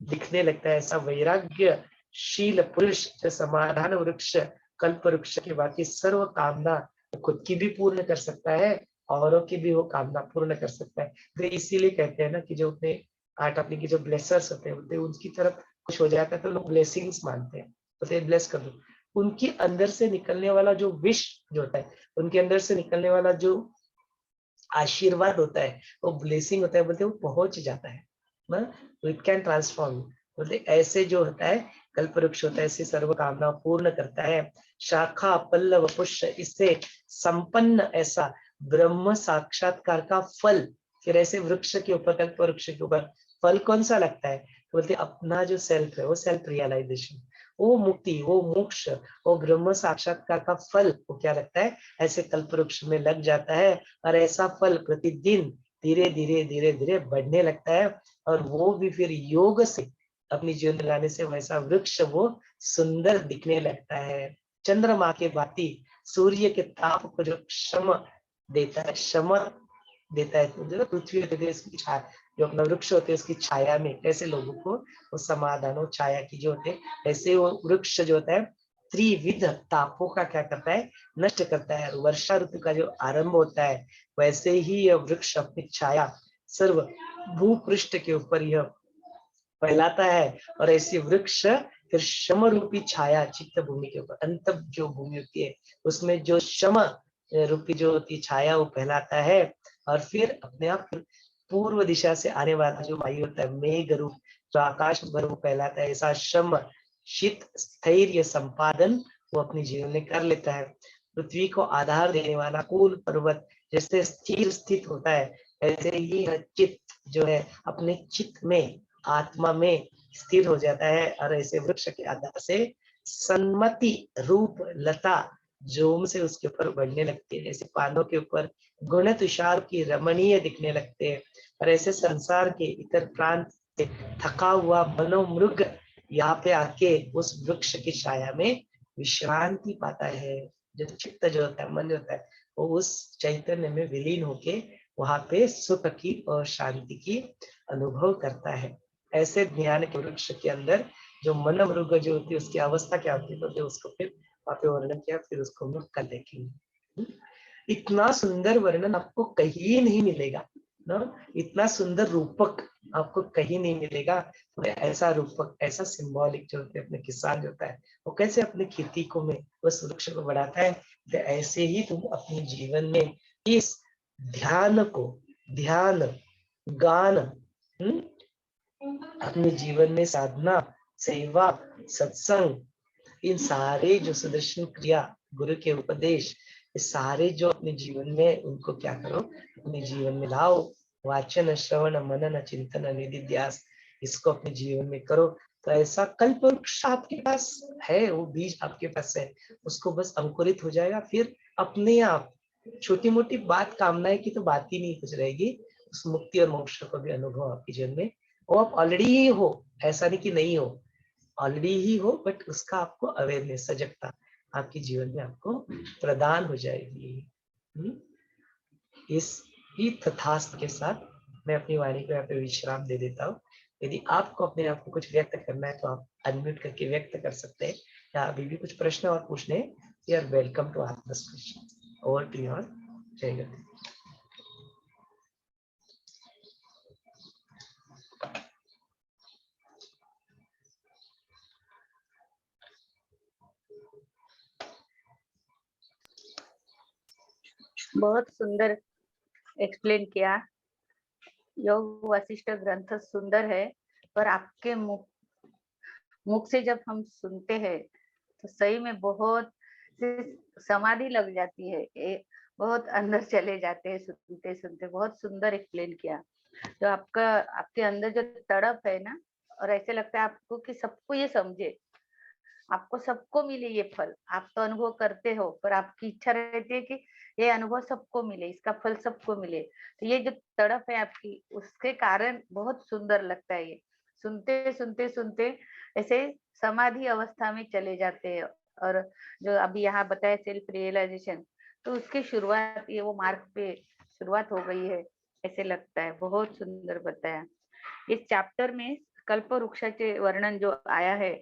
दिखने लगता है। ऐसा वैराग्य शील पुरुष जो समाधान वृक्ष, कल्प वृक्ष की बाकी सर्व कामना खुद की भी पूर्ण कर सकता है, औरों की भी वो कामना पूर्ण कर सकता है। तो इसीलिए कहते हैं ना कि जो अपने आठ अपने की जो ब्लेसर्स होते हैं उनकी तरफ कुछ हो जाता है तो लोग ब्लेसिंग्स मानते हैं, तो ब्लेस कर दो। उनके अंदर से निकलने वाला जो विश जो होता है, उनके अंदर से निकलने वाला जो आशीर्वाद होता है, वो ब्लेसिंग होता है, बोलते वो पहुंच जाता है ना, तो इट कैन ट्रांसफॉर्म। बोलते ऐसे जो होता है कल्प वृक्ष होता है, ऐसे सर्व कामना पूर्ण करता है। शाखा पल्लव पुष्प, इससे संपन्न ऐसा ब्रह्म साक्षात्कार का फल। फिर ऐसे वृक्ष के ऊपर, कल्प वृक्ष के ऊपर फल कौन सा लगता है, तो बोलते अपना जो सेल्फ है, वो सेल्फ रियलाइजेशन, वो मुक्ति, वो मोक्ष, वो ब्रह्म साक्षात्कार का फल वो क्या लगता है, ऐसे कल्प वृक्ष में लग जाता है। और ऐसा फल प्रतिदिन धीरे धीरे धीरे धीरे बढ़ने लगता है, और वो भी फिर योग से अपनी जीवन में लाने से वैसा वृक्ष वो सुंदर दिखने लगता है। चंद्रमा के भांति सूर्य के ताप को जो क्षम देता है, क्षम देता है, तो जो पृथ्वी होती है इसकी छाया, जो अपना वृक्ष होते हैं उसकी छाया में कैसे लोगों को वो समाधान हो छाया की जो होते हैं, ऐसे वो वृक्ष जो होता है त्रिविध तापों का क्या करता है, नष्ट करता है। वर्षा ऋतु का जो आरंभ होता है, वैसे ही यह वृक्ष अपनी छाया सर्व भूपृष्ठ के ऊपर यह फैलाता है। और ऐसी वृक्ष फिर शम रूपी छाया चित्त भूमि के ऊपर, अंत जो भूमि होती है उसमें जो शम रूपी जो होती छाया वो फैलाता है। और फिर अपने आप पूर्व दिशा से आने वाला जो वायु होता है मेघ रूप, जो आकाश भर वो फैलाता है, ऐसा शम शीत स्थैर्य संपादन वो अपने जीवन में कर लेता है। पृथ्वी को आधार देने वाला कुल पर्वत जैसे स्थिर स्थित होता है, ऐसे ही चित्त जो है अपने चित्त में, आत्मा में स्थिर हो जाता है। और ऐसे वृक्ष के आधार से सन्मति रूप लता जोम से उसके ऊपर बढ़ने लगती है, जैसे पानों के ऊपर गुण तुषार की रमणीय दिखने लगते हैं। और ऐसे संसार के इतर प्रांत से थका हुआ मनोमृग यहाँ पे आके उस वृक्ष की छाया में विश्रांति पाता है। जो चित्त जो होता है, मन जो होता है, वो उस चैतन्य में विलीन होके वहां पे सुख की और शांति की अनुभव करता है। ऐसे ज्ञान के वृक्ष के अंदर जो मन मृग जो होती है उसकी अवस्था क्या होती है, तो उसको फिर वहां पे वर्णन किया, फिर उसको हम कल देखेंगे। इतना सुंदर वर्णन आपको कहीं नहीं मिलेगा ना, इतना सुंदर रूपक आपको कहीं नहीं मिलेगा। तो ऐसा रूपक, ऐसा सिंबॉलिक जो होता है अपने किसान जो होता है, वो कैसे अपने खेती को में उस वृक्ष को बढ़ाता है, तो ऐसे ही तुम अपने जीवन में इस ध्यान को, ध्यान गान, अपने जीवन में साधना, सेवा, सत्संग, इन सारे जो सुदर्शन क्रिया, गुरु के उपदेश, ये सारे जो अपने जीवन में उनको क्या करो, अपने जीवन में लाओ। वाचन श्रवण मनन चिंतन निधिध्यास, इसको अपने जीवन में करो। तो ऐसा कल्प वृक्ष आपके पास है, वो बीज आपके पास है, उसको बस अंकुरित हो जाएगा, फिर अपने आप छोटी मोटी बात कामनाएं की तो बात ही नहीं कुछ रहेगी, उस मुक्ति और मोक्ष को भी अनुभव आपके जीवन में, वो आप ऑलरेडी ही हो, ऐसा नहीं कि नहीं हो, ऑलरेडी ही हो, बट उसका आपको अवेयरनेस, सजगता आपके जीवन में आपको प्रदान हो जाएगी। इस ही तथास्थ के साथ मैं अपनी वाणी को यहाँ पे विश्राम दे देता हूँ। यदि आपको अपने आप को कुछ व्यक्त करना है तो आप अनम्यूट करके व्यक्त कर सकते हैं, या अभी भी कुछ प्रश्न और पूछने, you are welcome to ask this question. Over to your Jai Guru. बहुत सुंदर एक्सप्लेन किया। योग वशिष्ठ ग्रंथ सुंदर है, पर आपके मुख से जब हम सुनते हैं तो सही में बहुत समाधि लग जाती है, बहुत अंदर चले जाते हैं सुनते सुनते। बहुत सुंदर एक्सप्लेन किया। जो आपके अंदर जो तड़प है ना, और ऐसे लगता है आपको कि सबको ये समझे, आपको सबको मिले ये फल, आप तो अनुभव करते हो, पर आपकी इच्छा रहती है कि ये अनुभव सबको मिले, इसका फल सबको मिले। तो ये जो तड़प है आपकी, उसके कारण बहुत सुंदर लगता है। ये सुनते सुनते सुनते ऐसे समाधि अवस्था में चले जाते हैं। और जो अभी यहाँ बताया सेल्फ रियलाइजेशन, तो उसकी शुरुआत, ये वो मार्ग पे शुरुआत हो गई है ऐसे लगता है। बहुत सुंदर बताया। इस चैप्टर में कल्प वृक्षाचे वर्णन जो आया है,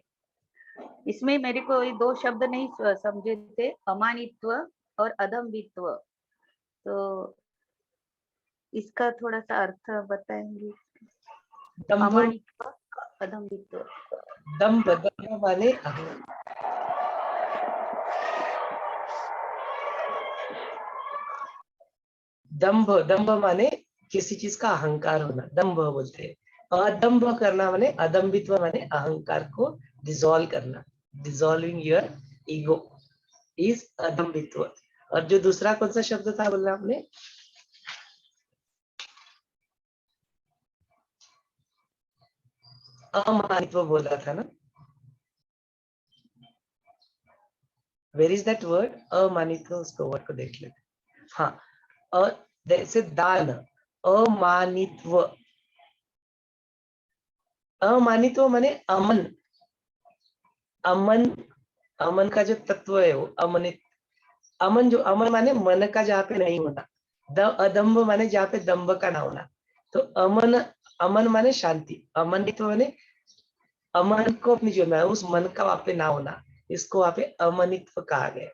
इसमें मेरे को ये दो शब्द नहीं समझे थे, अमानित्व और अदम्भित्व। तो इसका थोड़ा सा अर्थ बताएंगे? दंभ, अमानित्व, अदम्भित्व। दंभ दंभ माने दंभ, दंभ माने किसी चीज का अहंकार होना, दंभ बोलते हैं। अदंभ करना माने, अदम्भित्व माने अहंकार को डिसॉल्व करना, डिसॉल्विंग योर ईगो इज अदम्भित्व। और जो दूसरा कौन सा शब्द था बोलना आपने? अमानित्व बोला था ना? Where is that word? अमानित्व, उसको वर्ड को देख लेते। हाँ, जैसे दान, अमानित्व। अमानित्व माने अमन, अमन, अमन का जो तत्व है वो अमनित। अमन, जो अमन माने मन का जहाँ पे नहीं होना, अदम्भ माने जहाँ पे दम्भ का ना होना। तो अमन, अमन माने शांति, अमनित्व माने अमन को अपनी जो है उस मन का वहां पे ना होना, इसको वहां पे अमनित्व कहा गया।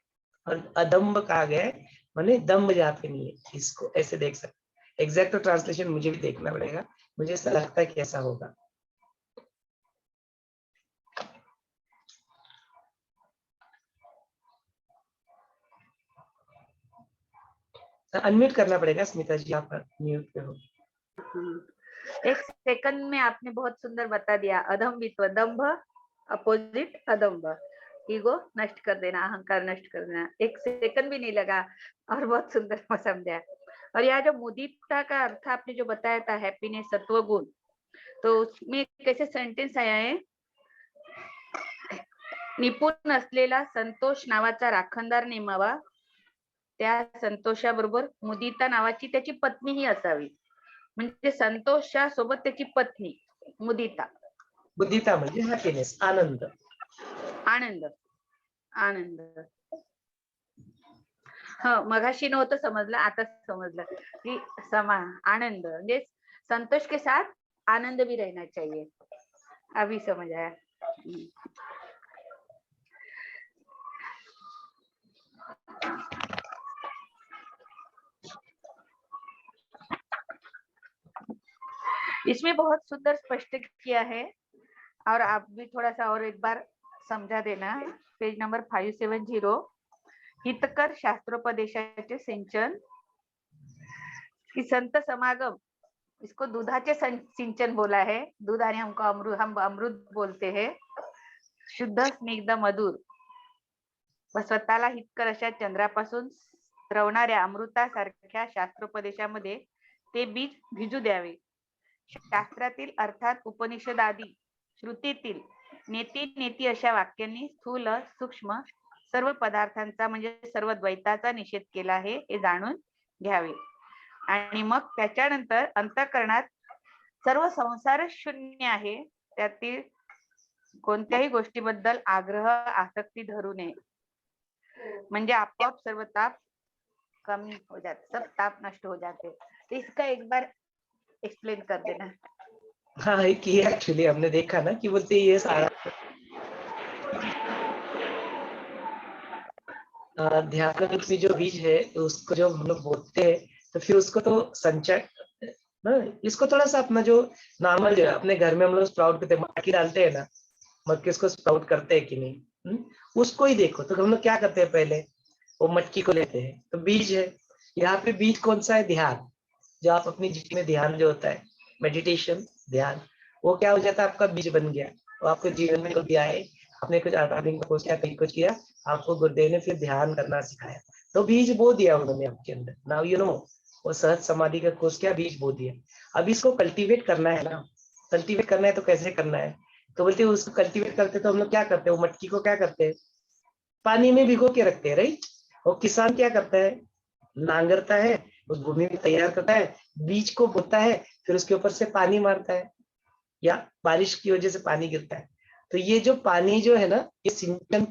और अदम्भ कहा गया है माने दम्भ जहाँ पे नहीं है, इसको ऐसे देख सकते। एग्जैक्ट ट्रांसलेशन मुझे भी देखना पड़ेगा, मुझे ऐसा लगता है कि ऐसा होगा। अनम्यूट करना पड़ेगा स्मिता जी, आप म्यूट पे हो। एक सेकंड में आपने बहुत सुंदर बता दिया। अदम्भित्व, दंभ अपोजिट अदम्भ, ईगो नष्ट कर देना, अहंकार नष्ट कर देना। एक सेकंड भी नहीं लगा और बहुत सुंदर समझा। और यह जो मुदिता का अर्थ आपने जो बताया था, हैप्पीनेस, सत्व गुण, तो उसमें कैसे सेंटेंस आया है, निपुण असलेला संतोष नावाचा राखणदार नेमावा, त्या संतोषाबरोबर मुदिता नावाची त्याची पत्नीही असावी। म्हणजे संतोषच्या सोबत त्याची पत्नी मुदिता। मुदिता म्हणजे हॅपीनेस, आनंद, आनंद, आनंद। हाँ, मगाशी नव्हतं समजलं, आता समजलं कि आनंद म्हणजे संतोष के साथ आनंद भी रहना चाहिए, अभी समझ आया। इसमें बहुत सुंदर स्पष्ट किया है, और आप भी थोड़ा सा और एक बार समझा देना। पेज नंबर 570, हितकर शास्त्रोपदेशाचे सिंचन, कि संत समागम, इसको दुधाचे सिंचन बोला है। दूध आणि हमको हम अमृत बोलते हैं, शुद्ध स्निग्ध मधुर व स्वतःला हितकर अशा चंद्रापासून स्रवणाऱ्या अमृतासारख्या शास्त्रोपदेशामध्ये ते बीज भिजू द्यावे। शास्त्रातील अर्थात उपनिषदादी श्रुतीतील नेती नेती अशा वाक्यांनी स्थूल सूक्ष्म सर्व पदार्थांचा म्हणजे सर्व द्वैताचा निषेध केला आहे हे जाणून घ्यावे। आणि मग त्याच्यानंतर अंतःकरणात सर्व संसार शून्य आहे, त्यातील कोणत्याही गोष्टीबद्दल आग्रह आसक्ती धरू नये, म्हणजे आपोआप सर्व ताप कमी हो जाते, सब ताप नष्ट हो जाते। तो इसका एक बार एक्सप्लेन कर देना। हाँ, ये एक्चुअली हमने देखा ना कि बोलते ये सारा ध्यान में जो बीज है उसको जब हम लोग बोलते हैं तो फिर उसको तो संचय ना, इसको थोड़ा सा अपना जो नॉर्मल जो है अपने घर में हम लोग स्प्राउट करते हैं, मक्की डालते हैं ना, मक्की उसको स्प्राउट करते हैं कि नहीं, उसको ही देखो। तो हम लोग क्या करते हैं, पहले वो मटकी को लेते हैं, तो बीज है, यहाँ पे बीज कौन सा है? ध्यान। जो आप अपनी जीवन में ध्यान जो होता है, मेडिटेशन, ध्यान, वो क्या हो जाता है, आपका बीज बन गया। वो आपके जीवन में दिया है, आपने कुछ आध्यात्मिक कोर्स किया, कहीं कुछ किया, आपको गुरुदेव ने फिर ध्यान करना सिखाया, तो बीज बो दिया उन्होंने आपके अंदर। नाउ यू नो, वो सहज समाधि का कोर्स किया, बीज बो दिया। अब इसको कल्टीवेट करना है ना, कल्टीवेट करना है तो कैसे करना है? तो बोलते हैं उसको कल्टीवेट करते तो हम लोग क्या करते हैं, वो मटकी को क्या करते हैं, पानी में भिगो के रखते हैं, राइट। और किसान क्या करता है, नांगरता है, उस भूमि में तैयार करता है, बीज को बोता है, फिर उसके ऊपर से पानी मारता है या बारिश की वजह से पानी गिरता है। तो ये जो पानी जो है ना, ये सिंचन,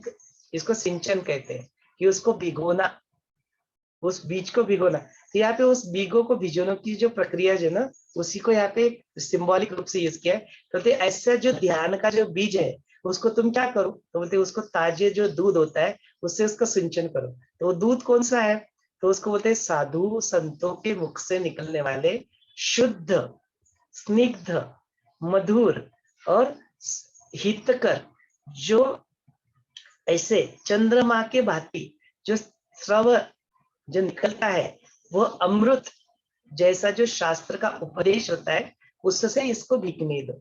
इसको सिंचन कहते हैं, कि उसको भिगोना, उस बीज को भिगोना। तो यहाँ पे उस बीजों को भिगोने की जो प्रक्रिया जो ना, उसी को यहाँ पे सिंबॉलिक रूप से यूज किया है। तो ऐसा जो ध्यान का जो बीज है उसको तुम क्या करो, तो बोलते उसको ताजे जो दूध होता है उससे उसका सिंचन करो। तो वो दूध कौन सा है, तो उसको बोलते हैं साधु संतों के मुख से निकलने वाले शुद्ध, स्निग्ध, मधुर और हितकर, जो ऐसे चंद्रमा के भांति जो स्रव जो निकलता है, वो अमृत जैसा जो शास्त्र का उपदेश होता है, उससे इसको भीगने दो।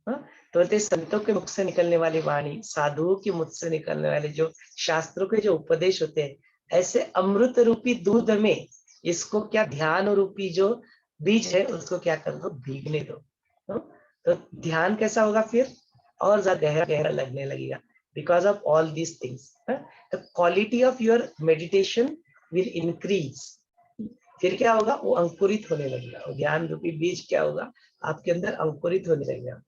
हाँ? तो बोलते संतों के मुख से निकलने वाली वाणी, साधुओं के मुख से निकलने वाले जो शास्त्रों के जो उपदेश होते हैं, ऐसे अमृत रूपी दूध में इसको क्या, ध्यान रूपी जो बीज है उसको क्या कर दो, भीगने दो। तो ध्यान कैसा होगा फिर, और ज्यादा गहरा गहरा लगने लगेगा, because of all these things. The quality of your meditation will increase. फिर क्या होगा, वो अंकुरित होने लगेगा, वो ज्ञान रूपी बीज क्या होगा, आपके अंदर अंकुरित होने लगेगा।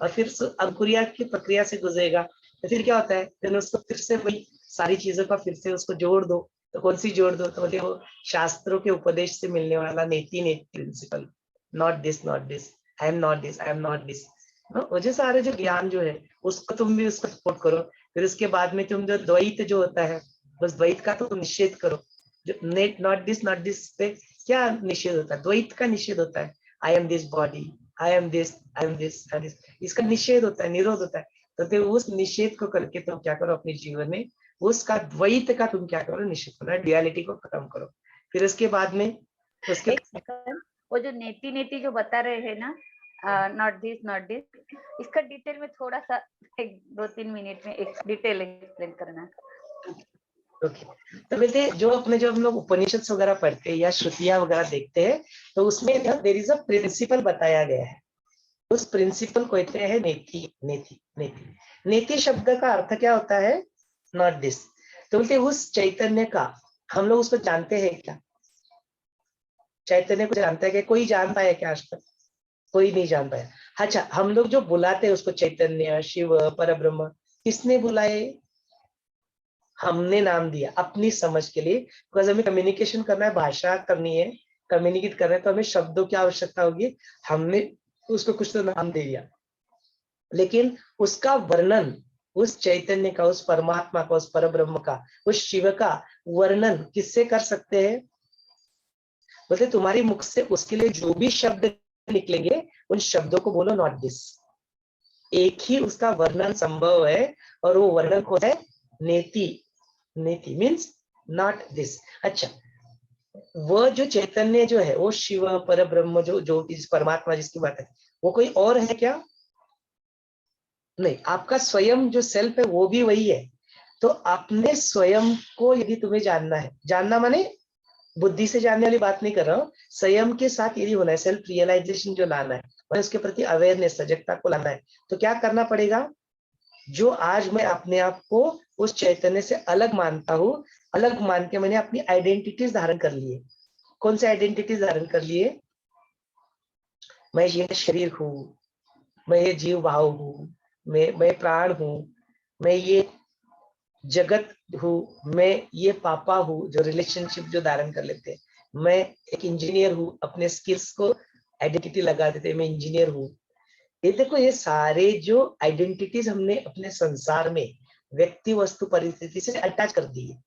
और फिर अंकुरिया की प्रक्रिया से गुजरेगा, तो फिर क्या होता है, फिर उसको फिर से वही सारी चीजों का फिर से उसको जोड़ दो। तो कौन सी जोड़ दो, तो बोलते वो शास्त्रों के उपदेश से मिलने वाला neti neti principle, not this not this, I am not this, I am not this. वो जो सारे जो ज्ञान जो है उसको तुम भी उसको सपोर्ट करो। फिर उसके बाद में तुम जो द्वैत जो होता है, बस द्वैत का तो तुम निषेध करो। जो नेट नॉट दिस पे क्या निषेध होता है, द्वैत का निषेध होता है। I am this body, I am this, I M this, I M this, इसका निषेध होता है, निरोध होता है। तो फिर उस निषेध को करके तुम क्या करो अपने जीवन में, उसका द्वैत का तुम क्या करो, निषेध करो, डुअलिटी को खत्म करो। फिर उसके बाद में उसके एक सेकंड, वो जो नेति नेति जो बता रहे हैं ना, नॉट दिस, इसका डिटेल में थोड़ा सा 2-3 मिनट में एक डिटेल एक्सप्लेन करना। ओके। तो बोलते जो अपने जो हम लोग उपनिषद वगैरह पढ़ते हैं या श्रुतियां वगैरह देखते हैं, तो उसमें देयर इज अ प्रिंसिपल बताया गया है। उस प्रिंसिपल को कहते हैं नेति नेति नेति। नेति शब्द का अर्थ क्या होता है, नॉट दिस। तो बोलते उस चैतन्य का हम लोग उसको जानते हैं क्या, चैतन्य को जानते हैं क्या, कोई जान पाया क्या आज तक, कोई नहीं जान पाया। अच्छा, हम लोग जो बुलाते हैं उसको चैतन्य, शिव, परब्रह्म, किसने बुलाए, हमने नाम दिया अपनी समझ के लिए। बिकॉज हमें कम्युनिकेशन करना है, भाषा करनी है, कम्युनिकेट करना है, तो हमें शब्दों की आवश्यकता होगी। हमने उसको कुछ तो नाम दे दिया, लेकिन उसका वर्णन, उस चैतन्य का, उस परमात्मा का, उस परब्रह्म का, उस शिव का वर्णन किससे कर सकते हैं, बोलते तुम्हारे मुख से उसके लिए जो भी शब्द निकलेंगे उन शब्दों को बोलो नॉट दिस। एक ही उसका वर्णन संभव है, और वो वर्णन को है नेति। नेति मीन्स नॉट दिस। अच्छा, वह जो चैतन्य जो है, वो शिव, परब्रह्म, जो परमात्मा जिसकी बात है, वो कोई और है क्या, नहीं। आपका स्वयं जो सेल्फ है वो भी वही है। तो अपने स्वयं को यदि तुम्हें जानना है, जानना माने बुद्धि से जानने वाली बात नहीं कर रहा हूँ, स्वयं के साथ यदि होना है, सेल्फ रियलाइजेशन जो लाना है, और उसके प्रति अवेयरनेस, सजगता को लाना है, तो क्या करना पड़ेगा, जो आज मैं अपने आप को उस चैतन्य से अलग मानता हूँ, अलग मान के मैंने अपनी आइडेंटिटीज धारण कर लिए। कौन से आइडेंटिटीज धारण कर लिए, मैं ये शरीर हूँ, मैं ये जीव भाव हूँ, मैं प्राण हूँ, मैं ये जगत हूँ, मैं ये पापा हूँ, जो रिलेशनशिप जो धारण कर लेते हैं, मैं एक इंजीनियर हूँ, अपने स्किल्स को आइडेंटिटी लगा देते हैं, मैं इंजीनियर हूँ। ये देखो, ये सारे जो आइडेंटिटीज हमने अपने संसार में व्यक्ति, वस्तु, परिस्थिति से अटैच कर दी है,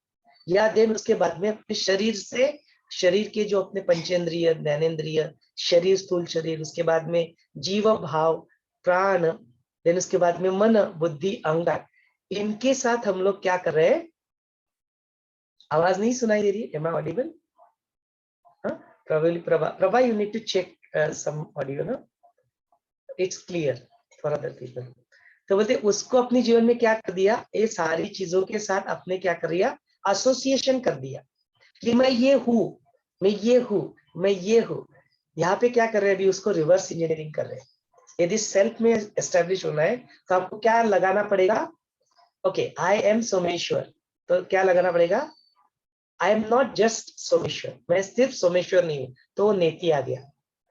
या देन उसके बाद में अपने शरीर से, शरीर के जो अपने पंचेंद्रिय, ज्ञानेन्द्रिय, शरीर, स्थूल शरीर, उसके बाद में जीव भाव, प्राण, देन उसके बाद में मन, बुद्धि, अहंकार, इनके साथ हम लोग क्या कर रहे हैं। आवाज नहीं सुनाई दे रही है, am I audible? Probably Prabha, you need to check some audio, no? It's clear for other people. तो बोलते उसको अपने जीवन में क्या कर दिया, ये सारी चीजों के साथ अपने क्या कर दिया, एसोसिएशन कर दिया कि मैं ये हूँ, मैं ये हूँ, मैं ये हूँ। यहाँ पे क्या कर रहे हैं अभी, उसको रिवर्स इंजीनियरिंग कर रहे हैं। यदि सेल्फ में एस्टेब्लिश होना है तो आपको क्या लगाना पड़ेगा? ओके, आई एम सोमेश्वर, तो क्या लगाना पड़ेगा? आई एम नॉट जस्ट सोमेश्वर, मैं सिर्फ सोमेश्वर नहीं हूँ, तो वो नेति आ गया।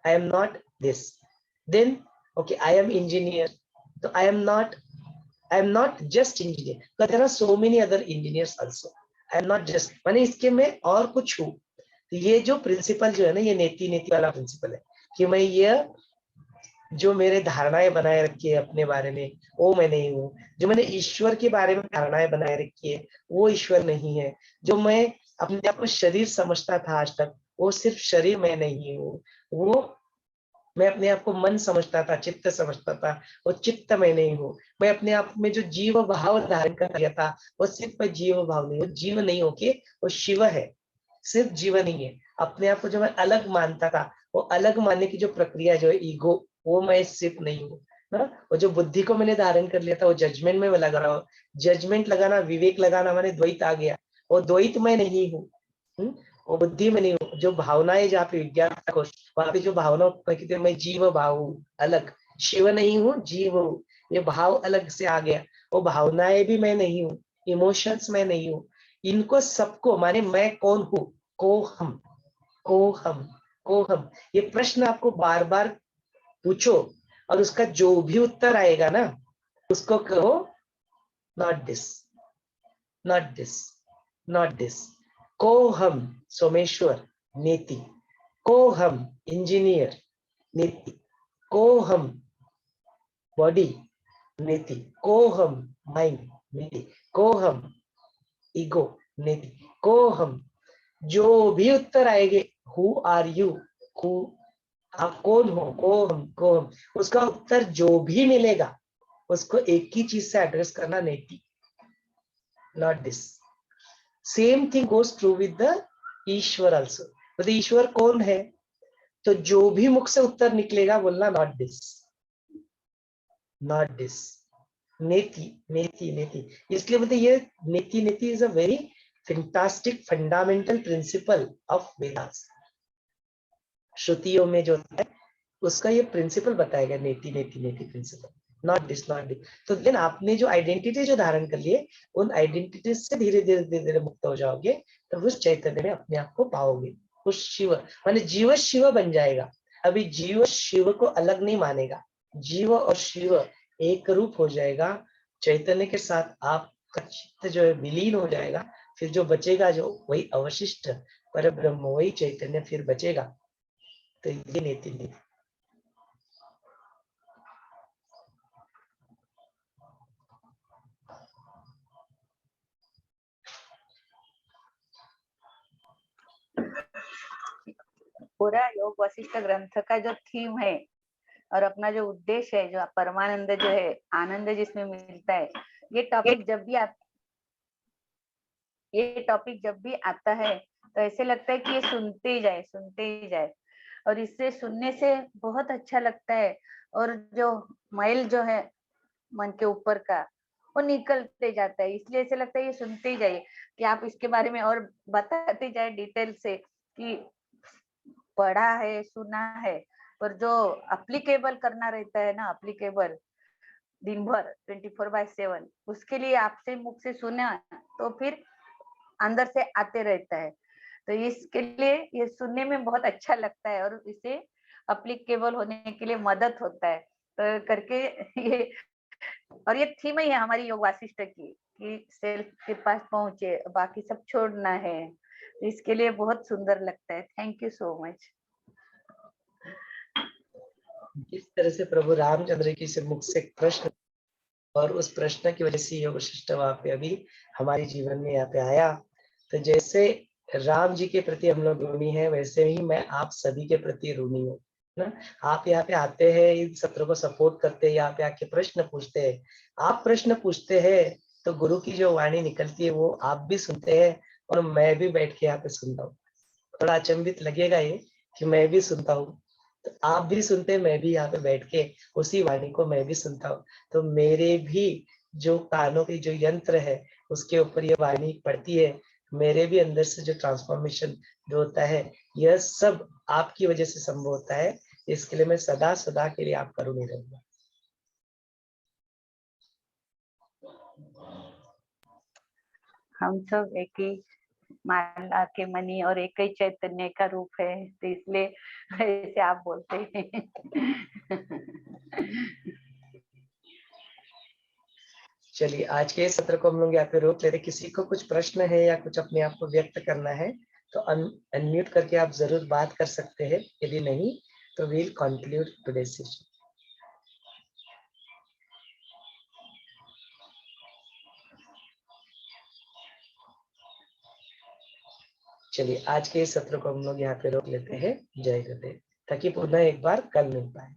I am not this. Then okay, I am engineer, तो I am not just engineer, but there are so many other engineers also. I am not just, माने इसके में और कुछ हूँ। तो ये जो प्रिंसिपल जो है ना, ये नेति नेति वाला प्रिंसिपल है कि मैं ये जो मेरे धारणाएं बनाए रखी है अपने बारे में, वो मैं नहीं हूँ। जो मैंने ईश्वर के बारे में धारणाएं बनाए रखी है, वो ईश्वर नहीं है। जो मैं अपने आप को शरीर समझता था आज तक, वो सिर्फ शरीर मैं नहीं हूँ। वो मैं अपने आप को मन समझता था, चित्त समझता था, वो चित्त मैं नहीं हूँ। मैं अपने आप में जो जीव भाव धारण कर लिया था, वो सिर्फ मैं जीव भाव नहीं हूँ, जीव नहीं होके वो शिव है, सिर्फ जीव नहीं है। अपने आप को जो मैं अलग मानता था, वो अलग मानने की जो प्रक्रिया जो है ईगो, वो मैं सिर्फ नहीं हूँ ना। वो जो बुद्धि को मैंने धारण कर लिया था, वो जजमेंट में लगा रहा हूँ। जजमेंट लगाना, विवेक लगाना, मैंने द्वैत आ गया, वो द्वैत मैं नहीं हूँ। वो बुद्धि में नहीं हूँ। जो भावनाएं, जहाँ पे विज्ञान का कोश, वहां पे जो भावना कहते हैं, मैं जीव भाव हूँ, अलग, शिव नहीं हूँ, जीव हूँ। ये भाव अलग से आ गया। वो भावनाएं भी मैं नहीं हूँ, इमोशंस मैं नहीं हूँ। इनको सबको माने मैं कौन हूँ? को हम, को हम, को हम। ये प्रश्न आपको बार बार पूछो, और उसका जो भी उत्तर आएगा ना, उसको कहो not this, not this, not this. को हम सोमेश्वर नेति, को हम इंजीनियर नेति, को हम बॉडी नेति, को हम माइंड नेति, को हम ईगो नेति, को हम। जो भी उत्तर आएंगे, हु आर यू, हु, आप कौन हो, को हम, उसका उत्तर जो भी मिलेगा, उसको एक ही चीज से एड्रेस करना, नेति, not this. Same thing goes true with the Ishwar also. तो ईश्वर कौन है, तो जो भी मुख से उत्तर निकलेगा, बोलना नॉट दिस, नॉट दिस, नेति, नेति, नेति। इसलिए बोलते ये नेति, नेति is a very fantastic fundamental principle of Vedas. श्रुतियों में जो है उसका ये प्रिंसिपल बताया गया, neti, neti, neti principle, not this, not this. तो देन आपने जो आइडेंटिटी जो धारण कर लिए, उन आइडेंटिटी से धीरे धीरे धीरे धीरे मुक्त हो जाओगे, तो उस चैतन्य में अपने आप को पाओगे। उस शिव माने जीव शिव बन जाएगा। अभी जीव शिव को अलग नहीं मानेगा, जीव और शिव एक रूप हो जाएगा। चैतन्य के साथ आपका चित्त जो है विलीन हो जाएगा। फिर जो बचेगा, जो वही अवशिष्ट पर ब्रह्म, वही चैतन्य फिर बचेगा। तो ये नेति, नेति। पूरा योग वशिष्ठ ग्रंथ का जो थीम है और अपना जो उद्देश्य है, जो परमानंद जो है, आनंद जिसमें मिलता है, ये टॉपिक जब भी आता है तो ऐसे लगता है कि ये सुनते ही जाए, सुनते ही जाए। और इससे सुनने से बहुत अच्छा लगता है, और जो मैल जो है मन के ऊपर का, वो निकलते जाता है। इसलिए ऐसे लगता है ये सुनते ही जाइए, कि आप इसके बारे में और बताते जाए डिटेल से, कि पढ़ा है, सुना है, पर जो अप्लीकेबल करना रहता है ना, अप्लीकेबल दिन भर 24/7, उसके लिए आपसे मुख से सुना तो फिर अंदर से आते रहता है। तो इसके लिए ये सुनने में बहुत अच्छा लगता है, और इसे अप्लीकेबल होने के लिए मदद होता है। तो करके ये, और ये थीम ही है हमारी योग वासिष्ठ की, कि सेल्फ के पास पहुंचे, बाकी सब छोड़ना है। इसके लिए बहुत सुंदर लगता है। Thank you so much. जिस तरह से प्रभु रामचंद्र की से मुख से प्रश्न, और उस प्रश्न की वजह से योग वशिष्ठ वहां पे अभी हमारे जीवन में यहाँ पे आया। तो जैसे राम जी के प्रति हम लोग ऋणी है, वैसे ही मैं आप सभी के प्रति ऋणी हूँ ना। आप यहाँ पे आते हैं, इन सत्रों को सपोर्ट करते हैं, यहाँ पे आके प्रश्न पूछते हैं। आप प्रश्न पूछते हैं तो गुरु की जो वाणी निकलती है वो आप भी सुनते हैं, और मैं भी बैठ के यहाँ पे सुनता हूँ। थोड़ा अचंभित लगेगा ये कि मैं भी सुनता हूँ, तो आप भी सुनते हैं, मैं भी यहाँ पे बैठ के उसी वाणी को मैं भी सुनता हूँ। तो मेरे भी जो कानों के जो यंत्र है, उसके ऊपर ये वाणी पड़ती है। मेरे भी अंदर से जो ट्रांसफॉर्मेशन जो होता है, यह सब आपकी वजह से संभव होता है। इसके लिए मैं सदा सदा के लिए आपका ऋणी रहूंगा। हम सब एक ही माला के मणि और एक ही चैतन्य का रूप है, तो इसलिए ऐसे आप बोलते हैं। चलिए आज के सत्र को हम लोग यहाँ पे रोक लेते। किसी को कुछ प्रश्न है या कुछ अपने आप को व्यक्त करना है तो अनम्यूट करके आप जरूर बात कर सकते हैं, यदि नहीं तो वील कंक्लूड टुडेस सेशन। चलिए आज के इस सत्र को हम लोग यहाँ पे रोक लेते हैं। जय गुरुदेव। ताकि पुनः एक बार कल मिल पाए।